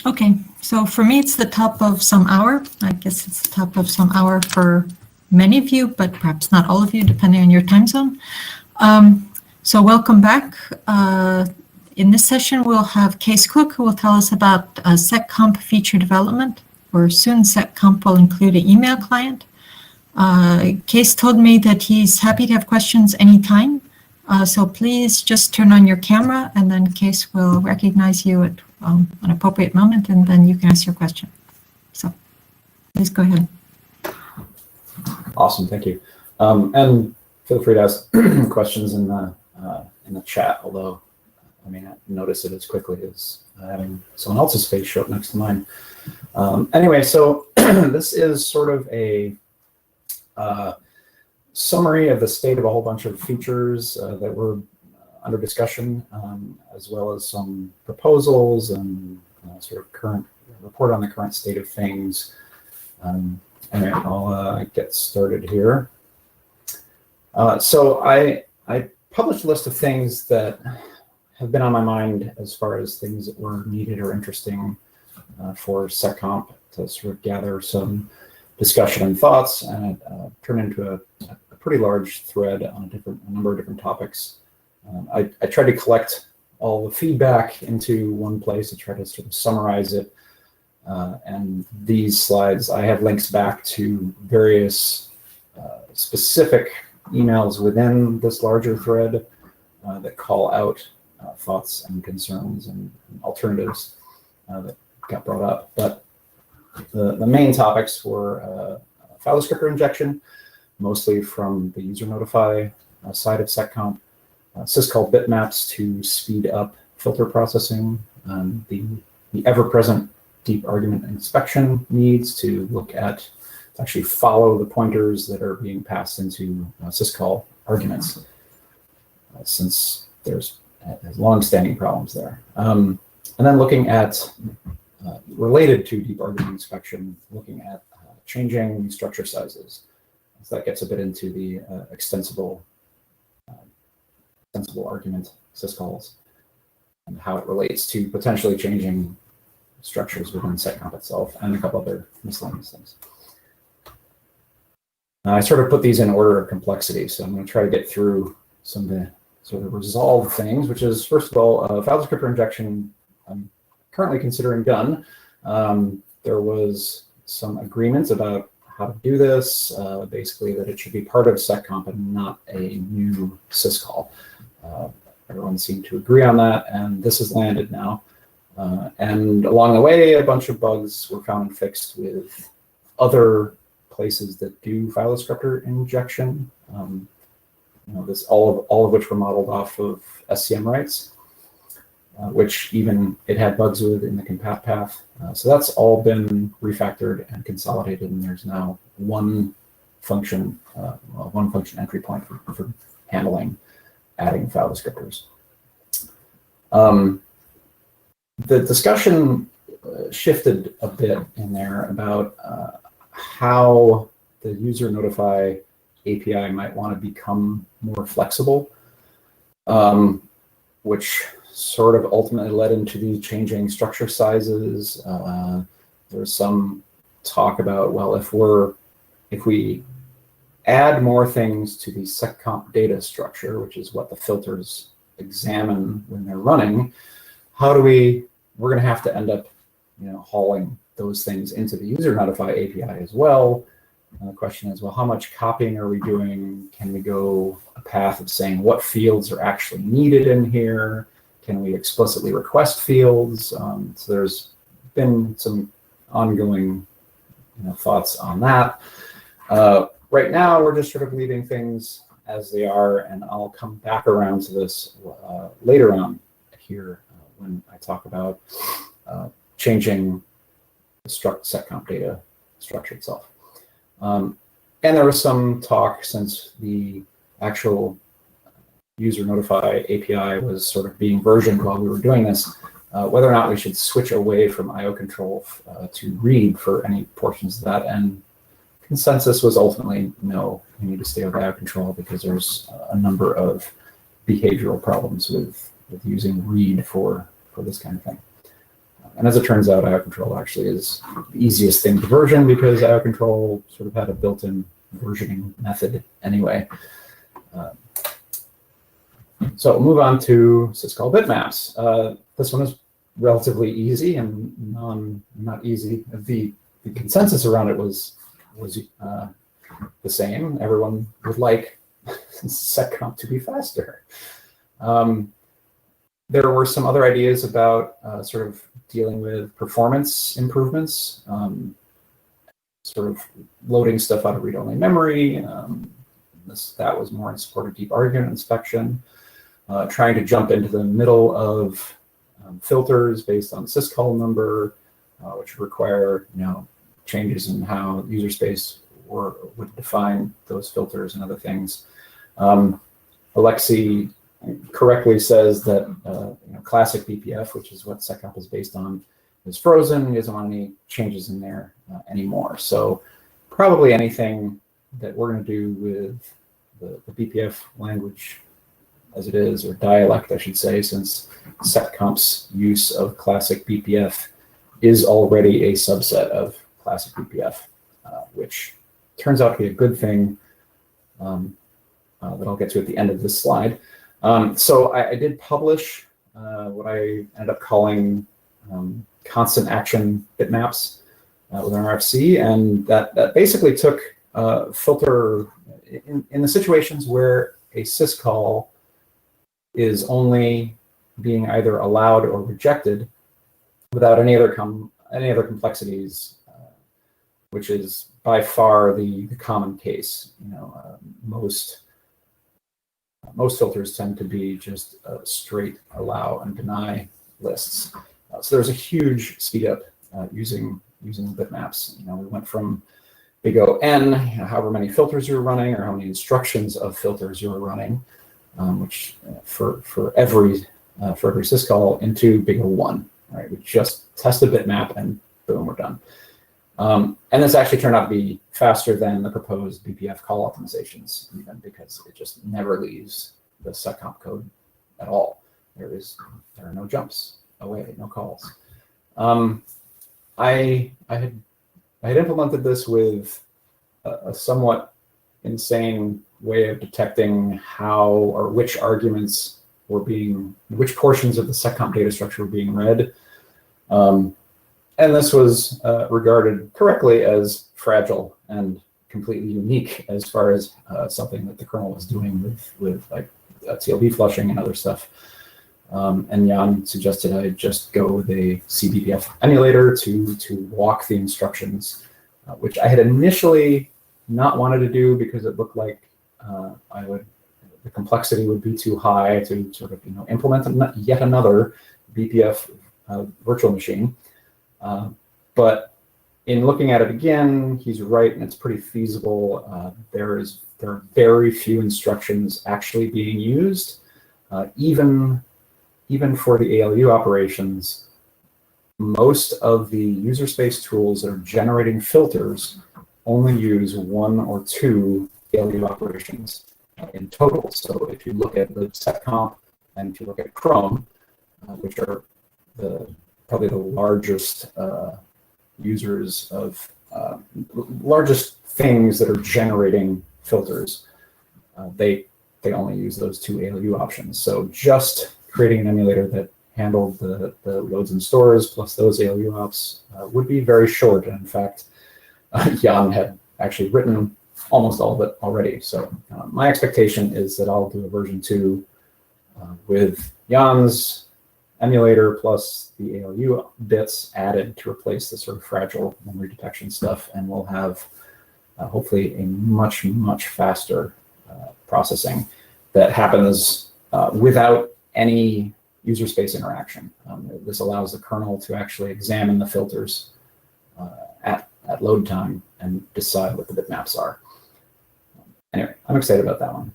Speaker 12: Okay, so for me, it's the top of some hour. I guess it's the top of some hour for many of you, but perhaps not all of you, depending on your time zone. So welcome back. In this session, we'll have Case Cook, who will tell us about SecComp feature development, or soon SecComp will include an email client. Case told me that he's happy to have questions anytime. So please just turn on your camera, and then Case will recognize you at an appropriate moment, and then you can ask your question. So please go ahead.
Speaker 11: Awesome, thank you. And feel free to ask questions in the chat, although I may not notice it as quickly as having someone else's face show up next to mine. Anyway, so this is sort of a summary of the state of a whole bunch of features that were under discussion, as well as some proposals and sort of current report on the current state of things. Anyway, I'll get started here. So I published a list of things that have been on my mind as far as things that were needed or interesting for SecComp to sort of gather some discussion and thoughts, and it turned into a pretty large thread on a number of different topics. I tried to collect all the feedback into one place to try to sort of summarize it. And these slides, I have links back to various specific emails within this larger thread that call out thoughts and concerns and alternatives that got brought up. But the main topics were file descriptor injection, mostly from the user notify side of SecComp, syscall bitmaps to speed up filter processing, the ever-present deep argument inspection needs to look at, actually follow the pointers that are being passed into syscall arguments, since there's long-standing problems there. And then looking at, related to deep argument inspection, looking at changing structure sizes. So that gets a bit into the extensible argument syscalls and how it relates to potentially changing structures within SecComp itself, and a couple other miscellaneous things. I sort of put these in order of complexity, so I'm going to try to get through some of the sort of resolved things, which is, first of all, file descriptor injection I'm currently considering done. There was some agreement about how to do this, basically that it should be part of SecComp and not a new syscall. Everyone seemed to agree on that, and this has landed now. And along the way, a bunch of bugs were found and fixed with other places that do file descriptor injection. This all of which were modeled off of SCM rights, which even it had bugs with in the compat path. So that's all been refactored and consolidated, and there's now one function entry point for handling adding file descriptors. The discussion shifted a bit in there about how the user notify API might want to become more flexible, which sort of ultimately led into the changing structure sizes. There's some talk about, well, if we add more things to the seccomp data structure, which is what the filters examine when they're running, we're going to have to end up, hauling those things into the user notify API as well. And the question is, well, how much copying are we doing? Can we go a path of saying what fields are actually needed in here? Can we explicitly request fields? So there's been some ongoing thoughts on that. Right now, we're just sort of leaving things as they are, and I'll come back around to this later on here when I talk about changing the seccomp data structure itself. And there was some talk, since the actual user notify API was sort of being versioned while we were doing this, whether or not we should switch away from IO control to read for any portions of that. And consensus was ultimately no, we need to stay with IO control because there's a number of behavioral problems with using read for this kind of thing. And as it turns out, IO control actually is the easiest thing to version because IO control sort of had a built-in versioning method anyway. So we'll move on to syscall bitmaps. This one is relatively easy and not easy. The consensus around it was the same. Everyone would like seccomp to be faster. There were some other ideas about sort of dealing with performance improvements, sort of loading stuff out of read-only memory. That was more in support of deep argument inspection. Trying to jump into the middle of filters based on syscall number, which require changes in how user space would define those filters and other things. Alexi correctly says that classic BPF, which is what seccomp is based on, is frozen. He doesn't want any changes in there anymore. So probably anything that we're going to do with the BPF language as it is, or dialect, I should say, since seccomp's use of classic BPF is already a subset of classic BPF, which turns out to be a good thing that I'll get to at the end of this slide. So I did publish what I ended up calling constant action bitmaps with an RFC, and that basically took filter in the situations where a syscall is only being either allowed or rejected without any other complexities, which is by far the common case. Most filters tend to be just straight allow and deny lists. So there's a huge speed up using bitmaps. We went from big O n, however many filters you're running, or how many instructions of filters you're running, which for every syscall, into big O1. Right, we just test the bitmap and boom, we're done. And this actually turned out to be faster than the proposed BPF call optimizations, even because it just never leaves the seccomp code at all. There are no jumps away, no calls. I had implemented this with a somewhat insane way of detecting how or which arguments were which portions of the seccomp data structure were being read. And this was regarded correctly as fragile and completely unique as far as something that the kernel was doing with like TLB flushing and other stuff. And Jan suggested I just go with a CBPF emulator to walk the instructions, which I had initially not wanted to do because it looked like the complexity would be too high to sort of implement yet another BPF virtual machine. But in looking at it again, he's right, and it's pretty feasible. There are very few instructions actually being used, even for the ALU operations. Most of the user space tools that are generating filters only use one or two ALU operations in total. So if you look at the seccomp and if you look at Chrome, which are probably the largest users of largest things that are generating filters, they only use those two ALU options. So just creating an emulator that handled the loads and stores plus those ALU ops would be very short. And in fact, Jan had actually written almost all of it already. So my expectation is that I'll do a version 2 with Jan's emulator plus the ALU bits added to replace the sort of fragile memory detection stuff, and we'll have hopefully a much faster processing that happens without any user space interaction. This allows the kernel to actually examine the filters at load time and decide what the bitmaps are. Anyway, I'm excited about that one.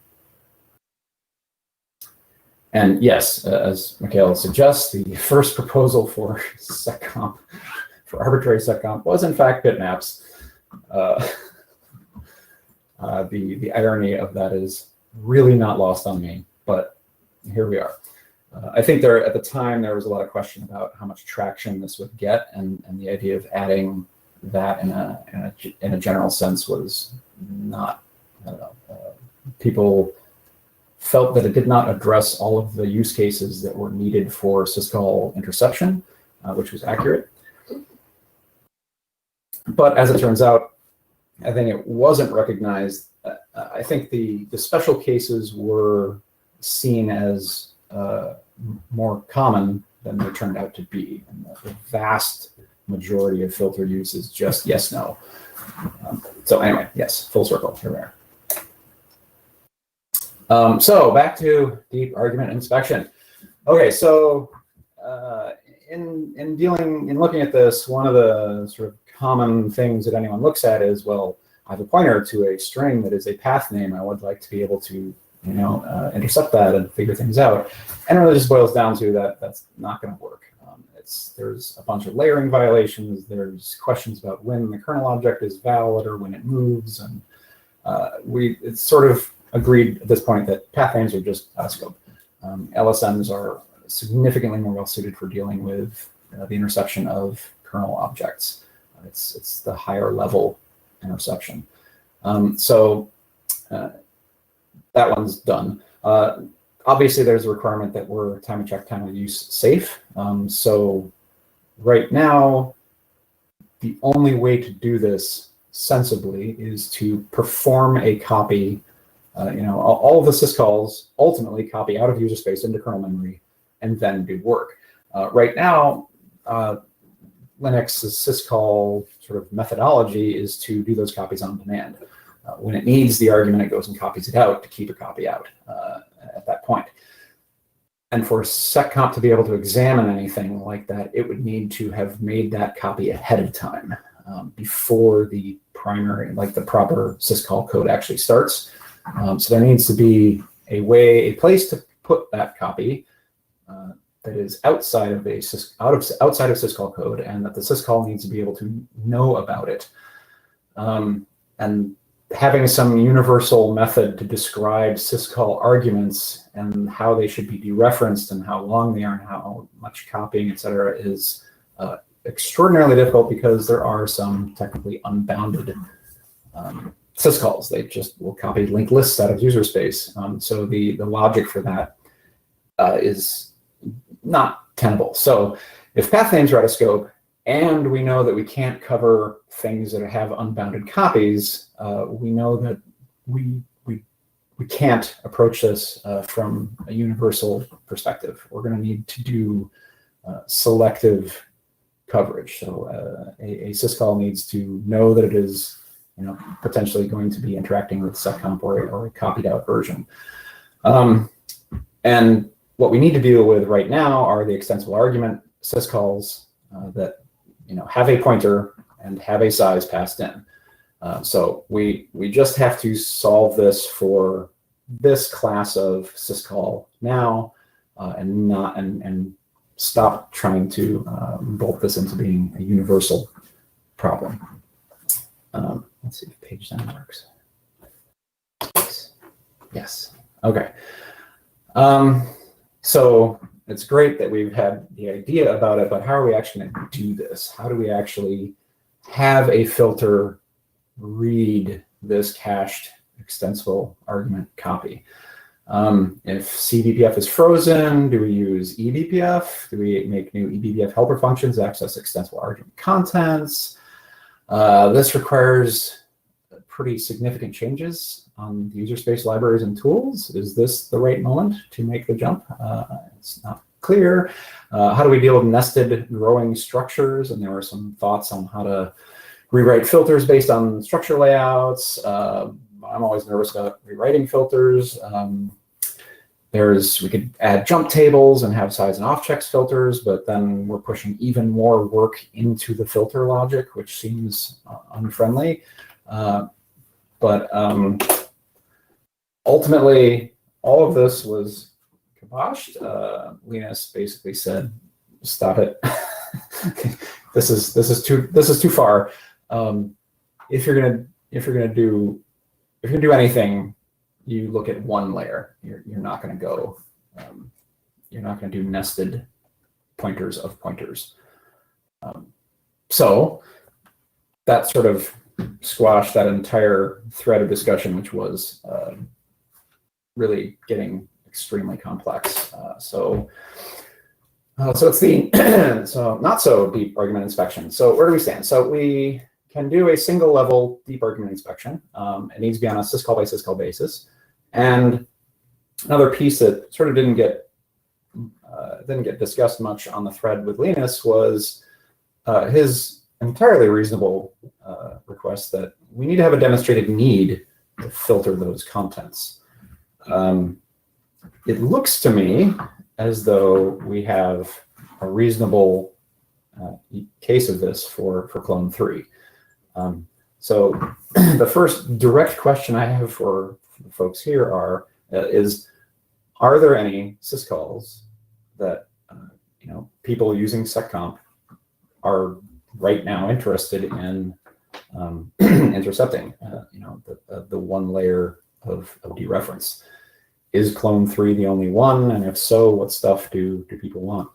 Speaker 11: And yes, as Mikhail suggests, the first proposal for seccomp, for arbitrary seccomp, was in fact bitmaps. The irony of that is really not lost on me, but here we are. I think at the time there was a lot of question about how much traction this would get, and the idea of adding that in a general sense was not, I don't know, people felt that it did not address all of the use cases that were needed for syscall interception, which was accurate. But as it turns out, I think it wasn't recognized. I think the special cases were seen as more common than they turned out to be. And the vast majority of filter use is just yes, no. So anyway, yes, full circle, here we are. So back to deep argument inspection. Okay, so in looking at this, one of the sort of common things that anyone looks at is, well, I have a pointer to a string that is a path name. I would like to be able to, intercept that and figure things out. And it really just boils down to that's not going to work. There's a bunch of layering violations. There's questions about when the kernel object is valid or when it moves, and it's sort of agreed at this point that path names are just out of scope. LSMs are significantly more well suited for dealing with the interception of kernel objects. It's the higher level interception. So that one's done. Obviously, there's a requirement that we're time of check, time of use safe. So right now, the only way to do this sensibly is to perform a copy. All of the syscalls ultimately copy out of user space into kernel memory and then do work. Right now, Linux's syscall sort of methodology is to do those copies on demand. When it needs the argument, it goes and copies it out to keep a copy out at that point. And for seccomp to be able to examine anything like that, it would need to have made that copy ahead of time before the primary, like the proper syscall code actually starts. So there needs to be a place to put that copy that is outside of outside of syscall code, and that the syscall needs to be able to know about it. And having some universal method to describe syscall arguments and how they should be dereferenced and how long they are and how much copying, et cetera, is extraordinarily difficult because there are some technically unbounded syscalls. They just will copy linked lists out of user space. So the logic for that is not tenable. So if path names are out of scope and we know that we can't cover things that have unbounded copies, we know that we can't approach this from a universal perspective. We're going to need to do selective coverage. So a syscall needs to know that it is potentially going to be interacting with seccomp or a copied out version. And what we need to deal with right now are the extensible argument syscalls that have a pointer and have a size passed in. So we just have to solve this for this class of syscall now, and stop trying to bolt this into being a universal problem. Let's see if page down works. this? Yes. Okay. So it's great that we've had the idea about it, but how are we actually going to do this? How do we actually have a filter read this cached extensible argument copy? If CBPF is frozen, do we use eBPF? Do we make new eBPF helper functions to access extensible argument contents? This requires pretty significant changes on the user space libraries and tools. Is this the right moment to make the jump? It's not clear. How do we deal with nested growing structures? And there were some thoughts on how to rewrite filters based on structure layouts. I'm always nervous about rewriting filters. We could add jump tables and have size and off checks filters, but then we're pushing even more work into the filter logic, which seems unfriendly. But ultimately, all of this was kiboshed. Linus basically said, "Stop it! This is too far. If you're gonna do anything, you look at one layer. You're not going to go. You're not going to do nested pointers of pointers." So that sort of squashed that entire thread of discussion, which was really getting extremely complex. So it's the so not so deep argument inspection. So where do we stand? So we can do a single level deep argument inspection. It needs to be on a syscall by syscall basis. And another piece that sort of didn't get discussed much on the thread with Linus was his entirely reasonable request that we need to have a demonstrated need to filter those contents. It looks to me as though we have a reasonable case of this for clone 3. So the first direct question I have for the folks here is there any syscalls that people using seccomp are right now interested in intercepting? The one layer of dereference. Is clone 3 the only one? And if so, what stuff do people want?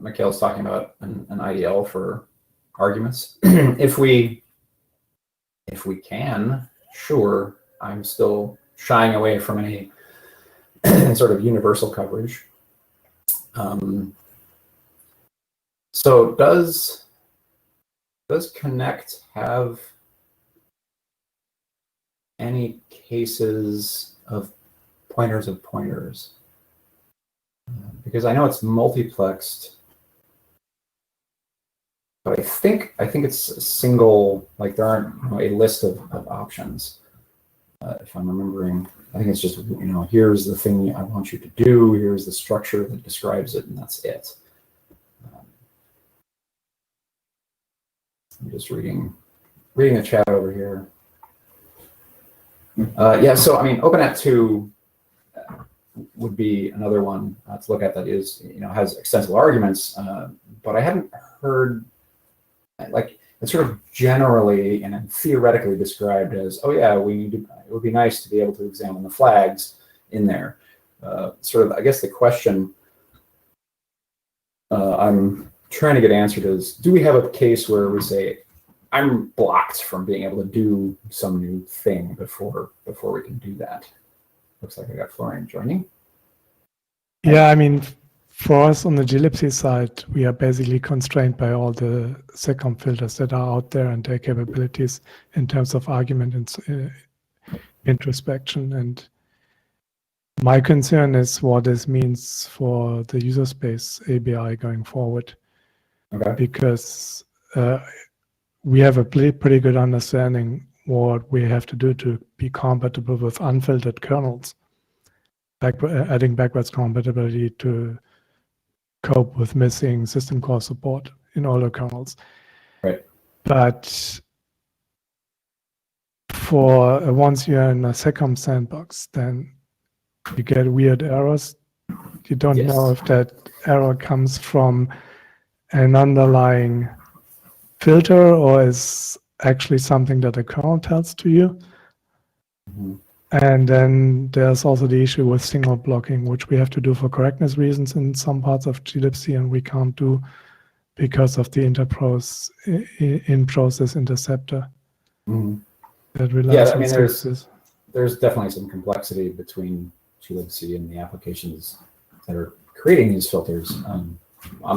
Speaker 11: Mikhail's talking about an IDL for arguments. If we can, sure. I'm still shying away from any sort of universal coverage. So does Connect have any cases of pointers of pointers? Because I know it's multiplexed, but I think it's a single, like there aren't a list of options. If I'm remembering, I think it's just, here's the thing I want you to do, here's the structure that describes it, and that's it. I'm just reading the chat over here. Yeah, so I mean, OpenNet 2 would be another one to look at that is, has extensible arguments, but I haven't heard, like, it's sort of generally and theoretically described as, oh yeah, it would be nice to be able to examine the flags in there. Sort of, I guess the question I'm trying to get answered is, do we have a case where we say, I'm blocked from being able to do some new thing before we can do that? Looks like I got Florian joining.
Speaker 13: Yeah, I mean, for us on the glibc side, we are basically constrained by all the seccomp filters that are out there and their capabilities in terms of argument and introspection. And my concern is what this means for the user space ABI going forward.
Speaker 11: Okay.
Speaker 13: Because we have a pretty good understanding what we have to do to be compatible with unfiltered kernels, like adding backwards compatibility to cope with missing system call support in older kernels.
Speaker 11: Right.
Speaker 13: But for once you're in a seccomp sandbox, then you get weird errors you don't
Speaker 11: Yes.
Speaker 13: know if that error comes from an underlying filter or is actually something that the kernel tells to you.
Speaker 11: Mhm.
Speaker 13: And then there's also the issue with signal blocking, which we have to do for correctness reasons in some parts of glibc, and we can't do because of the in-process interceptor
Speaker 11: Mhm.
Speaker 13: that relies
Speaker 11: Yeah, I
Speaker 13: on
Speaker 11: mean,
Speaker 13: services.
Speaker 11: there's definitely some complexity between glibc and the applications that are creating these filters. I'm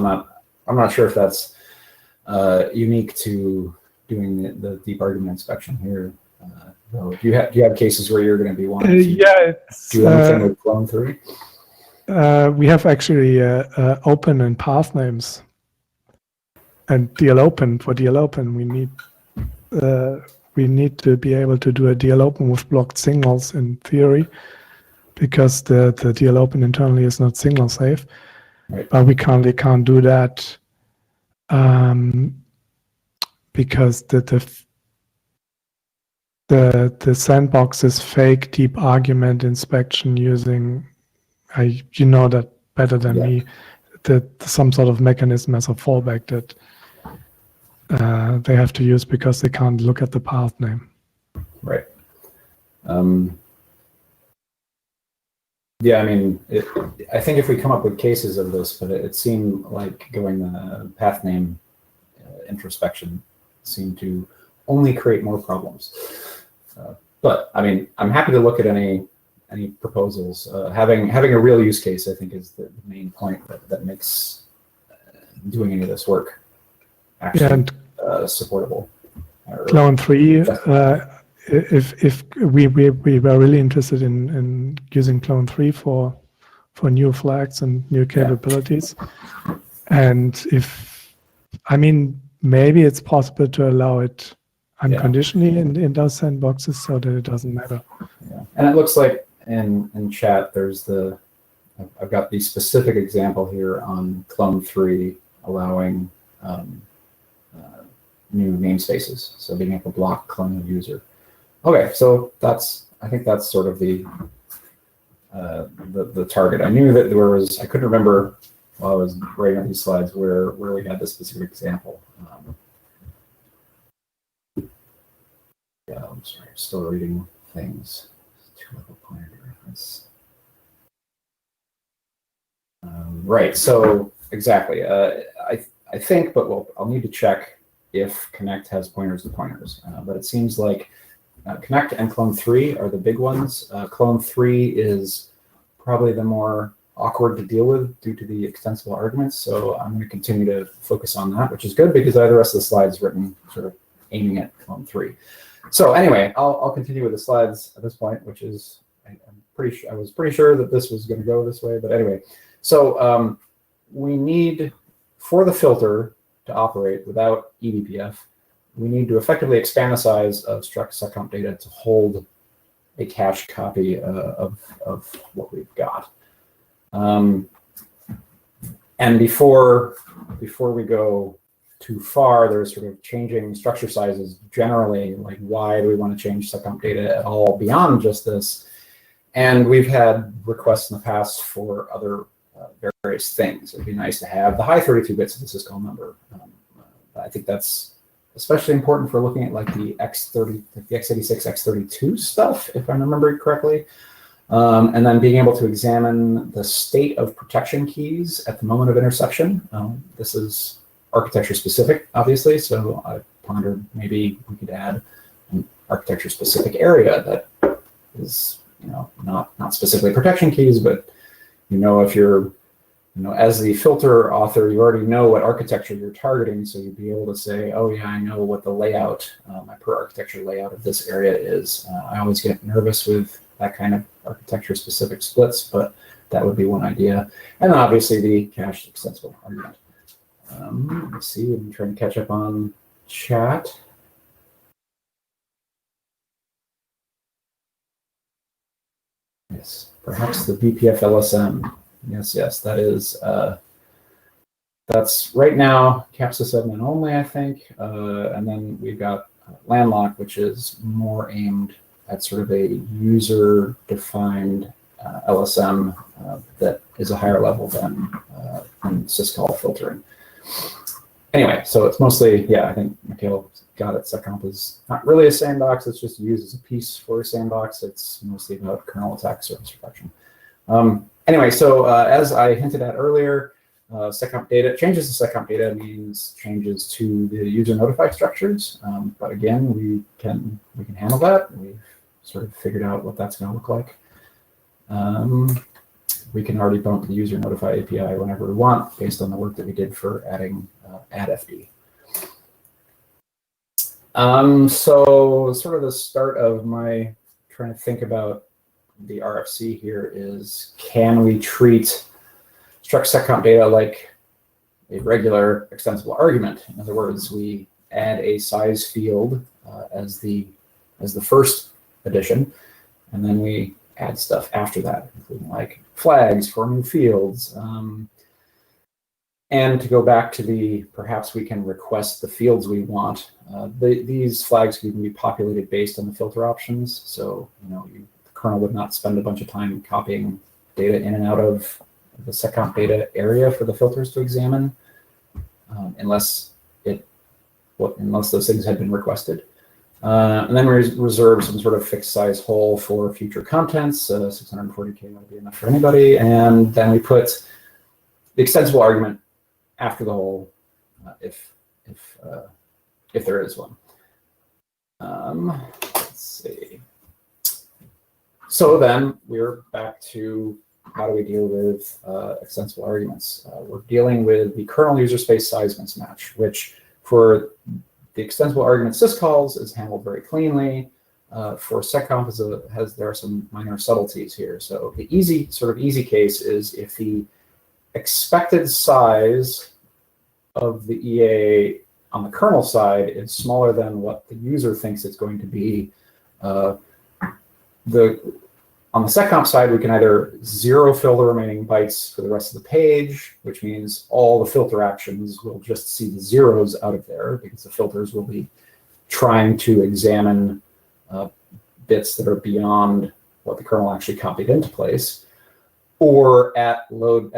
Speaker 11: not sure if that's unique to doing the deep argument inspection here. Though. Do you have cases where you're going to be wanting to do anything with clone 3?
Speaker 13: We have actually open and path names. And DL open, for DL open, we need to be able to do a DL open with blocked signals in theory, because the DL open internally is not signal safe.
Speaker 11: Right.
Speaker 13: But we currently can't do that because the sandbox is fake deep argument inspection using, you know that better than me, that some sort of mechanism as a fallback that they have to use because they can't look at the path name.
Speaker 11: Right. Yeah, I mean, I think if we come up with cases of this, but it seemed like going the path name introspection seemed to only create more problems. But I mean, I'm happy to look at any proposals. Having a real use case, I think, is the main point that makes doing any of this work actually supportable.
Speaker 13: Clone 3, if we were really interested in using Clone 3 for new flags and new capabilities, and maybe it's possible to allow it unconditionally in those sandboxes so that it doesn't matter.
Speaker 11: Yeah. And it looks like in chat there's I've got the specific example here on Clone 3 allowing new namespaces, so being able to block clone a user. Okay, so I think that's sort of the target. I knew that there was, I couldn't remember while I was writing on these slides where we had this specific example. Yeah, I'm sorry, I'm still reading things. Two-level pointer reference. Right, so exactly. I think, but I'll need to check if Connect has pointers to pointers. But it seems like Connect and Clone 3 are the big ones. Clone 3 is probably the more awkward to deal with due to the extensible arguments. So I'm going to continue to focus on that, which is good because the rest of the slides written sort of aiming at Clone 3. So anyway, I'll continue with the slides at this point, which is I was pretty sure that this was going to go this way, but anyway. So we need, for the filter to operate without eBPF, we need to effectively expand the size of struct seccomp data to hold a cached copy of what we've got. And before we go too far, there's sort of changing structure sizes generally, like why do we want to change seccomp data at all beyond just this? And we've had requests in the past for other various things. It'd be nice to have the high 32 bits of the syscall number. I think that's especially important for looking at like the X30, like the x86, x32 stuff, if I remember correctly. And then being able to examine the state of protection keys at the moment of interception. This is architecture specific, obviously, so I pondered maybe we could add an architecture specific area that is, not specifically protection keys, but if you're, as the filter author, you already know what architecture you're targeting, so you'd be able to say, oh yeah, I know what the layout, my per architecture layout of this area is. I always get nervous with that kind of architecture specific splits, but that would be one idea. And then obviously the cached extensible argument. Let's see, I'm trying to catch up on chat. Yes, perhaps the BPF LSM. Yes, that is, that's right now CAPSA segment only, I think. And then we've got Landlock, which is more aimed at sort of a user-defined LSM that is a higher level than syscall filtering. Anyway, so it's mostly, yeah, I think Mikhail got it. SecComp is not really a sandbox. It's just used as a piece for a sandbox. It's mostly about kernel attack surface protection. Anyway, so as I hinted at earlier, SecComp data, changes to SecComp data means changes to the user notify structures. But again, we can handle that. We've sort of figured out what that's going to look like. We can already bump the user notify API whenever we want based on the work that we did for adding addFD. So sort of the start of my trying to think about the RFC here is, can we treat struct SecComp data like a regular extensible argument? In other words, we add a size field as the first addition, and then we add stuff after that, including like flags for new fields. And to go back to the, perhaps we can request the fields we want. These flags can be populated based on the filter options. So, the kernel would not spend a bunch of time copying data in and out of the SecComp data area for the filters to examine, unless those things had been requested. And then we reserve some sort of fixed size hole for future contents. 640K would be enough for anybody. And then we put the extensible argument after the hole, if there is one. Let's see. So then we're back to, how do we deal with extensible arguments? We're dealing with the kernel user space size mismatch, which for the extensible argument syscalls is handled very cleanly. For SecComp, there are some minor subtleties here. So the easy case is if the expected size of the EA on the kernel side is smaller than what the user thinks it's going to be. On the SecComp side, we can either zero fill the remaining bytes for the rest of the page, which means all the filter actions will just see the zeros out of there because the filters will be trying to examine bits that are beyond what the kernel actually copied into place. Or at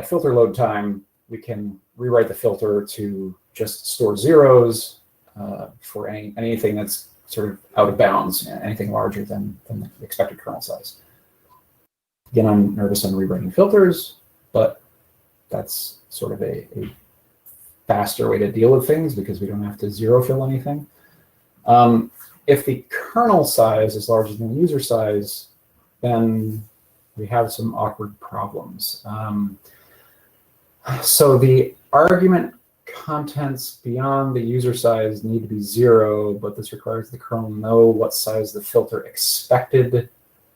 Speaker 11: filter load time, we can rewrite the filter to just store zeros for anything that's sort of out of bounds, anything larger than the expected kernel size. Again, I'm nervous on rewriting filters, but that's sort of a faster way to deal with things because we don't have to zero fill anything. If the kernel size is larger than the user size, then we have some awkward problems. So the argument contents beyond the user size need to be 0, but this requires the kernel know what size the filter expected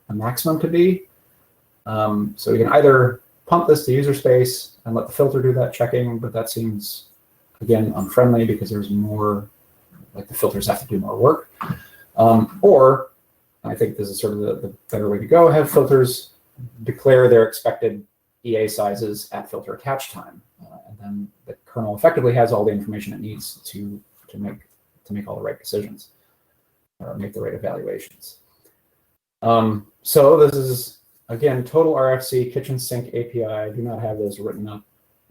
Speaker 11: the maximum to be. So we can either pump this to user space and let the filter do that checking, but that seems, again, unfriendly because there's more, like the filters have to do more work. Or, I think this is sort of the better way to go, have filters declare their expected EA sizes at filter attach time. And then the kernel effectively has all the information it needs to make all the right decisions or make the right evaluations. So this is, again, total RFC kitchen sink API. I do not have those written up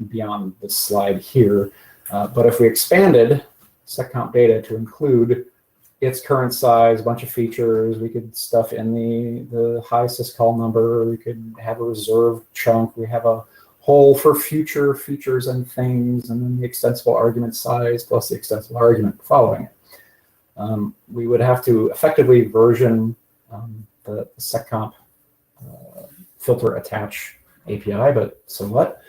Speaker 11: beyond this slide here. But if we expanded SecComp data to include its current size, a bunch of features, we could stuff in the high syscall number, we could have a reserved chunk, we have a hole for future features and things, and then the extensible argument size plus the extensible argument following it. We would have to effectively version the SecComp filter attach API, but so what?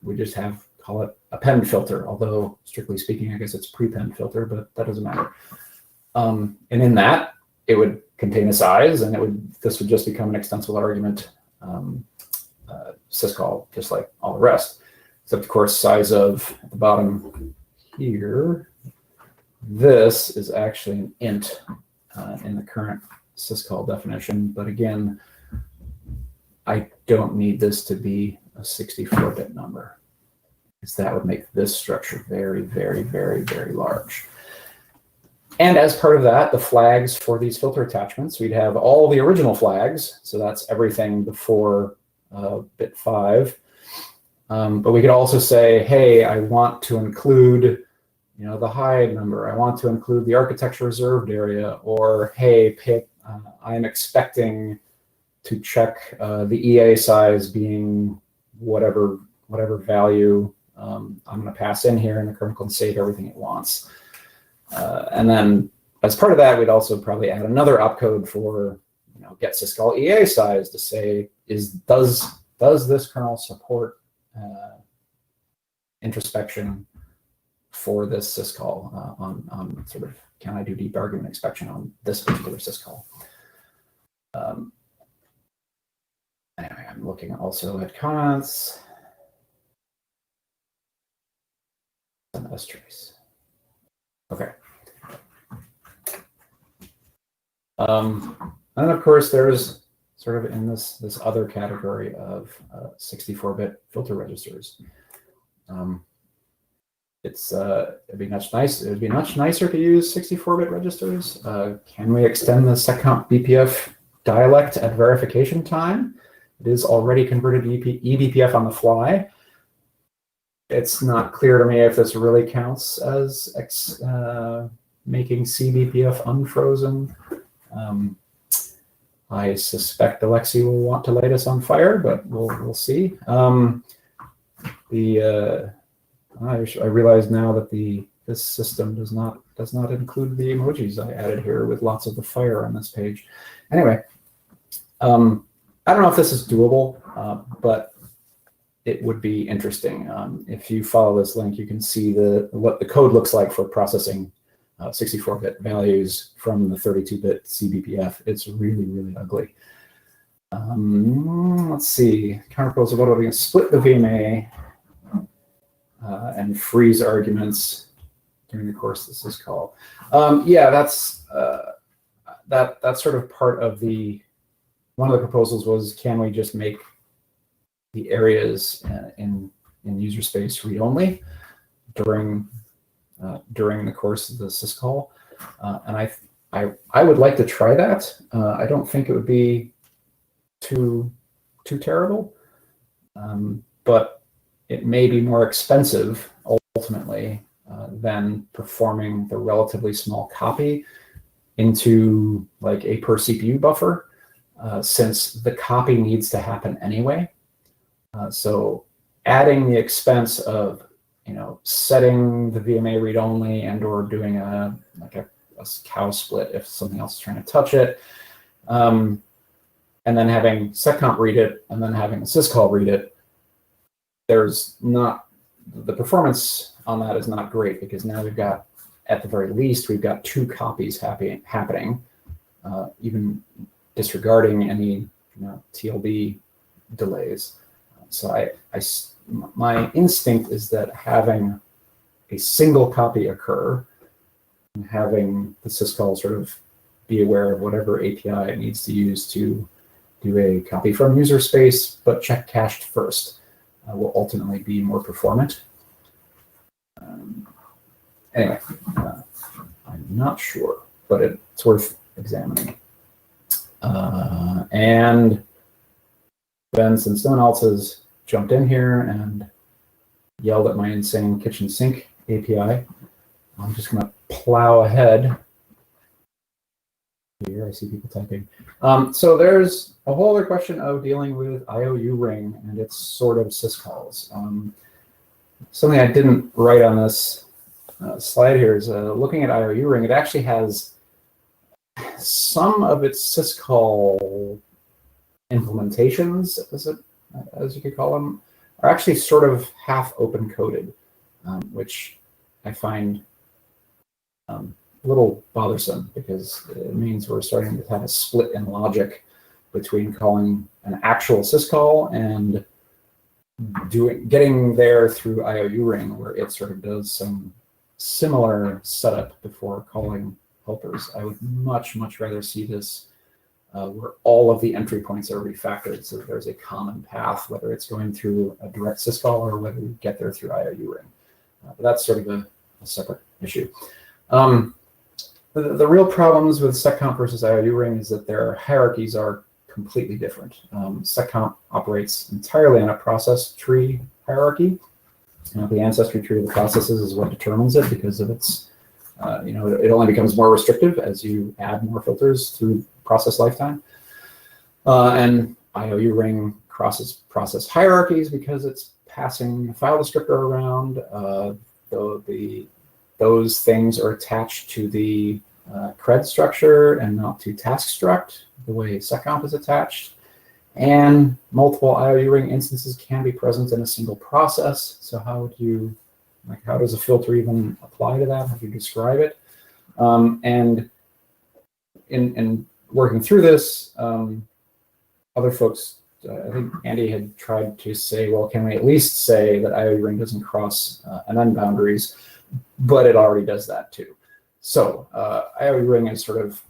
Speaker 11: We just call it append filter, although strictly speaking, I guess it's prepend filter, but that doesn't matter. And in that, it would contain a size, and this would just become an extensible argument syscall, just like all the rest. Except, of course, size of at the bottom here. This is actually an int in the current syscall definition, but again, I don't need this to be a 64-bit number, because that would make this structure very, very, very, very large. And as part of that, the flags for these filter attachments, we'd have all the original flags. So that's everything before bit 5. But we could also say, hey, I want to include the hide number. I want to include the architecture reserved area. Or, hey, pip, I'm expecting to check the EA size being whatever value I'm going to pass in here, and the kernel can save everything it wants. And then as part of that, we'd also probably add another opcode for get syscall EA size to say, does this kernel support introspection for this syscall on sort of, can I do deep argument inspection on this particular syscall? Anyway, I'm looking also at comments. And strace. Okay. And of course, there's sort of in this other category of 64-bit filter registers. It'd be much nicer to use 64-bit registers. Can we extend the seccomp BPF dialect at verification time? It is already converted to eBPF on the fly. It's not clear to me if this really counts as making CBPF unfrozen. I suspect Alexi will want to light us on fire, but we'll see. I realize now that this system does not include the emojis I added here with lots of the fire on this page. Anyway, I don't know if this is doable, but it would be interesting. If you follow this link, you can see what the code looks like for processing 64-bit values from the 32-bit CBPF. It's really, really ugly. Let's see. Counterproposal about we're going to split the VMA and freeze arguments during the course of this syscall. Yeah, that's sort of part of one of the proposals was, can we just make the areas in user space read-only during the course of the syscall? And I would like to try that. I don't think it would be too terrible, but it may be more expensive ultimately than performing the relatively small copy into like a per CPU buffer, since the copy needs to happen anyway. So adding the expense of setting the VMA read-only and or doing a cow split if something else is trying to touch it, and then having seccomp read it, and then having the syscall read it, the performance on that is not great, because now we've got, at the very least, we've got 2 copies happening, even disregarding any TLB delays. So my instinct is that having a single copy occur and having the syscall sort of be aware of whatever API it needs to use to do a copy from user space, but check cached first, will ultimately be more performant. Anyway, I'm not sure, but it's worth examining. And then, since someone else has jumped in here and yelled at my insane kitchen sink API, I'm just going to plow ahead. Here I see people typing. So there's a whole other question of dealing with IOU ring and its sort of syscalls. Something I didn't write on this slide here is looking at IOU ring. It actually has some of its syscall implementations, as you could call them, are actually sort of half open coded, which I find a little bothersome, because it means we're starting to have a split in logic between calling an actual syscall and getting there through IOU ring, where it sort of does some similar setup before calling helpers. I would much rather see this where all of the entry points are refactored, so that there's a common path, whether it's going through a direct syscall or whether you get there through IOU ring. But that's sort of a separate issue. The real problems with seccomp versus IOU ring is that their hierarchies are completely different. Seccomp operates entirely on a process tree hierarchy. The ancestry tree of the processes is what determines it because of its, it only becomes more restrictive as you add more filters through process lifetime. And IOU ring crosses process hierarchies because it's passing the file descriptor around. Those things are attached to the cred structure and not to task struct, the way seccomp is attached. And multiple IOU ring instances can be present in a single process. So how does a filter even apply to that? How do you describe it? And in working through this, other folks, I think Andy had tried to say, well, can we at least say that IOU ring doesn't cross NN boundaries, but it already does that too. So IOU ring is sort of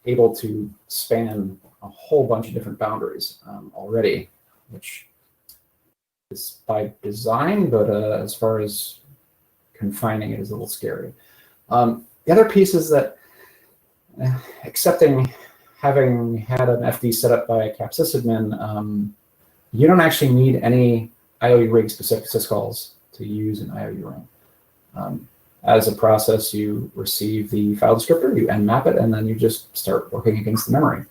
Speaker 11: able to span a whole bunch of different boundaries already, which is by design, but as far as confining it is a little scary. The other piece is that having had an FD set up by a cap sysadmin, you don't actually need any IOU ring specific syscalls to use an IOU ring. As a process, you receive the file descriptor, you nmap it, and then you just start working against the memory.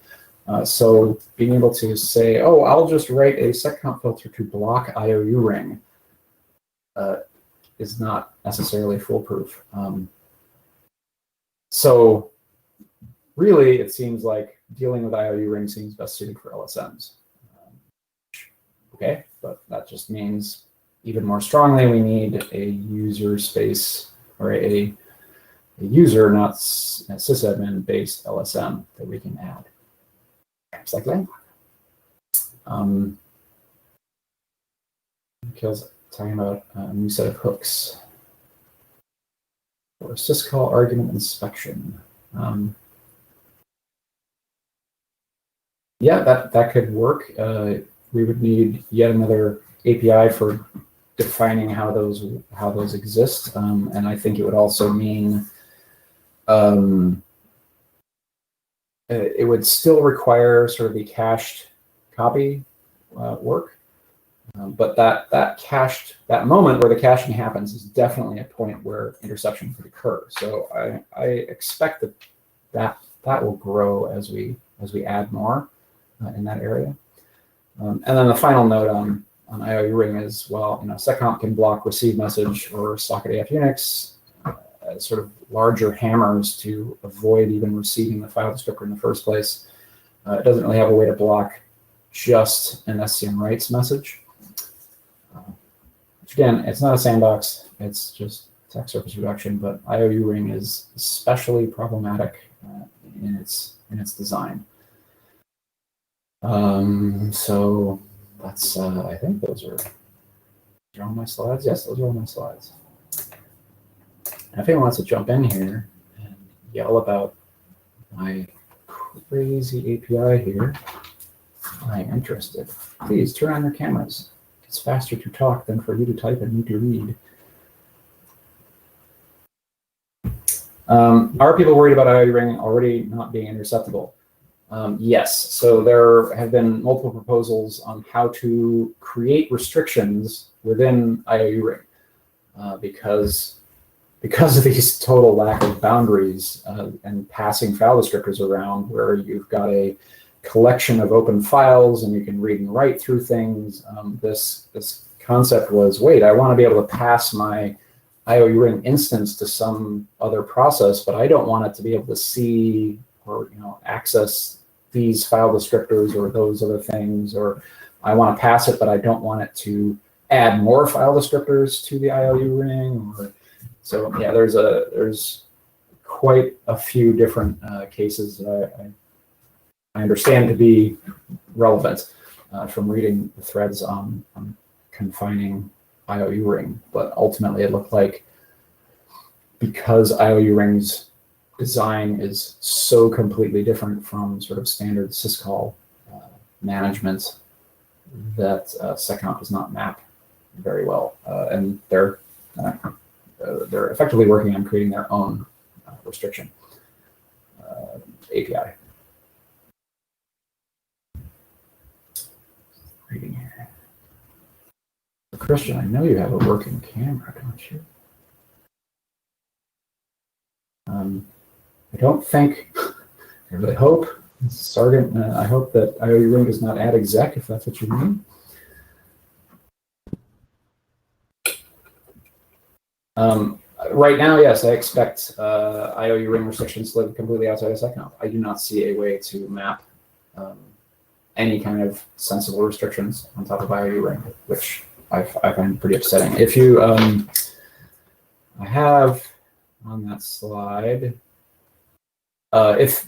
Speaker 11: So being able to say, oh, I'll just write a seccomp filter to block IOU ring is not necessarily foolproof. So really, it seems like dealing with IOU ring seems best suited for LSMs. Okay, but that just means even more strongly we need a user space or a user, not sysadmin based LSM that we can add. Recycling. Because talking about a new set of hooks for syscall argument inspection. Yeah, that could work. We would need yet another API for defining how those exist, and I think it would also mean it would still require sort of the cached copy work, but that moment where the caching happens is definitely a point where interception could occur. So I expect that will grow as we add more in that area. And then the final note on IOU ring is, well, seccomp can block receive message or socket AF Unix as sort of larger hammers to avoid even receiving the file descriptor in the first place. It doesn't really have a way to block just an SCM writes message. Which again, it's not a sandbox, it's just attack surface reduction, but IOU ring is especially problematic in its design. So that's, I think those are all my slides. Yes, those are all my slides. And if anyone wants to jump in here and yell about my crazy API here, I'm interested. Please turn on your cameras. It's faster to talk than for you to type and me to read. Are people worried about IOU ring already not being interceptable? Yes, so there have been multiple proposals on how to create restrictions within IOU ring because of these total lack of boundaries and passing file descriptors around where you've got a collection of open files and you can read and write through things. This concept was, wait, I want to be able to pass my IOU ring instance to some other process, but I don't want it to be able to see or access these file descriptors or those other things, or I want to pass it, but I don't want it to add more file descriptors to the IOU ring. So yeah, there's quite a few different cases that I understand to be relevant from reading the threads on confining IOU ring, but ultimately it looked like because IOU ring's design is so completely different from sort of standard syscall management that seccomp does not map very well, and they're effectively working on creating their own restriction. API. Reading here. Christian, I know you have a working camera, don't you? I don't think, I really hope, Sergeant, I hope that IOU ring does not add exec, if that's what you mean. Right now, yes, I expect IOU ring restrictions to live completely outside of SecComp. I do not see a way to map any kind of sensible restrictions on top of IOU ring, which I find pretty upsetting. If you, I have on that slide, if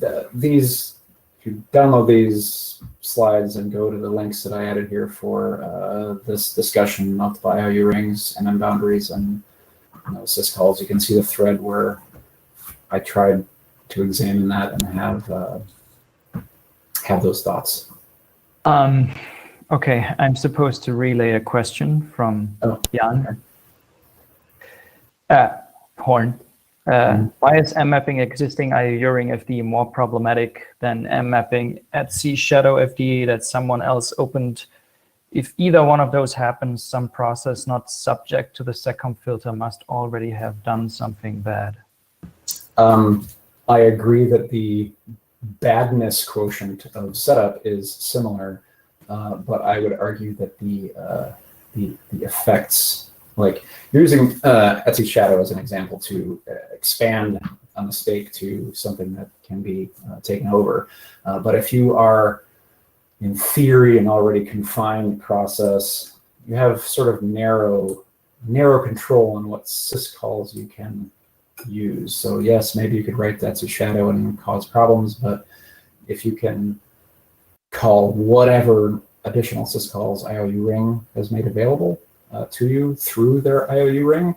Speaker 11: you download these slides and go to the links that I added here for this discussion, multiple IOU rings and boundaries and syscalls, you can see the thread where I tried to examine that and have those thoughts.
Speaker 14: Okay, I'm supposed to relay a question from Jan. Horn. Why is M mapping existing IOU ring FD more problematic than M mapping at C shadow FD that someone else opened? If either one of those happens, some process not subject to the SecComp filter must already have done something bad.
Speaker 11: I agree that the badness quotient of setup is similar, but I would argue that the effects, like you're using Etsy Shadow as an example to expand a mistake to something that can be taken over. But if you are, in theory, an already confined process, you have sort of narrow control on what syscalls you can use. So yes, maybe you could write Etsy Shadow and cause problems, but if you can call whatever additional syscalls IOU ring has made available to you through their IOU ring,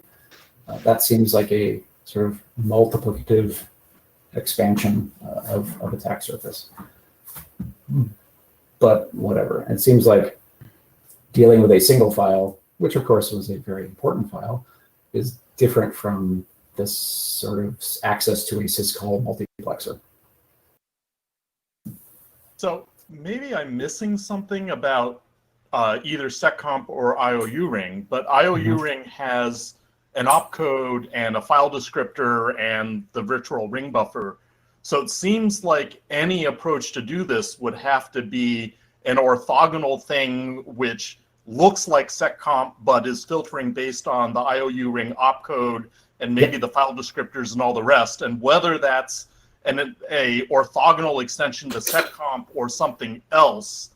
Speaker 11: that seems like a sort of multiplicative expansion of attack surface. But whatever, it seems like dealing with a single file, which of course was a very important file, is different from this sort of access to a syscall multiplexer.
Speaker 15: So maybe I'm missing something about either SecComp or IOU ring, but IOU ring has an opcode and a file descriptor and the virtual ring buffer. So it seems like any approach to do this would have to be an orthogonal thing which looks like SecComp but is filtering based on the IOU ring opcode and maybe the file descriptors and all the rest. And whether that's a orthogonal extension to SecComp or something else,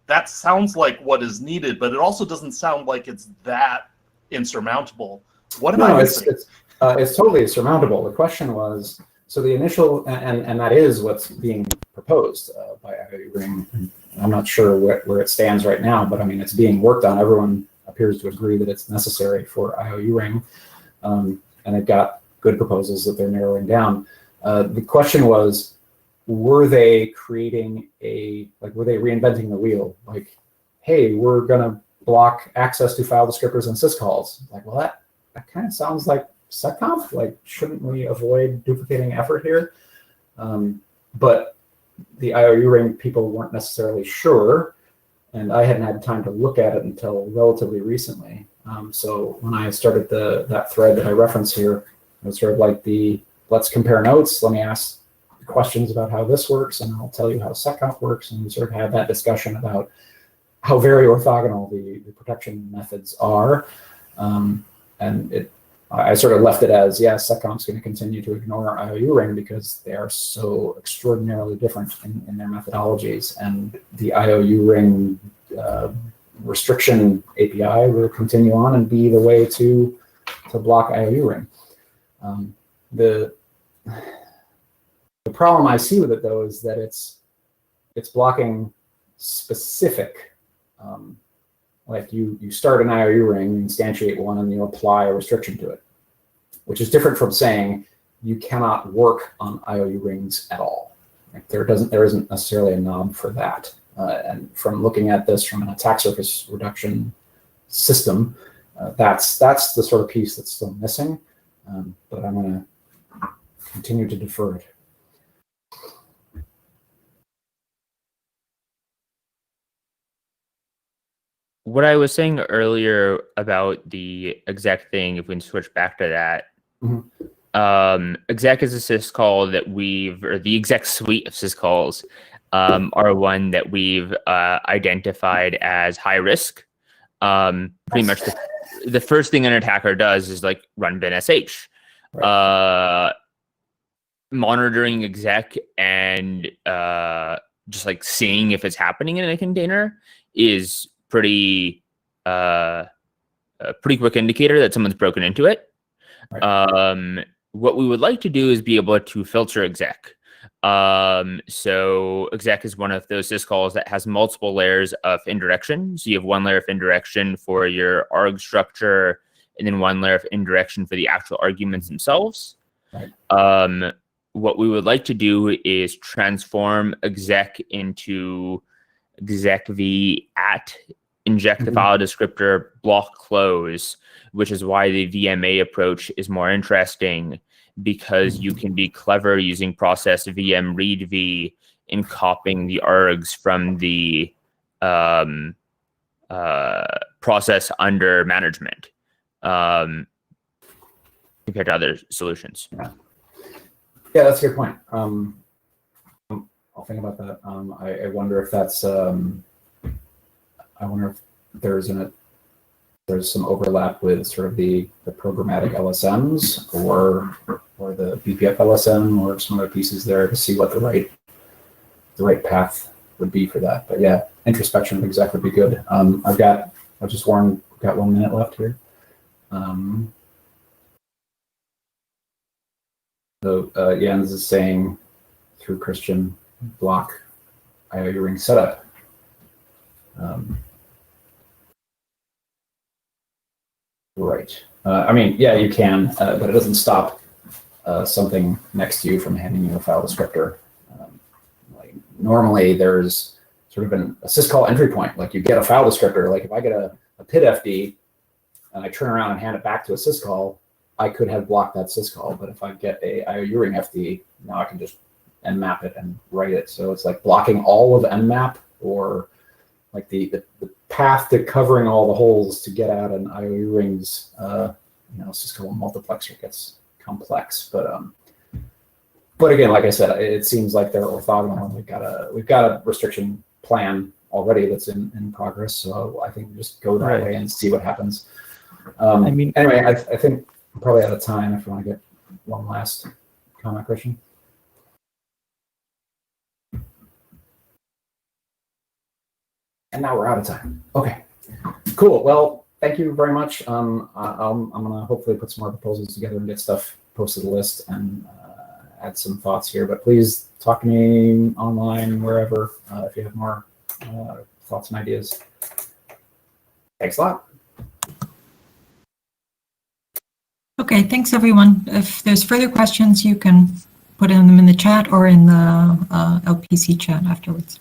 Speaker 15: that sounds like what is needed, but it also doesn't sound like it's that insurmountable. What am I missing?
Speaker 11: It's totally surmountable. The question was, so the initial, and that is what's being proposed by IOU ring. I'm not sure where it stands right now, but I mean, it's being worked on. Everyone appears to agree that it's necessary for IOU ring, and they've got good proposals that they're narrowing down. The question was, were they creating were they reinventing the wheel? Like, hey, we're gonna block access to file descriptors and syscalls. Like, well, that kind of sounds like SecComp. Like, shouldn't we avoid duplicating effort here? But the IOU ring people weren't necessarily sure, and I hadn't had time to look at it until relatively recently. So when I started that thread that I reference here, it was sort of like let's compare notes. Let me ask questions about how this works, and I'll tell you how SecComp works, and we sort of had that discussion about how very orthogonal the protection methods are. And I sort of left it as, yeah, SecComp's going to continue to ignore IOU ring because they are so extraordinarily different in their methodologies, and the IOU ring restriction API will continue on and be the way to block IOU ring. The problem I see with it, though, is that it's blocking specific. Like you start an IOU ring, you instantiate one, and you apply a restriction to it, which is different from saying you cannot work on IOU rings at all. Like there isn't necessarily a knob for that. And from looking at this from an attack surface reduction system, that's the sort of piece that's still missing. But I'm going to continue to defer it.
Speaker 16: what I was saying earlier about the exec thing, if we can switch back to that, exec is a syscall that or the exec suite of syscalls are one that we've identified as high risk. Pretty much the first thing an attacker does is like run bin sh. Monitoring exec and just like seeing if it's happening in a container is pretty quick indicator that someone's broken into it. What we would like to do is be able to filter exec. So exec is one of those syscalls that has multiple layers of indirection. So you have one layer of indirection for your arg structure, and then one layer of indirection for the actual arguments themselves. What we would like to do is transform exec into exec v at inject the file descriptor block close, which is why the VMA approach is more interesting, because you can be clever using process VM read v in copying the args from the process under management compared to other solutions.
Speaker 11: Yeah, that's a good point. I'll think about that. I wonder if that's. I wonder if there's some overlap with sort of the programmatic LSMs or the BPF LSM or some other pieces there to see what the right path would be for that. But yeah, introspection of exec would be good. I've just warned. We've got 1 minute left here. So Jens is saying through Christian block IOU ring setup. Right. I mean, yeah, you can, but it doesn't stop something next to you from handing you a file descriptor. Like normally, there's sort of a syscall entry point. Like you get a file descriptor. Like if I get a PID FD and I turn around and hand it back to a syscall, I could have blocked that syscall. But if I get a IOU ring FD, now I can just nmap it and write it. So it's like blocking all of nmap, or like the path to covering all the holes to get out an IOU rings, syscall multiplexer gets complex. But again, like I said, it seems like they're orthogonal. We've got a restriction plan already that's in progress. So I think we just go that way and see what happens. Anyway, I think I'm probably out of time. If you want to get one last comment, Christian. And now we're out of time. Okay, cool. Well, thank you very much. I'm gonna hopefully put some more proposals together and get stuff posted to the list and add some thoughts here. But please talk to me online, wherever, if you have more thoughts and ideas. Thanks a lot.
Speaker 12: Okay, thanks everyone. If there's further questions, you can put them in the chat or in the LPC chat afterwards.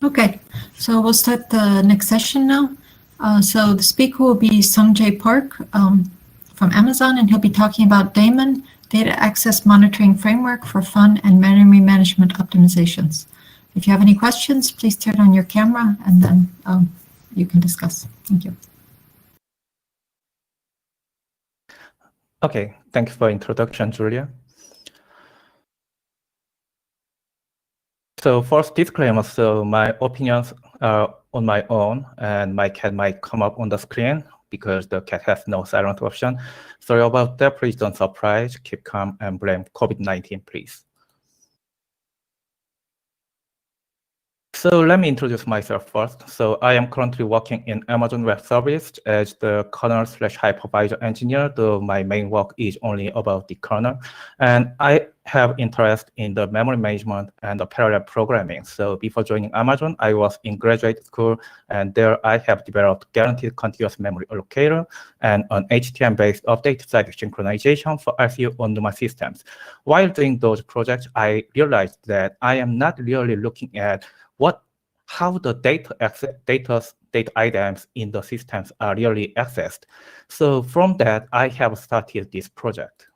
Speaker 12: Okay, so we'll start the next session now. So the speaker will be Sungjae Park from Amazon, and he'll be talking about Daemon, Data Access Monitoring Framework for Fund and Memory Management Optimizations. If you have any questions, please turn on your camera and then you can discuss. Thank you.
Speaker 17: Okay, thank you for introduction, Julia. So first disclaimer, so my opinions are on my own, and my cat might come up on the screen because the cat has no silent option. Sorry about that, please don't surprise, keep calm, and blame COVID-19, please. So let me introduce myself first. So I am currently working in Amazon Web Service as the kernel/hypervisor engineer, though my main work is only about the kernel. And I have interest in the memory management and the parallel programming. So before joining Amazon, I was in graduate school, and there I have developed guaranteed continuous memory allocator and an HTM-based update side synchronization for RCU on my systems. While doing those projects, I realized that I am not really looking at how the data items in the systems are really accessed. So from that, I have started this project.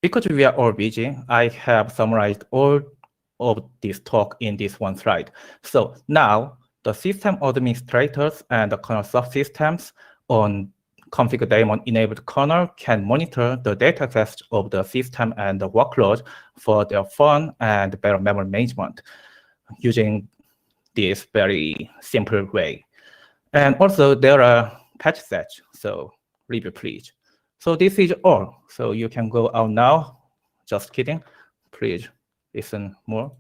Speaker 17: Because we are all busy, I have summarized all of this talk in this one slide. So now the system administrators and the kernel subsystems on configure daemon enabled kernel can monitor the data access of the system and the workload for their fun and better memory management using this very simple way. And also there are patch sets, so review please. So this is all. So you can go out now. Just kidding. Please listen more.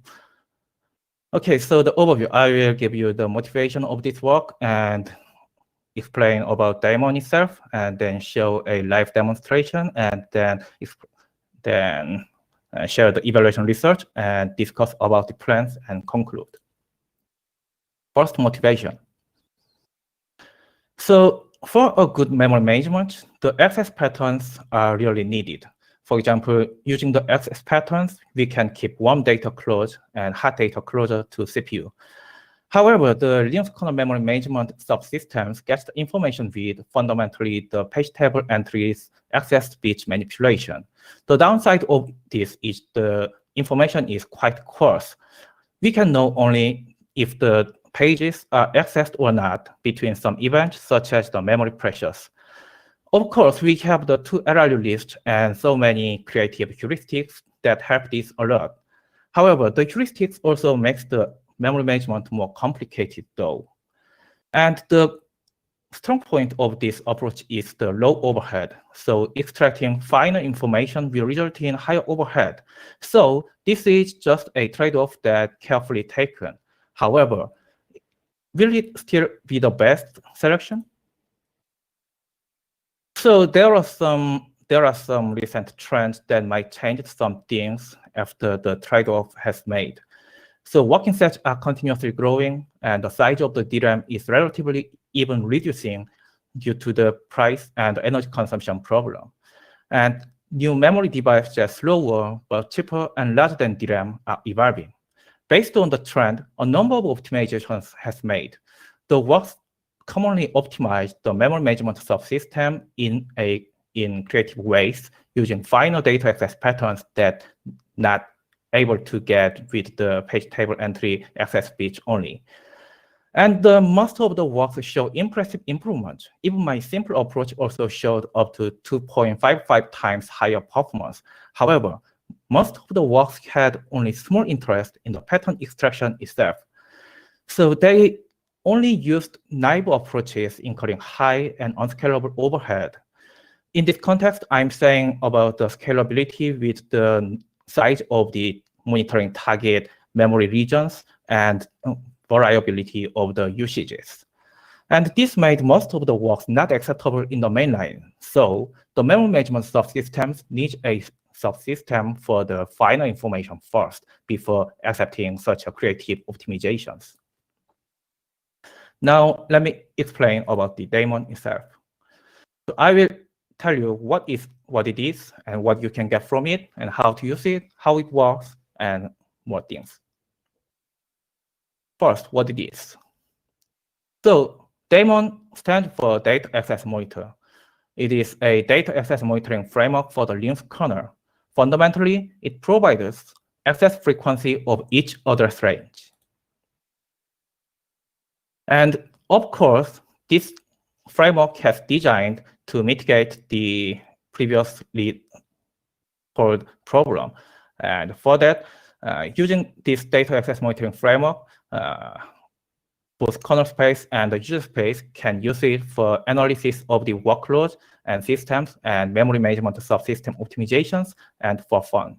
Speaker 17: Okay, so the overview, I will give you the motivation of this work and explain about daemon itself, and then show a live demonstration, and then share the evaluation research and discuss about the plans and conclude. First, motivation. So for a good memory management, the access patterns are really needed. For example, using the access patterns, we can keep warm data close and hot data closer to CPU. However, the Linux kernel memory management subsystems get the information with fundamentally the page table entries access bit manipulation. The downside of this is the information is quite coarse. We can know only if the pages are accessed or not between some events, such as the memory pressures. Of course, we have the 2LRU list and so many creative heuristics that help this a lot. However, the heuristics also makes the memory management more complicated though. And the strong point of this approach is the low overhead. So extracting final information will result in higher overhead. So this is just a trade-off that carefully taken. However, will it still be the best selection? So there are some recent trends that might change some things after the trade-off has made. So working sets are continuously growing, and the size of the DRAM is relatively even reducing due to the price and energy consumption problem. And new memory devices that are slower but cheaper and larger than DRAM are evolving. Based on the trend, a number of optimizations has made. The works commonly optimize the memory management subsystem in creative ways using final data access patterns that not able to get with the page table entry access bits only. And most of the works show impressive improvement. Even my simple approach also showed up to 2.55 times higher performance. However, most of the works had only small interest in the pattern extraction itself. So they only used naive approaches incurring high and unscalable overhead. In this context, I'm saying about the scalability with the size of the monitoring target memory regions and variability of the usages. And this made most of the works not acceptable in the mainline. So the memory management subsystems need a subsystem for the final information first before accepting such a creative optimizations. Now, let me explain about the daemon itself. So I will tell you what it is and what you can get from it and how to use it, how it works, and more things. First, what it is. So daemon stands for Data Access Monitor. It is a data access monitoring framework for the Linux kernel. Fundamentally, it provides access frequency of each address range. And of course, this framework has designed to mitigate the previously called problem. And for that, using this data access monitoring framework, both kernel space and the user space can use it for analysis of the workload and systems and memory management subsystem optimizations and for fun.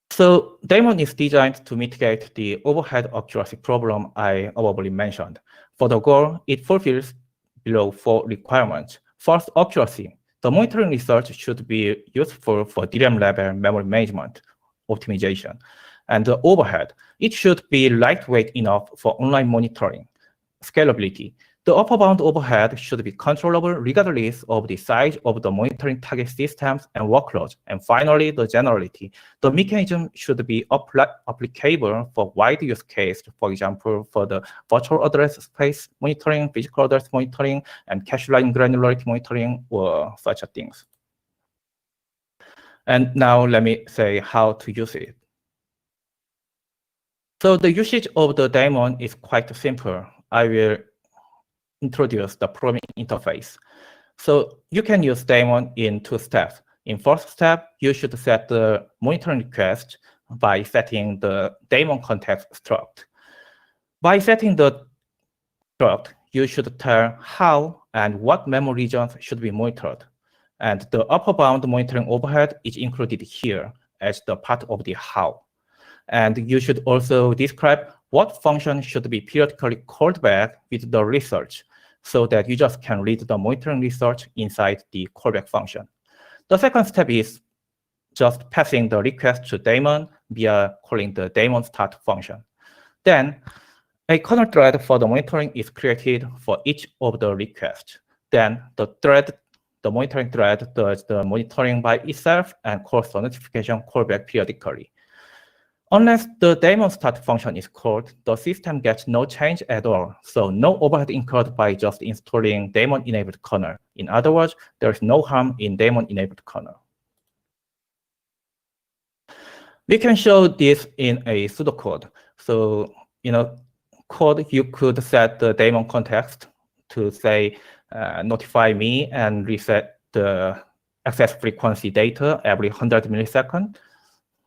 Speaker 17: So daemon is designed to mitigate the overhead accuracy problem I already mentioned. For the goal, it fulfills below 4 requirements. First, accuracy. The monitoring research should be useful for DRAM level memory management optimization. And the overhead, it should be lightweight enough for online monitoring. Scalability, the upper bound overhead should be controllable regardless of the size of the monitoring target systems and workloads. And finally, the generality, the mechanism should be applicable for wide use case, for example, for the virtual address space monitoring, physical address monitoring, and cache line granularity monitoring, or such things. And now let me say how to use it. So the usage of the daemon is quite simple. I will introduce the programming interface. So you can use daemon in 2 steps. In first step, you should set the monitoring request by setting the daemon context struct. By setting the struct, you should tell how and what memory regions should be monitored. And the upper bound monitoring overhead is included here as the part of the how. And you should also describe what function should be periodically called back with the research so that users can read the monitoring research inside the callback function. The second step is just passing the request to daemon via calling the daemon start function. Then a kernel thread for the monitoring is created for each of the requests. Then the monitoring thread does the monitoring by itself and calls the notification callback periodically. Unless the daemon start function is called, the system gets no change at all, so no overhead incurred by just installing daemon-enabled kernel. In other words, there is no harm in daemon-enabled kernel. We can show this in a pseudocode. So, code, you could set the daemon context to say, notify me and reset the access frequency data every 100 milliseconds,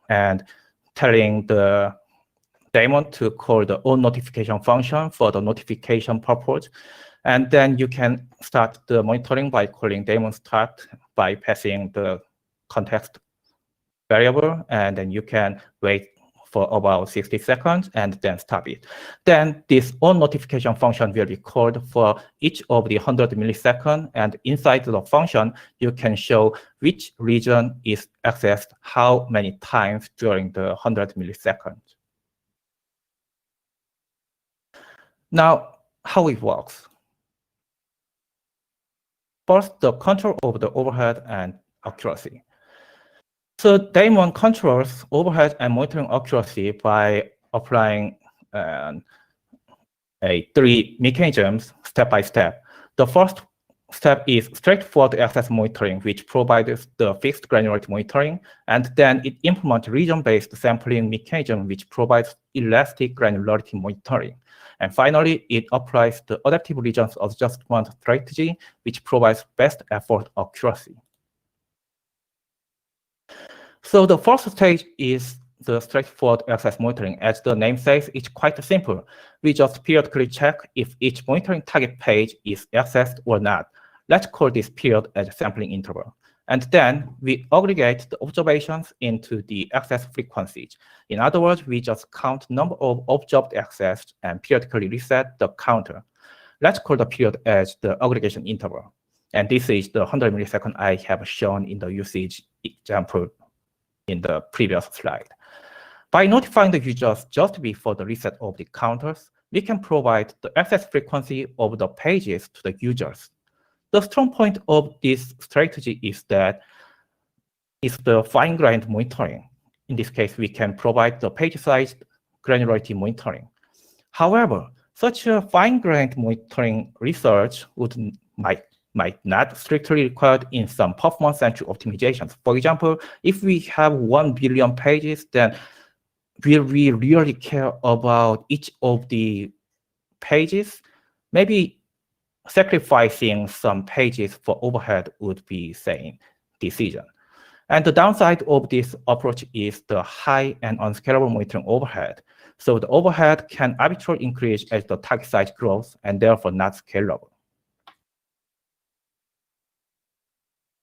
Speaker 17: and telling the daemon to call the on notification function for the notification purpose. And then you can start the monitoring by calling daemon start by passing the context variable, and then you can wait for about 60 seconds and then stop it. Then this on notification function will be called for each of the 100 milliseconds, and inside the function, you can show which region is accessed how many times during the 100 milliseconds. Now, how it works. First, the control of the overhead and accuracy. So daemon controls overhead and monitoring accuracy by applying 3 mechanisms step by step. The first step is straightforward access monitoring, which provides the fixed granularity monitoring, and then it implements region-based sampling mechanism, which provides elastic granularity monitoring. And finally, it applies the adaptive regions adjustment strategy, which provides best effort accuracy. So the first stage is the straightforward access monitoring. As the name says, it's quite simple. We just periodically check if each monitoring target page is accessed or not. Let's call this period as a sampling interval. And then we aggregate the observations into the access frequencies. In other words, we just count number of observed access and periodically reset the counter. Let's call the period as the aggregation interval. And this is the 100 millisecond I have shown in the usage example in the previous slide. By notifying the users just before the reset of the counters, we can provide the access frequency of the pages to the users. The strong point of this strategy is that it's the fine-grained monitoring. in this case, we can provide the page size granularity monitoring. However, such a fine-grained monitoring research might not strictly required in some performance-centric optimizations. For example, if we have 1 billion pages, then will we really care about each of the pages? Maybe sacrificing some pages for overhead would be sane decision. And the downside of this approach is the high and unscalable monitoring overhead. So the overhead can arbitrarily increase as the target size grows and therefore not scalable.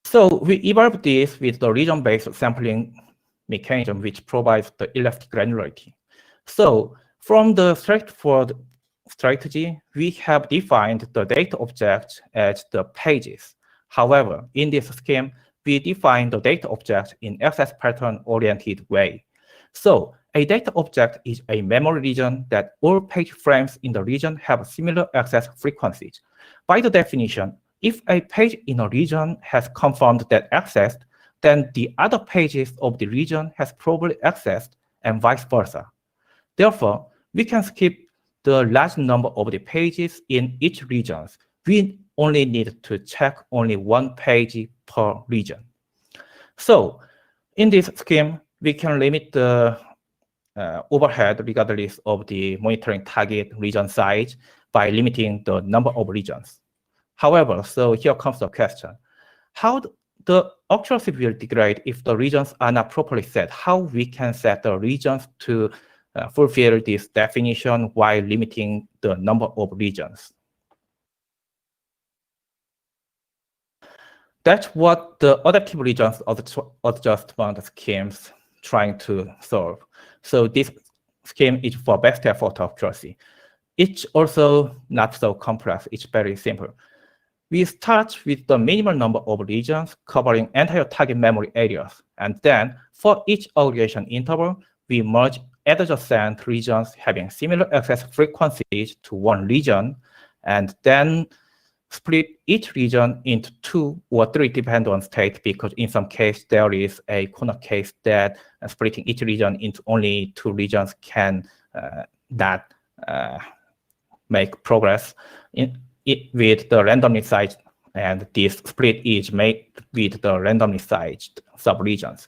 Speaker 17: So we evolved this with the region-based sampling mechanism, which provides the elastic granularity. So from the straightforward strategy, we have defined the data object as the pages. However, in this scheme, we define the data object in access pattern-oriented way. So a data object is a memory region that all page frames in the region have similar access frequencies. By the definition, if a page in a region has confirmed that accessed, then the other pages of the region has probably accessed and vice versa. Therefore, we can skip the large number of the pages in each region. We only need to check only one page per region. So in this scheme, we can limit the overhead regardless of the monitoring target region size by limiting the number of regions. However, so here comes the question. How the accuracy will degrade if the regions are not properly set? How we can set the regions to fulfill this definition while limiting the number of regions? That's what the adaptive regions adjustment schemes trying to solve. So this scheme is for best effort accuracy. It's also not so complex, it's very simple. We start with the minimal number of regions covering entire target memory areas. And then for each aggregation interval, we merge adjacent regions having similar access frequencies to one region, and then split each region into 2 or 3 dependent states, because in some case there is a corner case that splitting each region into only 2 regions can not make progress with the randomly sized, and this split is made with the randomly sized subregions.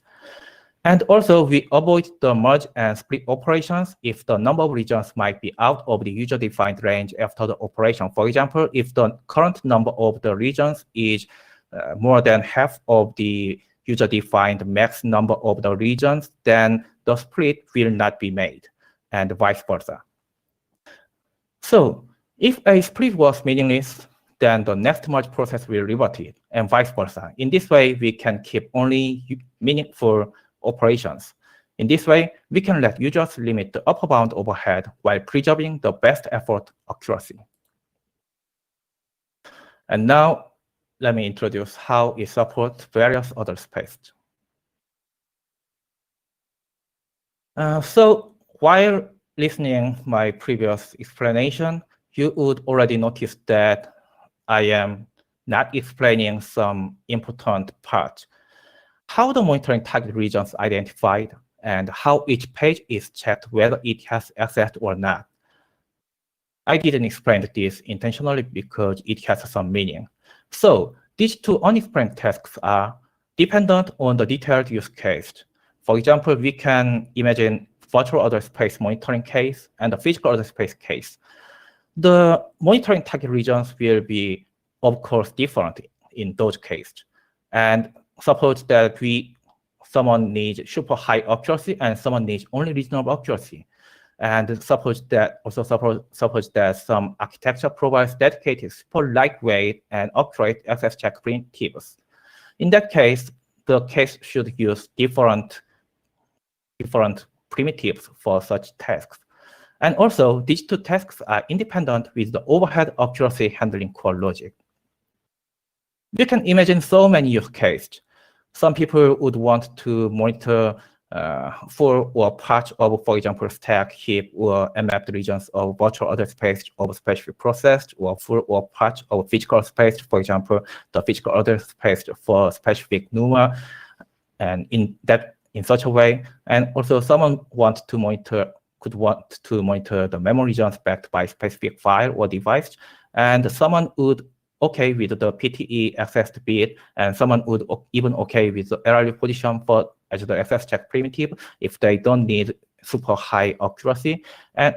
Speaker 17: And also, we avoid the merge and split operations if the number of regions might be out of the user-defined range after the operation. For example, if the current number of the regions is more than half of the user-defined max number of the regions, then the split will not be made, and vice versa. So if a split was meaningless, then the next merge process will revert it, and vice versa. In this way, we can keep only meaningful operations. In this way, we can let users limit the upper bound overhead while preserving the best effort accuracy. And now, let me introduce how it supports various other spaces. So while listening my previous explanation, you would already notice that I am not explaining some important parts. How the monitoring target regions identified and how each page is checked whether it has access or not. I didn't explain this intentionally because it has some meaning. So these 2 unexplained tasks are dependent on the detailed use case. For example, we can imagine virtual address space monitoring case and the physical address space case. The monitoring target regions will be, of course, different in those cases. And suppose that someone needs super high accuracy and someone needs only reasonable accuracy. And suppose that some architecture provides dedicated super lightweight and accurate access check primitives. In that case, the case should use different primitives for such tasks. And also, these 2 tasks are independent with the overhead accuracy handling core logic. You can imagine so many use cases. Some people would want to monitor full or part of, for example, stack, heap, or mapped regions of virtual address space of a specific process, or full or part of physical space, for example, the physical address space for specific NUMA. And in that in such a way. And also someone could want to monitor the memory regions backed by specific file or device. And someone would okay with the PTE accessed bit, and someone would even okay with the LRU position for as the access check primitive if they don't need super high accuracy. And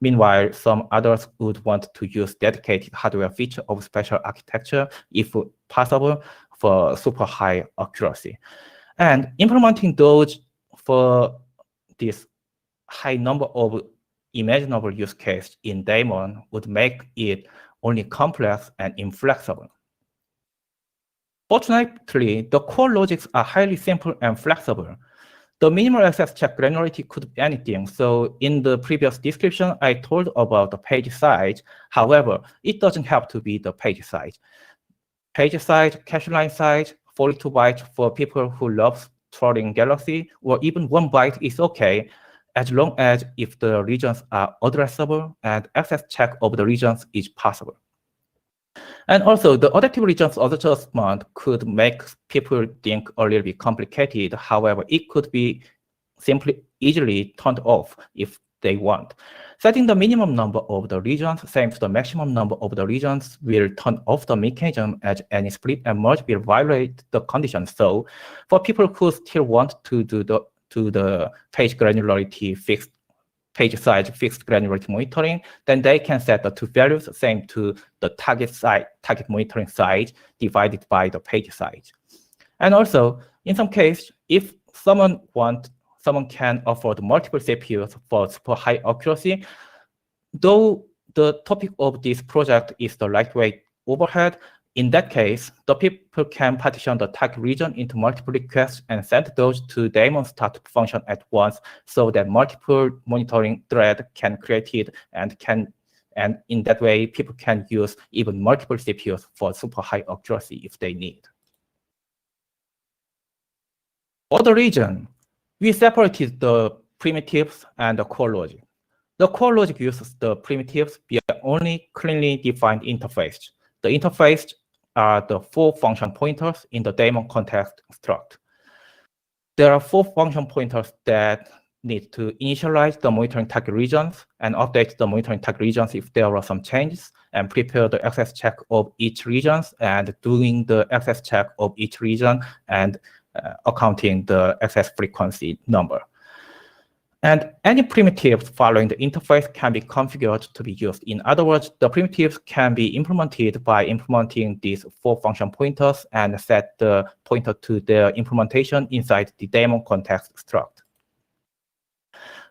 Speaker 17: meanwhile, some others would want to use dedicated hardware feature of special architecture if possible for super high accuracy. And implementing those for this high number of imaginable use cases in daemon would make it only complex and inflexible. Fortunately, the core logics are highly simple and flexible. The minimal access check granularity could be anything. So in the previous description, I told about the page size. However, it doesn't have to be the page size. Page size, cache line size, 42 bytes for people who love trolling Galaxy, or even 1 byte is okay, as long as if the regions are addressable and access check of the regions is possible. And also, the adaptive regions adjustment could make people think a little bit complicated. However, it could be simply easily turned off if they want. Setting the minimum number of the regions, same to the maximum number of the regions, will turn off the mechanism as any split and merge will violate the condition. So for people who still want to do the page granularity fixed, page size fixed granularity monitoring, then they can set the two values same to the target monitoring size divided by the page size. And also, in some case, if someone can afford multiple CPUs for super high accuracy, though the topic of this project is the lightweight overhead, in that case, the people can partition the target region into multiple requests and send those to daemon start function at once, so that multiple monitoring threads can create it, and in that way, people can use even multiple CPUs for super high accuracy if they need. For the region, we separated the primitives and the core logic. The core logic uses the primitives via only cleanly defined interface. The interface are the 4 function pointers in the daemon context struct. There are 4 function pointers that need to initialize the monitoring target regions and update the monitoring target regions if there are some changes, and prepare the access check of each region, and doing the access check of each region, and accounting the access frequency number. And any primitives following the interface can be configured to be used. In other words, the primitives can be implemented by implementing these 4 function pointers and set the pointer to their implementation inside the daemon context struct.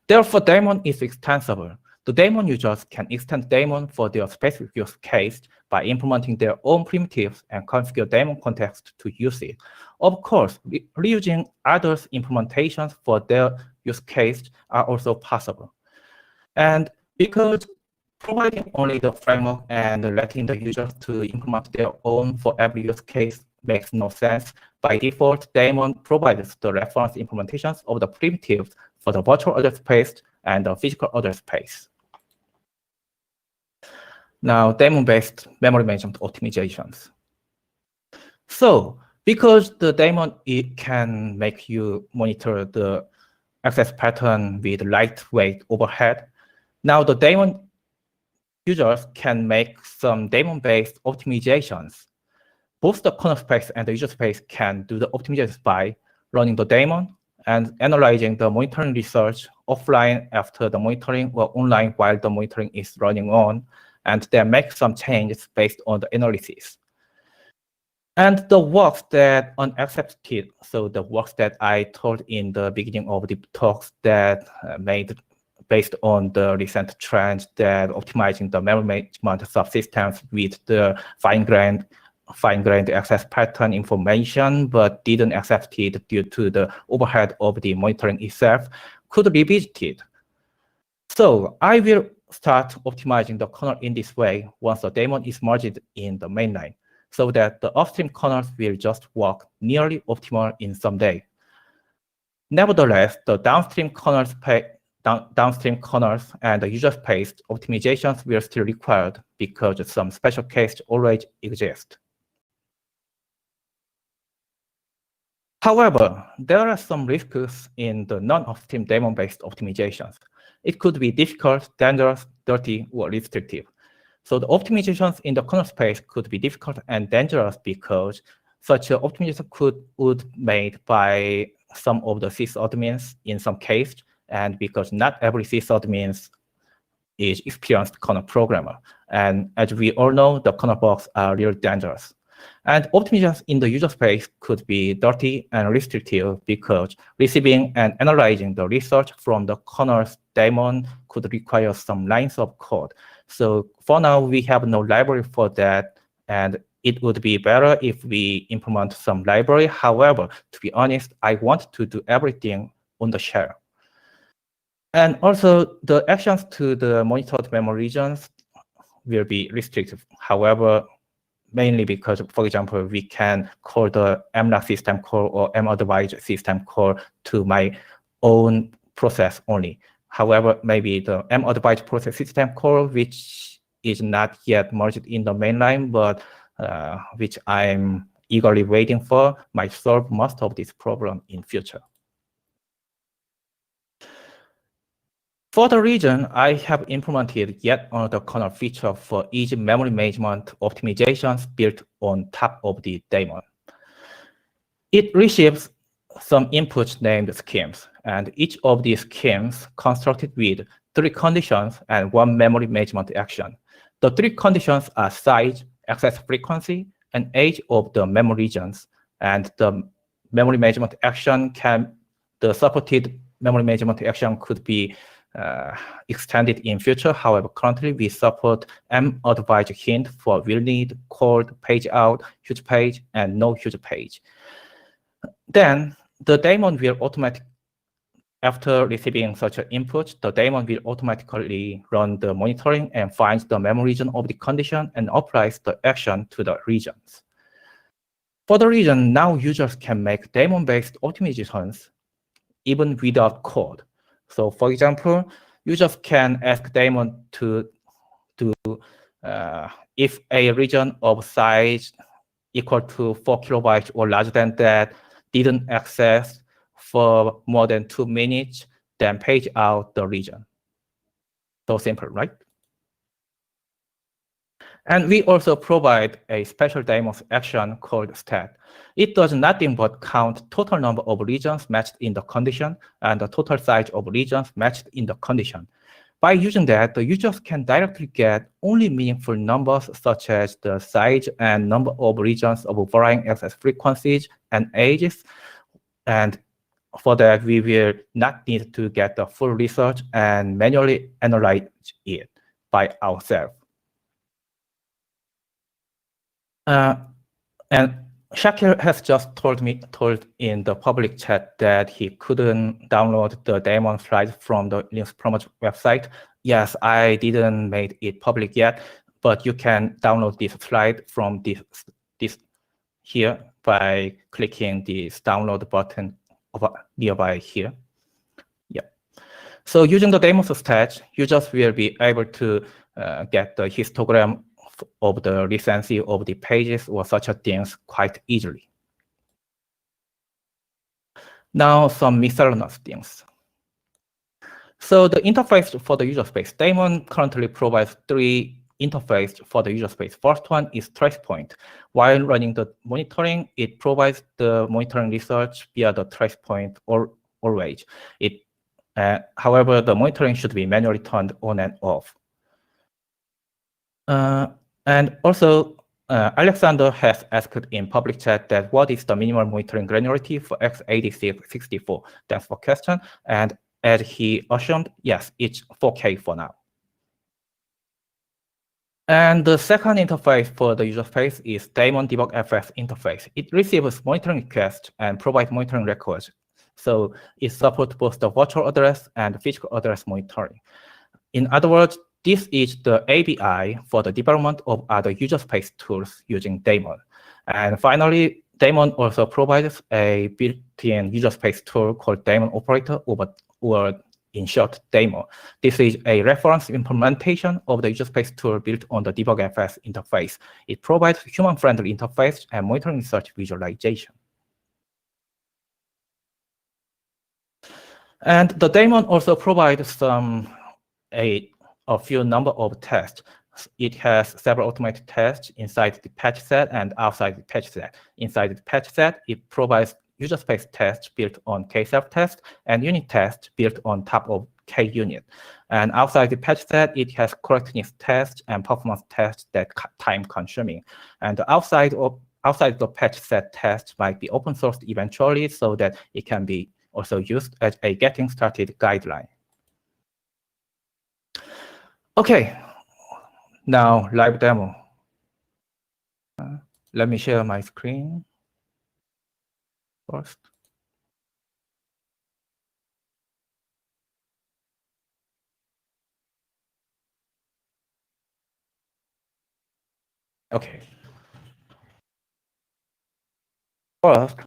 Speaker 17: Therefore, daemon is extensible. The daemon users can extend daemon for their specific use case by implementing their own primitives and configure daemon context to use it. Of course, reusing others' implementations for their use case are also possible. And because providing only the framework and letting the users to implement their own for every use case makes no sense, by default, daemon provides the reference implementations of the primitives for the virtual address space and the physical address space. Now, daemon-based memory management optimizations. So, because the daemon, it can make you monitor the access pattern with lightweight overhead, now the daemon users can make some daemon-based optimizations. Both the kernel space and the user space can do the optimizations by running the daemon and analyzing the monitoring research offline after the monitoring or online while the monitoring is running on, and then make some changes based on the analysis. And the works that unaccepted, so the works that I told in the beginning of the talks that made based on the recent trends that optimizing the memory management subsystems with the fine-grained access pattern information, but didn't accept it due to the overhead of the monitoring itself, could be revisited. So I will start optimizing the kernel in this way once the daemon is merged in the mainline, so that the upstream kernels will just work nearly optimal in some day. Nevertheless, the downstream kernels and the user space optimizations will still required because some special cases always exist. However, there are some risks in the non-optim daemon-based optimizations. It could be difficult, dangerous, dirty, or restrictive. So the optimizations in the kernel space could be difficult and dangerous because such an optimization would be made by some of the sysadmins in some case, and because not every sysadmin is experienced kernel programmer. And as we all know, the kernel bugs are really dangerous. And optimizations in the user space could be dirty and restrictive because receiving and analyzing the research from the kernel's daemon could require some lines of code. So for now, we have no library for that, and it would be better if we implement some library. However, to be honest, I want to do everything on the shell. And also, the actions to the monitored memory regions will be restricted. However, mainly because, for example, we can call the mlock system call or madvise system call to my own process only. However, maybe the madvise process system call, which is not yet merged in the mainline, but which I'm eagerly waiting for, might solve most of this problem in future. For the region, I have implemented yet another kernel feature for easy memory management optimizations built on top of the daemon. It receives some inputs named schemes, and each of these schemes constructed with 3 conditions and 1 memory management action. The 3 conditions are size, access frequency, and age of the memory regions, and the memory management action the supported memory management action could be extended in future. However, currently we support madvise hint for will need, cold, page out, huge page, and no huge page. Then the daemon will after receiving such an input, the daemon will automatically run the monitoring and finds the memory region of the condition and applies the action to the regions. For the region, now users can make daemon-based optimizations even without code. So for example, users can ask daemon to if a region of size equal to 4 kilobytes or larger than that didn't access for more than 2 minutes, then page out the region. So simple, right? And we also provide a special daemon action called stat. It does nothing but count total number of regions matched in the condition and the total size of regions matched in the condition. By using that, the users can directly get only meaningful numbers such as the size and number of regions of varying access frequencies and ages. And for that, we will not need to get the full research and manually analyze it by ourselves. And Shakir has just told in the public chat that he couldn't download the daemon slides from the Linux Plumbers website. Yes, I didn't make it public yet, but you can download this slide from this here by clicking this download button nearby here. Yeah. So using the daemon stat, users will be able to get the histogram of the recency of the pages or such things quite easily. Now some miscellaneous things. So the interface for the user space. Daemon currently provides 3 interfaces for the user space. First one is trace point. While running the monitoring, it provides the monitoring research via the trace point always. However, the monitoring should be manually turned on and off. And also, Alexander has asked in public chat that what is the minimal monitoring granularity for x86-64? Thanks for question. And as he assumed, yes, it's 4K for now. And the second interface for the user space is daemon debug FS interface. It receives monitoring requests and provides monitoring records. So it supports both the virtual address and physical address monitoring. In other words, this is the API for the development of other user space tools using daemon. And finally, daemon also provides a built-in user space tool called daemon operator, or in short, daemon. This is a reference implementation of the user space tool built on the debug.fs interface. It provides human-friendly interface and monitoring research visualization. And the daemon also provides a few number of tests. It has several automated tests inside the patch set and outside the patch set. Inside the patch set, it provides user space tests built on K-self test and unit tests built on top of K-unit. And outside the patch set, it has correctness tests and performance tests that time consuming. And outside the patch set test might be open sourced eventually so that it can be also used as a getting started guideline. Okay, now live demo. Let me share my screen first. Okay. First,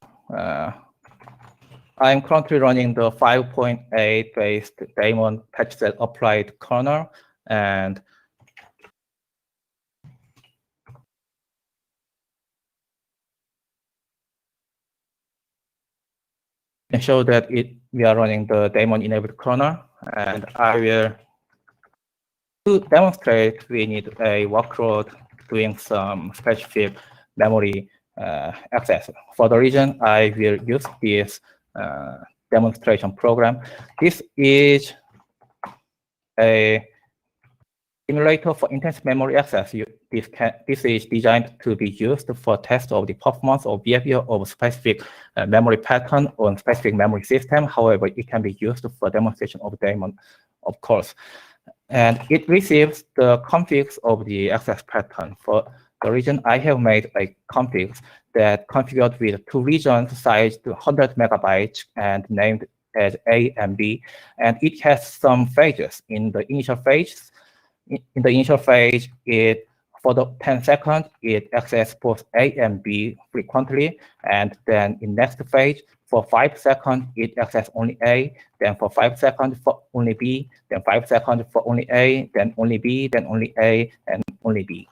Speaker 17: I'm currently running the 5.8 based daemon patch set applied kernel, and can show that we are running the daemon enabled kernel, and I will to demonstrate we need a workload doing some specific memory access. For the reason, I will use this demonstration program. This is a simulator for intense memory access. This is designed to be used for test of the performance or behavior of specific memory pattern on specific memory system. However, it can be used for demonstration of daemon, of course. And it receives the configs of the access pattern. For the region, I have made a config that configured with two regions sized 100 megabytes and named as A and B. And it has some phases. In the initial phase, for the 10 seconds, it accesses both A and B frequently. And then in next phase, for 5 seconds, it accesses only A, then for 5 seconds for only B, then 5 seconds for only A, then only B, then only A, and only B.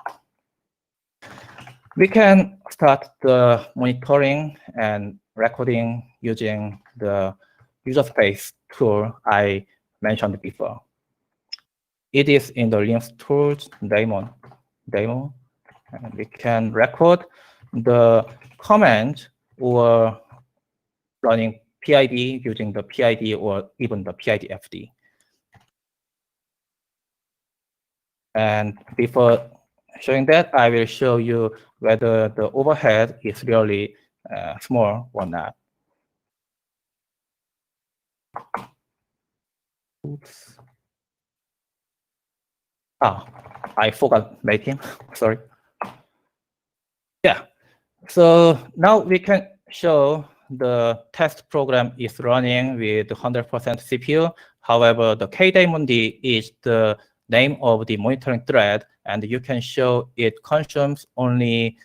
Speaker 17: We can start the monitoring and recording using the user space tool I mentioned before. It is in the Linux tools demo, and we can record the command or running PID using the PID or even the PID FD. And before showing that, I will show you whether the overhead is really small or not. Oops. I forgot making, sorry. Yeah, so now we can show the test program is running with 100% CPU. However, the kdaemon_d is the name of the monitoring thread, and you can show it consumes only,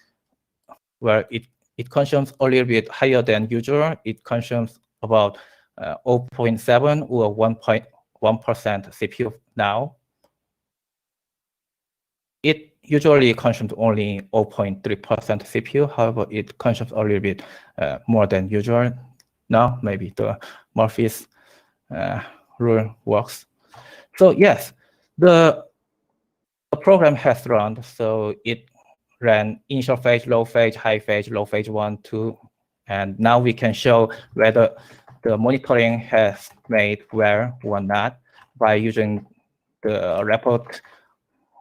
Speaker 17: well, it consumes a little bit higher than usual. It consumes about 0.7 or 1.1% CPU now. It usually consumes only 0.3% CPU. However, it consumes a little bit more than usual. Now, maybe the Murphy's rule works. So yes, the program has run. So it ran initial phase, low phase, high phase, low phase 1, 2. And now we can show whether the monitoring has made well or not by using the report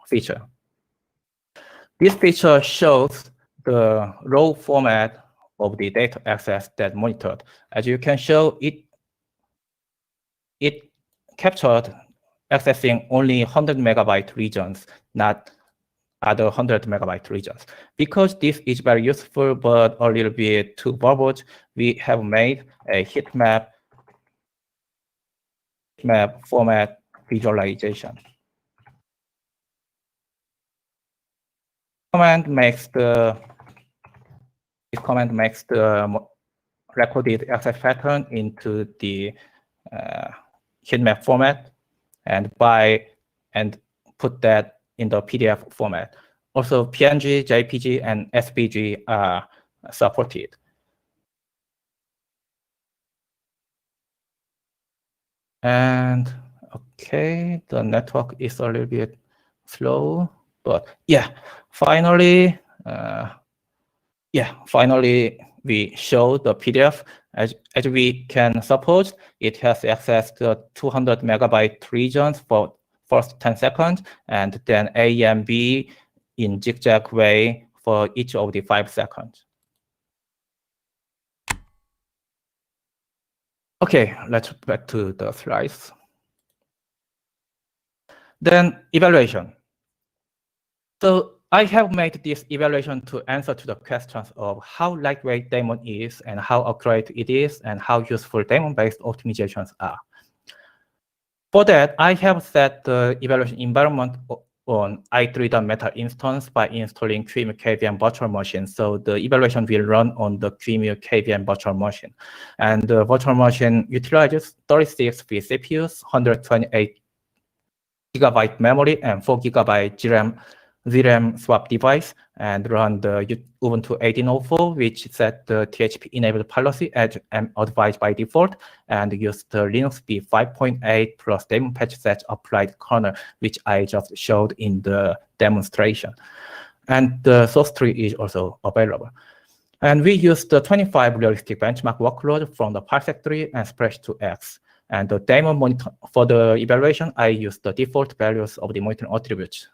Speaker 17: feature. This feature shows the raw format of the data access that monitored. As you can show, it captured accessing only 100 megabyte regions, not other 100 megabyte regions. Because this is very useful, but a little bit too verbose, we have made a heat map format visualization. This command makes the recorded access pattern into the heat map format and put that in the PDF format. Also, PNG, JPG, and SVG are supported. And okay, the network is a little bit slow, but yeah, finally, we show the PDF as we can support. It has access to 200 megabyte regions for first 10 seconds, and then A and B in zigzag way for each of the 5 seconds. Okay, let's back to the slides. Then evaluation. So I have made this evaluation to answer to the questions of how lightweight daemon is and how accurate it is and how useful daemon-based optimizations are. For that, I have set the evaluation environment on i3.meta instance by installing QEMU KVM virtual machine. So the evaluation will run on the QEMU KVM virtual machine. And the virtual machine utilizes 36 vCPUs, 128 gigabyte memory, and 4 gigabyte VRAM swap device, and run the Ubuntu 18.04, which set the THP-enabled policy as advised by default, and use the Linux B 5.8 plus daemon patch set applied kernel, which I just showed in the demonstration. And the source tree is also available. And we use the 25 realistic benchmark workload from the parsec tree and splash2x. And the daemon monitor for the evaluation, I use the default values of the monitoring attributes.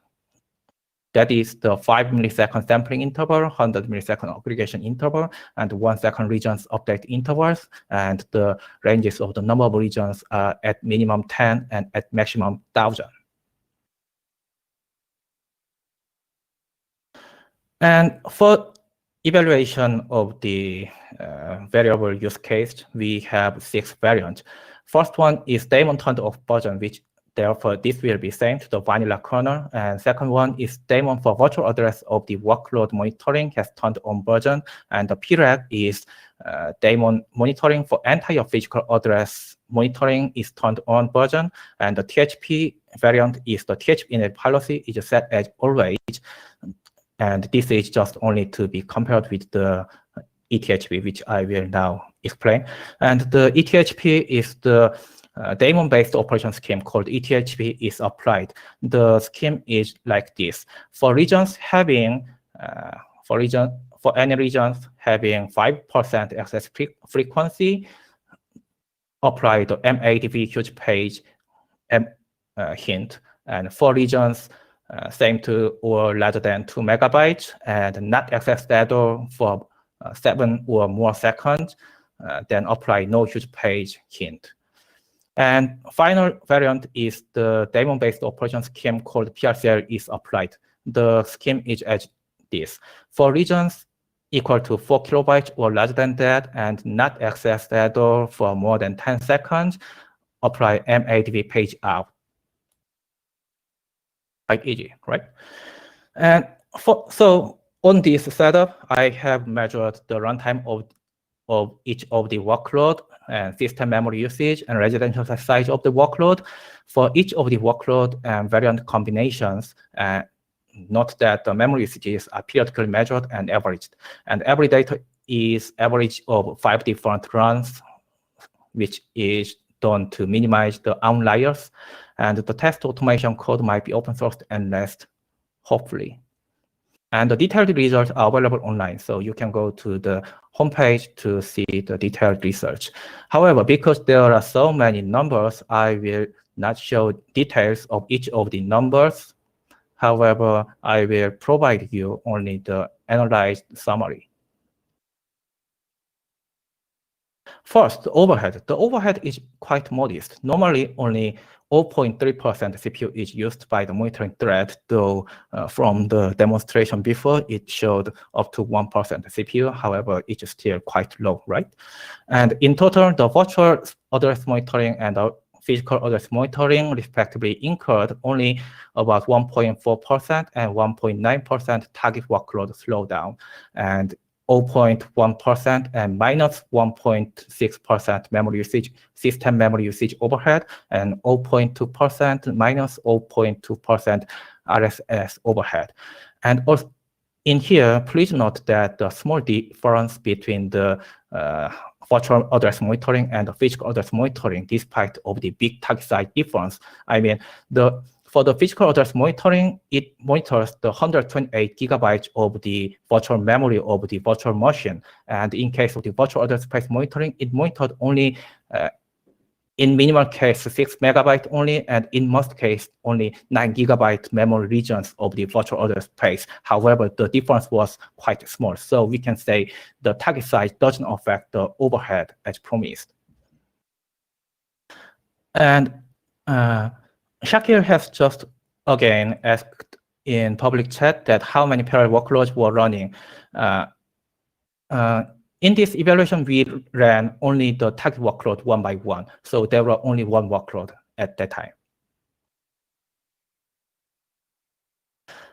Speaker 17: That is the 5 millisecond sampling interval, 100 millisecond aggregation interval, and 1 second regions update intervals. And the ranges of the number of regions are at minimum 10 and at maximum 1,000. And for evaluation of the variable use case, we have 6 variants. First one is daemon turned off version, which therefore this will be sent to the vanilla kernel. And second one is daemon for virtual address of the workload monitoring has turned on version. And the PRAG is daemon monitoring for entire physical address monitoring is turned on version. And the THP variant is the THP-enabled policy is set as always. And this is just only to be compared with the eTHP, which I will now explain. And the eTHP is the daemon-based operation scheme called eTHP is applied. The scheme is like this: for regions having for any regions having 5% access frequency, apply the MADV huge page hint. And for regions same to or larger than 2 megabytes and not accessed at all for 7 or more seconds, then apply no huge page hint. And final variant is the daemon-based operation scheme called PRCL is applied. The scheme is as this: for regions equal to 4 kilobytes or larger than that and not accessed at all for more than 10 seconds, apply MADV page out. Quite easy, right? And so on this setup, I have measured the runtime of each of the workload and system memory usage and residential size of the workload for each of the workload and variant combinations. Note that the memory usages are periodically measured and averaged. And every data is average of 5 different runs, which is done to minimize the outliers. And the test automation code might be open sourced and last, hopefully. And the detailed results are available online, so you can go to the homepage to see the detailed research. However, because there are so many numbers, I will not show details of each of the numbers. However, I will provide you only the analyzed summary. First, the overhead. The overhead is quite modest. Normally, only 0.3% CPU is used by the monitoring thread, though from the demonstration before, it showed up to 1% CPU. However, it's still quite low, right? And in total, the virtual address monitoring and physical address monitoring respectively incurred only about 1.4% and 1.9% target workload slowdown, and 0.1% and minus 1.6% memory usage, system memory usage overhead, and 0.2% minus 0.2% RSS overhead. And also in here, please note that the small difference between the virtual address monitoring and physical address monitoring, despite of the big target size difference. I mean, for the physical address monitoring, it monitors the 128 gigabytes of the virtual memory of the virtual machine. And in case of the virtual address space monitoring, it monitored only, in minimal case, 6 megabytes only, and in most cases, only 9 gigabyte memory regions of the virtual address space. However, the difference was quite small. So we can say the target size doesn't affect the overhead as promised. And Shakir has just again asked in public chat that how many parallel workloads were running. In this evaluation, we ran only the target workload one by one. So there were only one workload at that time.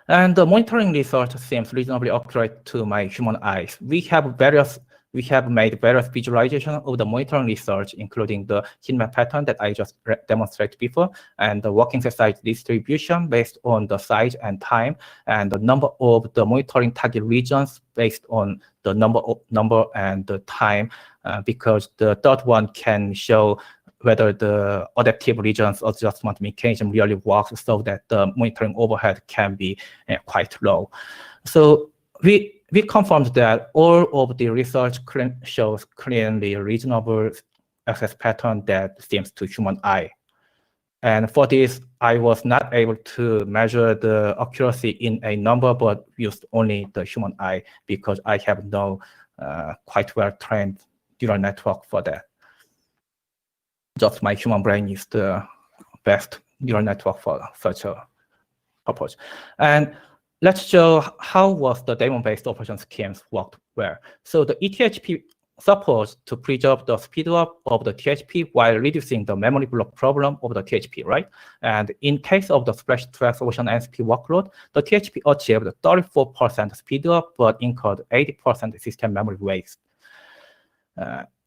Speaker 17: And the monitoring result seems reasonably accurate to my human eyes. We have made various visualization of the monitoring research, including the heat map pattern that I just demonstrated before, and the working set size distribution based on the size and time, and the number of the monitoring target regions based on the number and the time, because the third one can show whether the adaptive regions adjustment mechanism really works, so that the monitoring overhead can be quite low. So we confirmed that all of the research shows clearly reasonable access pattern that seems to human eye. And for this, I was not able to measure the accuracy in a number, but used only the human eye because I have no quite well-trained neural network for that. Just my human brain is the best neural network for such a purpose. And let's show how was the daemon-based operation schemes worked well. So the ETHP supposed to preserve the speed up of the THP while reducing the memory block problem of the THP, right? And in case of the splash track solution NSP workload, the THP achieved 34% speed up, but incurred 80% system memory waste.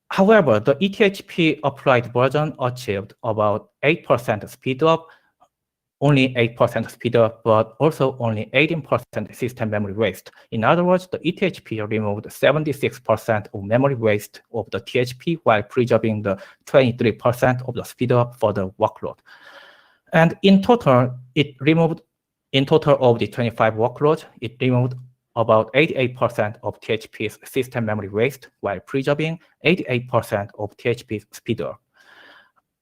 Speaker 17: However, the ETHP applied version achieved about 8% speed up, only 8% speed up, but also only 18% system memory waste. In other words, the ETHP removed 76% of memory waste of the THP while preserving the 23% of the speed up for the workload. And in total, in total of the 25 workloads, it removed about 88% of THP's system memory waste while preserving 88% of THP's speed up.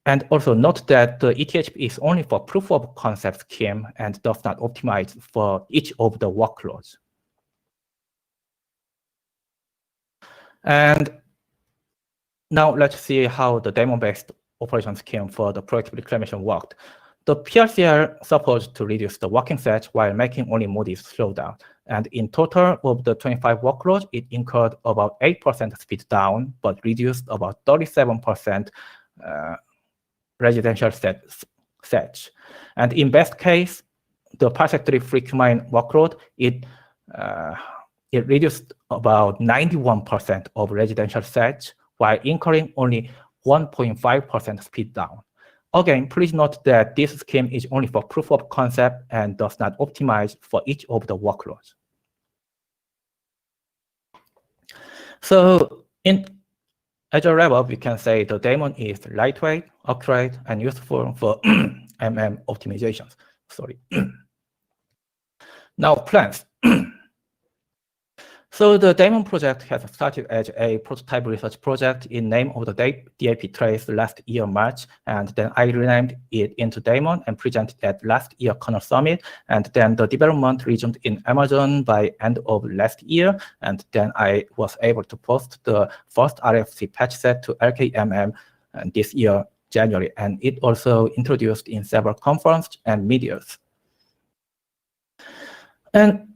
Speaker 17: And also note that the ETHP is only for proof of concept scheme and does not optimize for each of the workloads. And now let's see how the daemon-based operation scheme for the proactive reclamation worked. The PRCR supposed to reduce the working set while making only modest slowdown. And in total of the 25 workloads, it incurred about 8% speed down, but reduced about 37% residential set. And in best case, the parsec-3 free QMine workload, it reduced about 91% of residential sets while incurring only 1.5% speed down. Again, please note that this scheme is only for proof of concept and does not optimize for each of the workloads. So as a wrap-up, we can say the daemon is lightweight, accurate, and useful for MM optimizations. Sorry. Now, plans. So the daemon project has started as a prototype research project in name of the DAP trace last year, March, and then I renamed it into daemon and presented at last year Kernel Summit, and then the development resumed in Amazon by end of last year, and then I was able to post the first RFC patch set to LKMM this year, January, and it also introduced in several conferences and medias. And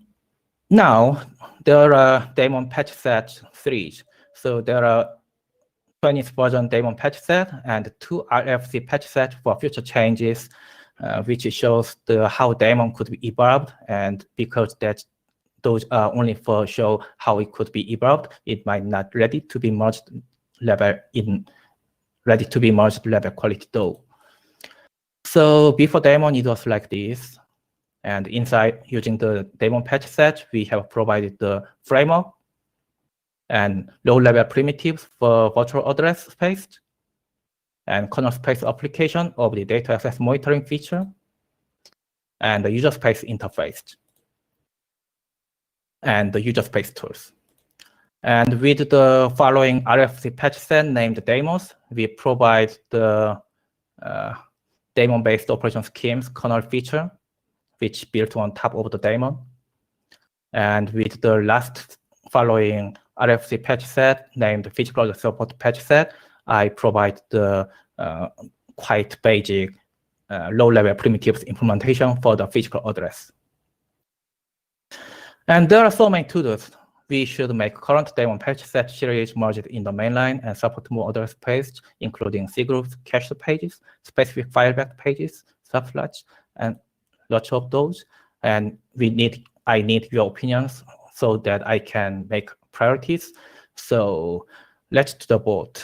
Speaker 17: now, there are daemon patch set 3. So there are 20th version daemon patch set and 2 RFC patch set for future changes, which shows how daemon could be evolved. And because those are only for show how it could be evolved, it might not ready to be merged level quality though. So before daemon, it was like this. And inside, using the daemon patch set, we have provided the framework. and low-level primitives for virtual address space, and kernel space application of the data access monitoring feature, and the user space interface, and the user space tools. And with the following RFC patch set named daemons, we provide the daemon-based operation schemes kernel feature, which built on top of the daemon. And with the last following RFC patch set named physical address support patch set, I provide the quite basic low-level primitives implementation for the physical address. And there are so many to-dos. We should make current daemon patch set series merged in the mainline and support more address pages, including cgroups, cached pages, specific fallback pages, subslots, and lots of those. And I need your opinions so that I can make priorities. So let's do the vote.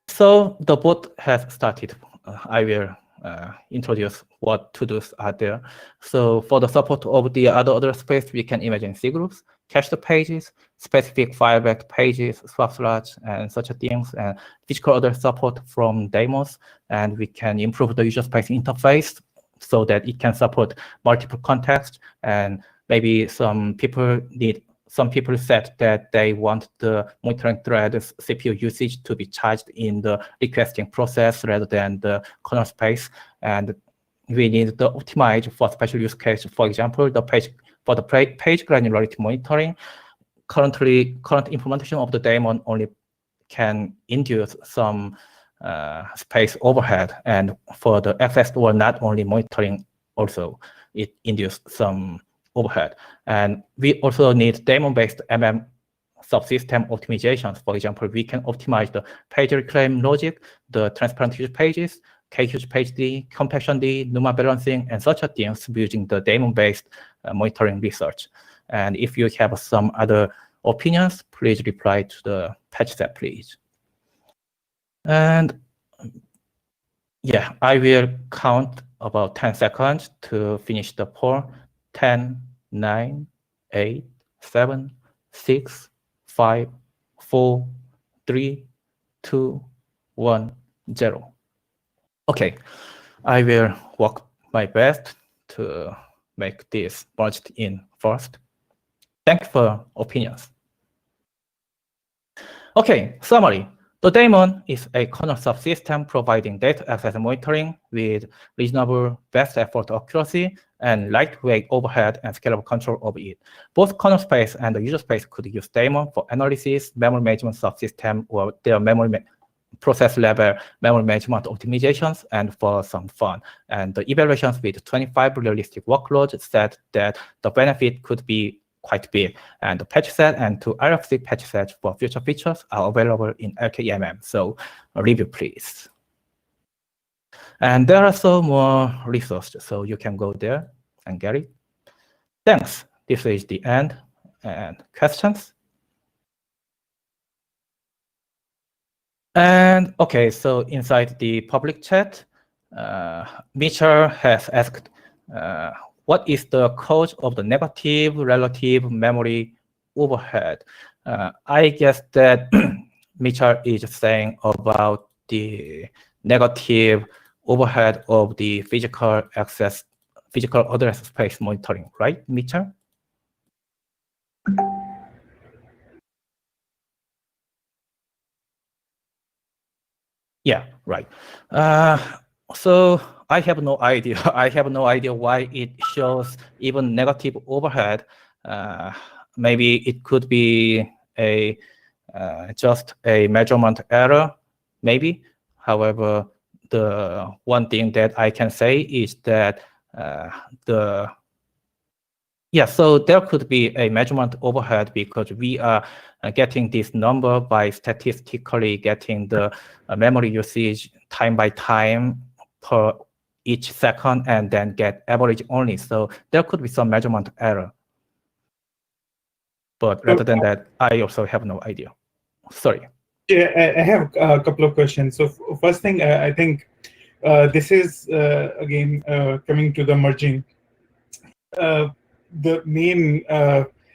Speaker 17: So the vote has started. I will introduce what to-dos are there. So for the support of the other address space, we can imagine cgroups, cached pages, specific fallback pages, swap slots, and such things, and physical address support from daemons. And we can improve the user space interface so that it can support multiple contexts. And maybe some people said that they want the monitoring thread's CPU usage to be charged in the requesting process rather than the kernel space. And we need the optimize for special use case. For example, the page granularity monitoring. Current implementation of the daemon only can induce some space overhead, and for the access or not only monitoring, also it induces some overhead. And we also need daemon-based subsystem optimizations. For example, we can optimize the page reclaim logic, the transparent huge pages, K-huge page D, compaction D, NUMA balancing, and such things using the daemon-based monitoring research. And if you have some other opinions, please reply to the patch set, please. And yeah, I will count about 10 seconds to finish the poll. 10, 9, 8, 7, 6, 5, 4, 3, 2, 1, 0. Okay, I will work my best to make this merged in first. Thanks for opinions. Okay, summary. The daemon is a kernel subsystem providing data access monitoring with reasonable best effort accuracy and lightweight overhead and scalable control of it. Both kernel space and the user space could use daemon for analysis, memory management subsystem, or their memory process level memory management optimizations, and for some fun. And the evaluations with 25 realistic workloads said that the benefit could be quite big. And the patch set and 2 RFC patch sets for future features are available in LKEMM. So review, please. And there are some more resources, so you can go there and get it. Thanks. This is the end. And questions? And okay, so inside the public chat, Mitchell has asked, what is the cause of the negative relative memory overhead? I guess that Mitchell is saying about the negative overhead of the physical address space monitoring, right, Mitchell? Yeah, right. So I have no idea. I have no idea why it shows even negative overhead. Maybe it could be a just a measurement error, maybe. However, the one thing that I can say is that so there could be a measurement overhead because we are getting this number by statistically getting the memory usage time by time per each second and then get average only. So there could be some measurement error. But rather than that, I also have no idea. Sorry.
Speaker 18: Yeah, I have a couple of questions. So first thing, I think this is again coming to the merging. The main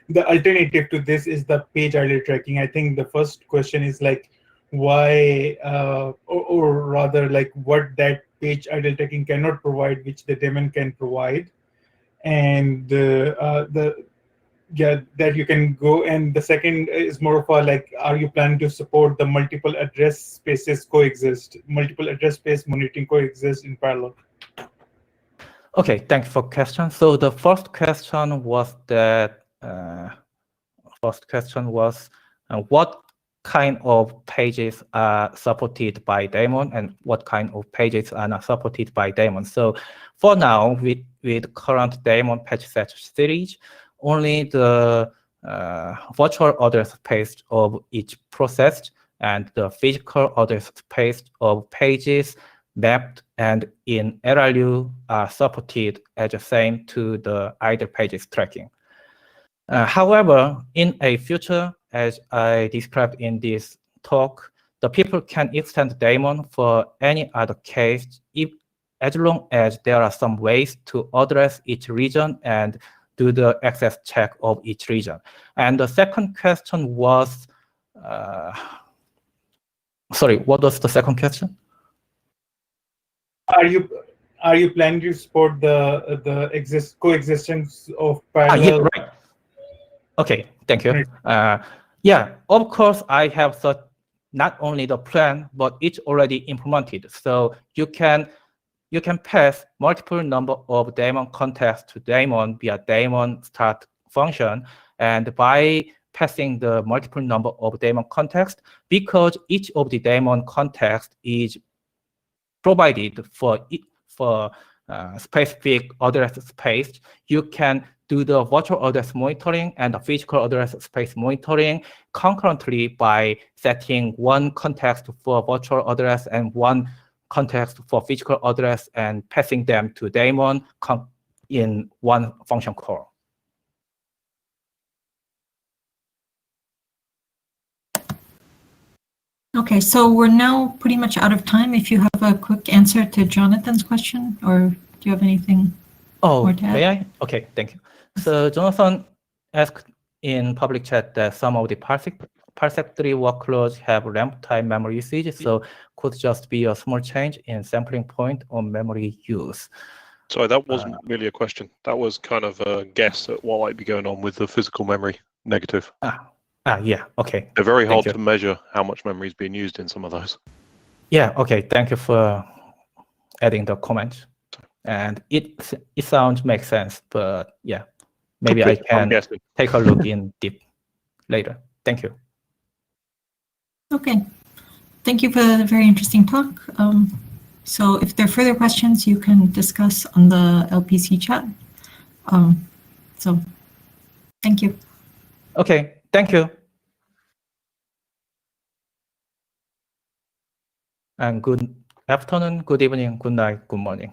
Speaker 18: the alternative to this is the page idle tracking. I think the first question is like why or rather like what that page idle tracking cannot provide, which the daemon can provide, and that you can go. And the second is more of a like, are you planning to support the multiple address spaces multiple address space monitoring coexist in parallel?
Speaker 17: Okay, thanks for question. So the first question was that what kind of pages are supported by daemon and what kind of pages are not supported by daemon. So for now, with current daemon patch set series, only the virtual address space of each process and the physical address space of pages mapped and in LRU are supported as the same to the idle pages tracking. However, in a future, as I described in this talk, the people can extend daemon for any other case as long as there are some ways to address each region and do the access check of each region. And the second question was, sorry, what was the second question?
Speaker 18: Are you planning to support the coexistence of parallel?
Speaker 17: Yeah, right. Okay, thank you. Yeah, of course, I have thought not only the plan, but it's already implemented. So you can pass multiple number of daemon contexts to daemon via daemon start function, and by passing the multiple number of daemon context, because each of the daemon context is provided for specific address space, you can do the virtual address monitoring and the physical address space monitoring concurrently by setting one context for virtual address and one context for physical address and passing them to daemon in one function call.
Speaker 12: Okay, so we're now pretty much out of time. If you have a quick answer to Jonathan's question, or do you have anything more to add?
Speaker 17: May I? Okay, thank you. So Jonathan asked in public chat that some of the parsec 3 workloads have ramp time memory usage, so could just be a small change in sampling point or memory use.
Speaker 19: Sorry, that wasn't really a question. That was kind of a guess at what might be going on with the physical memory negative.
Speaker 17: Yeah, okay.
Speaker 19: They're very hard to measure how much memory is being used in some of those.
Speaker 17: Yeah, okay, thank you for adding the comment. And it sounds makes sense, but yeah, maybe I can take a look in deep later. Thank you.
Speaker 12: Okay, thank you for the very interesting talk. So if there are further questions, you can discuss on the LPC chat. So thank you.
Speaker 17: Okay, thank you. And good afternoon, good evening, good night, good morning.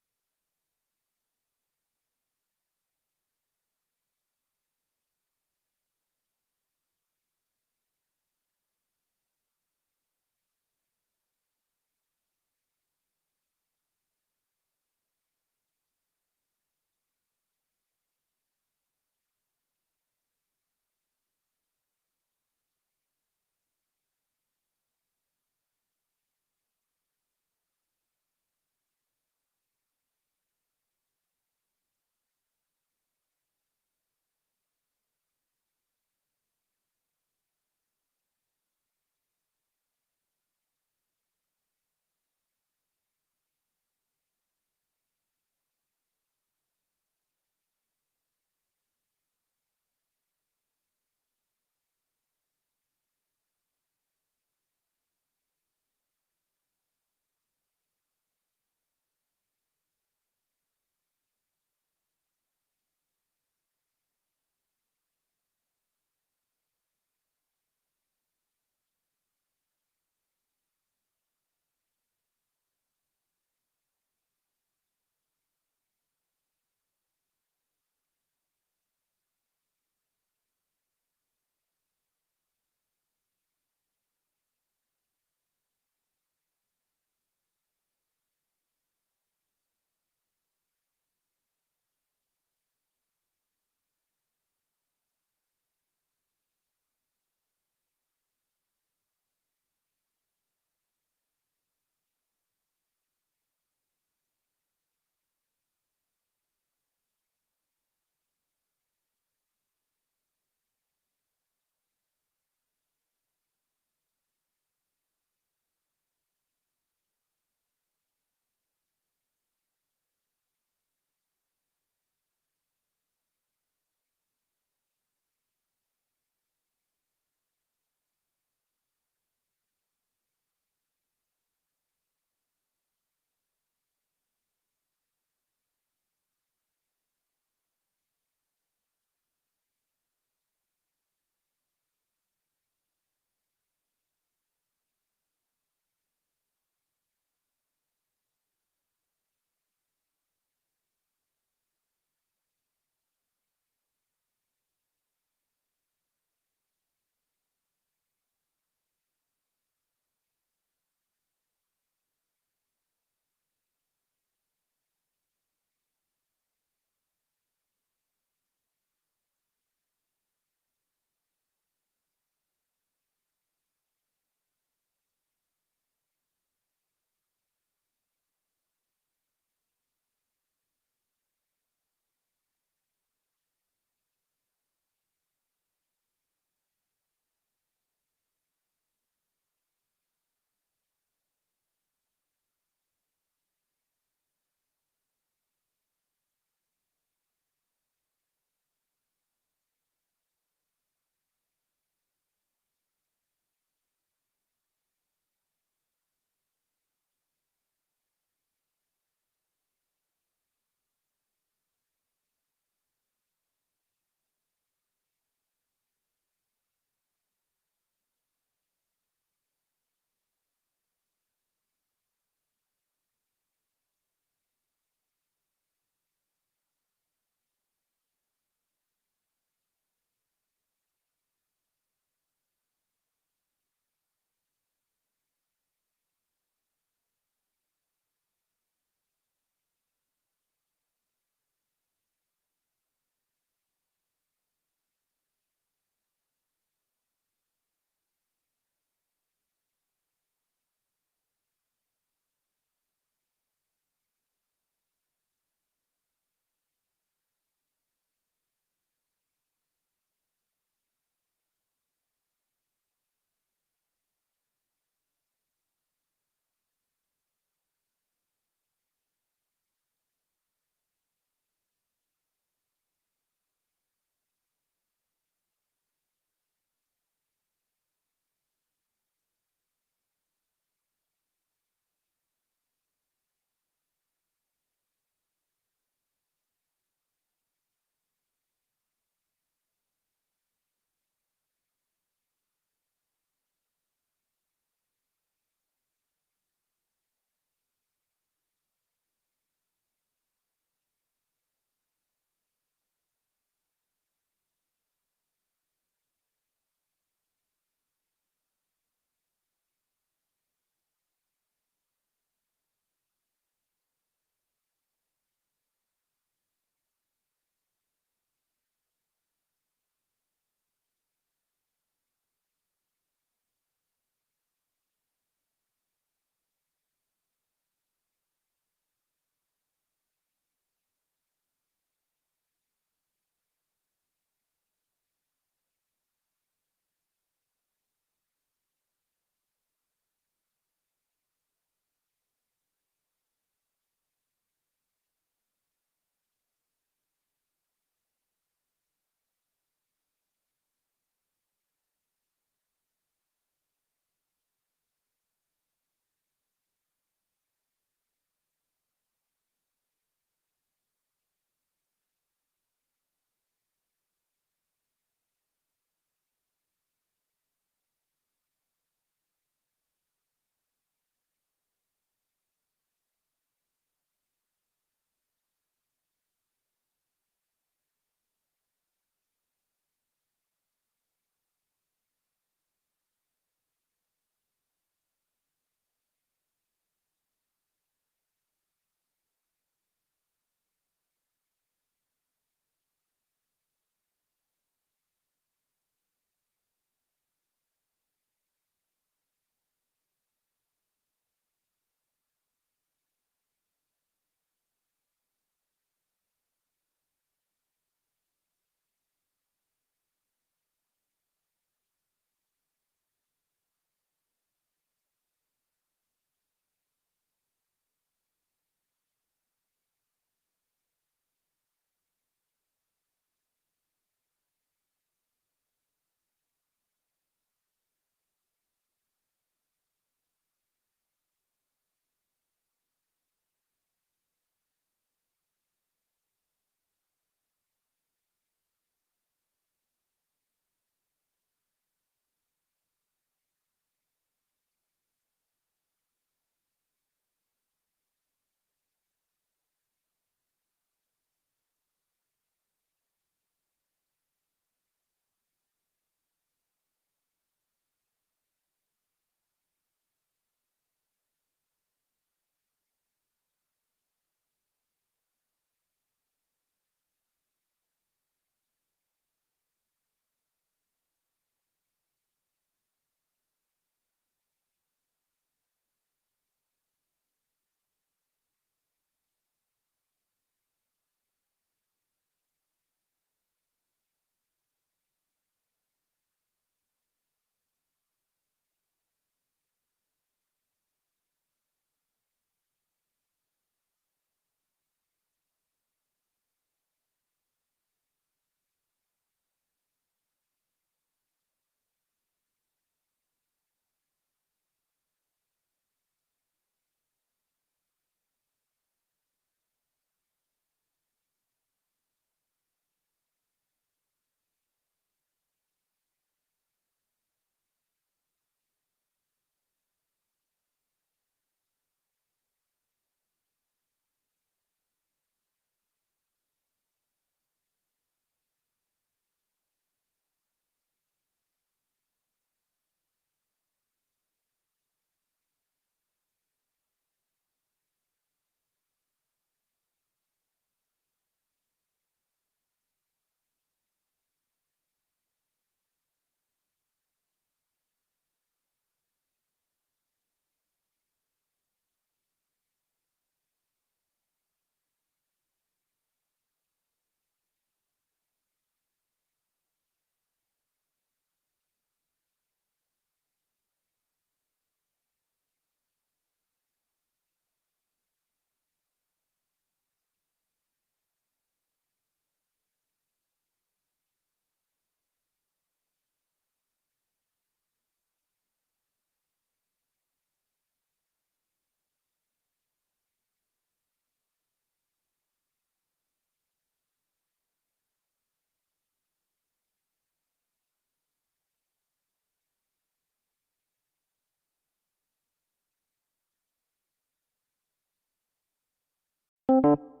Speaker 12: you.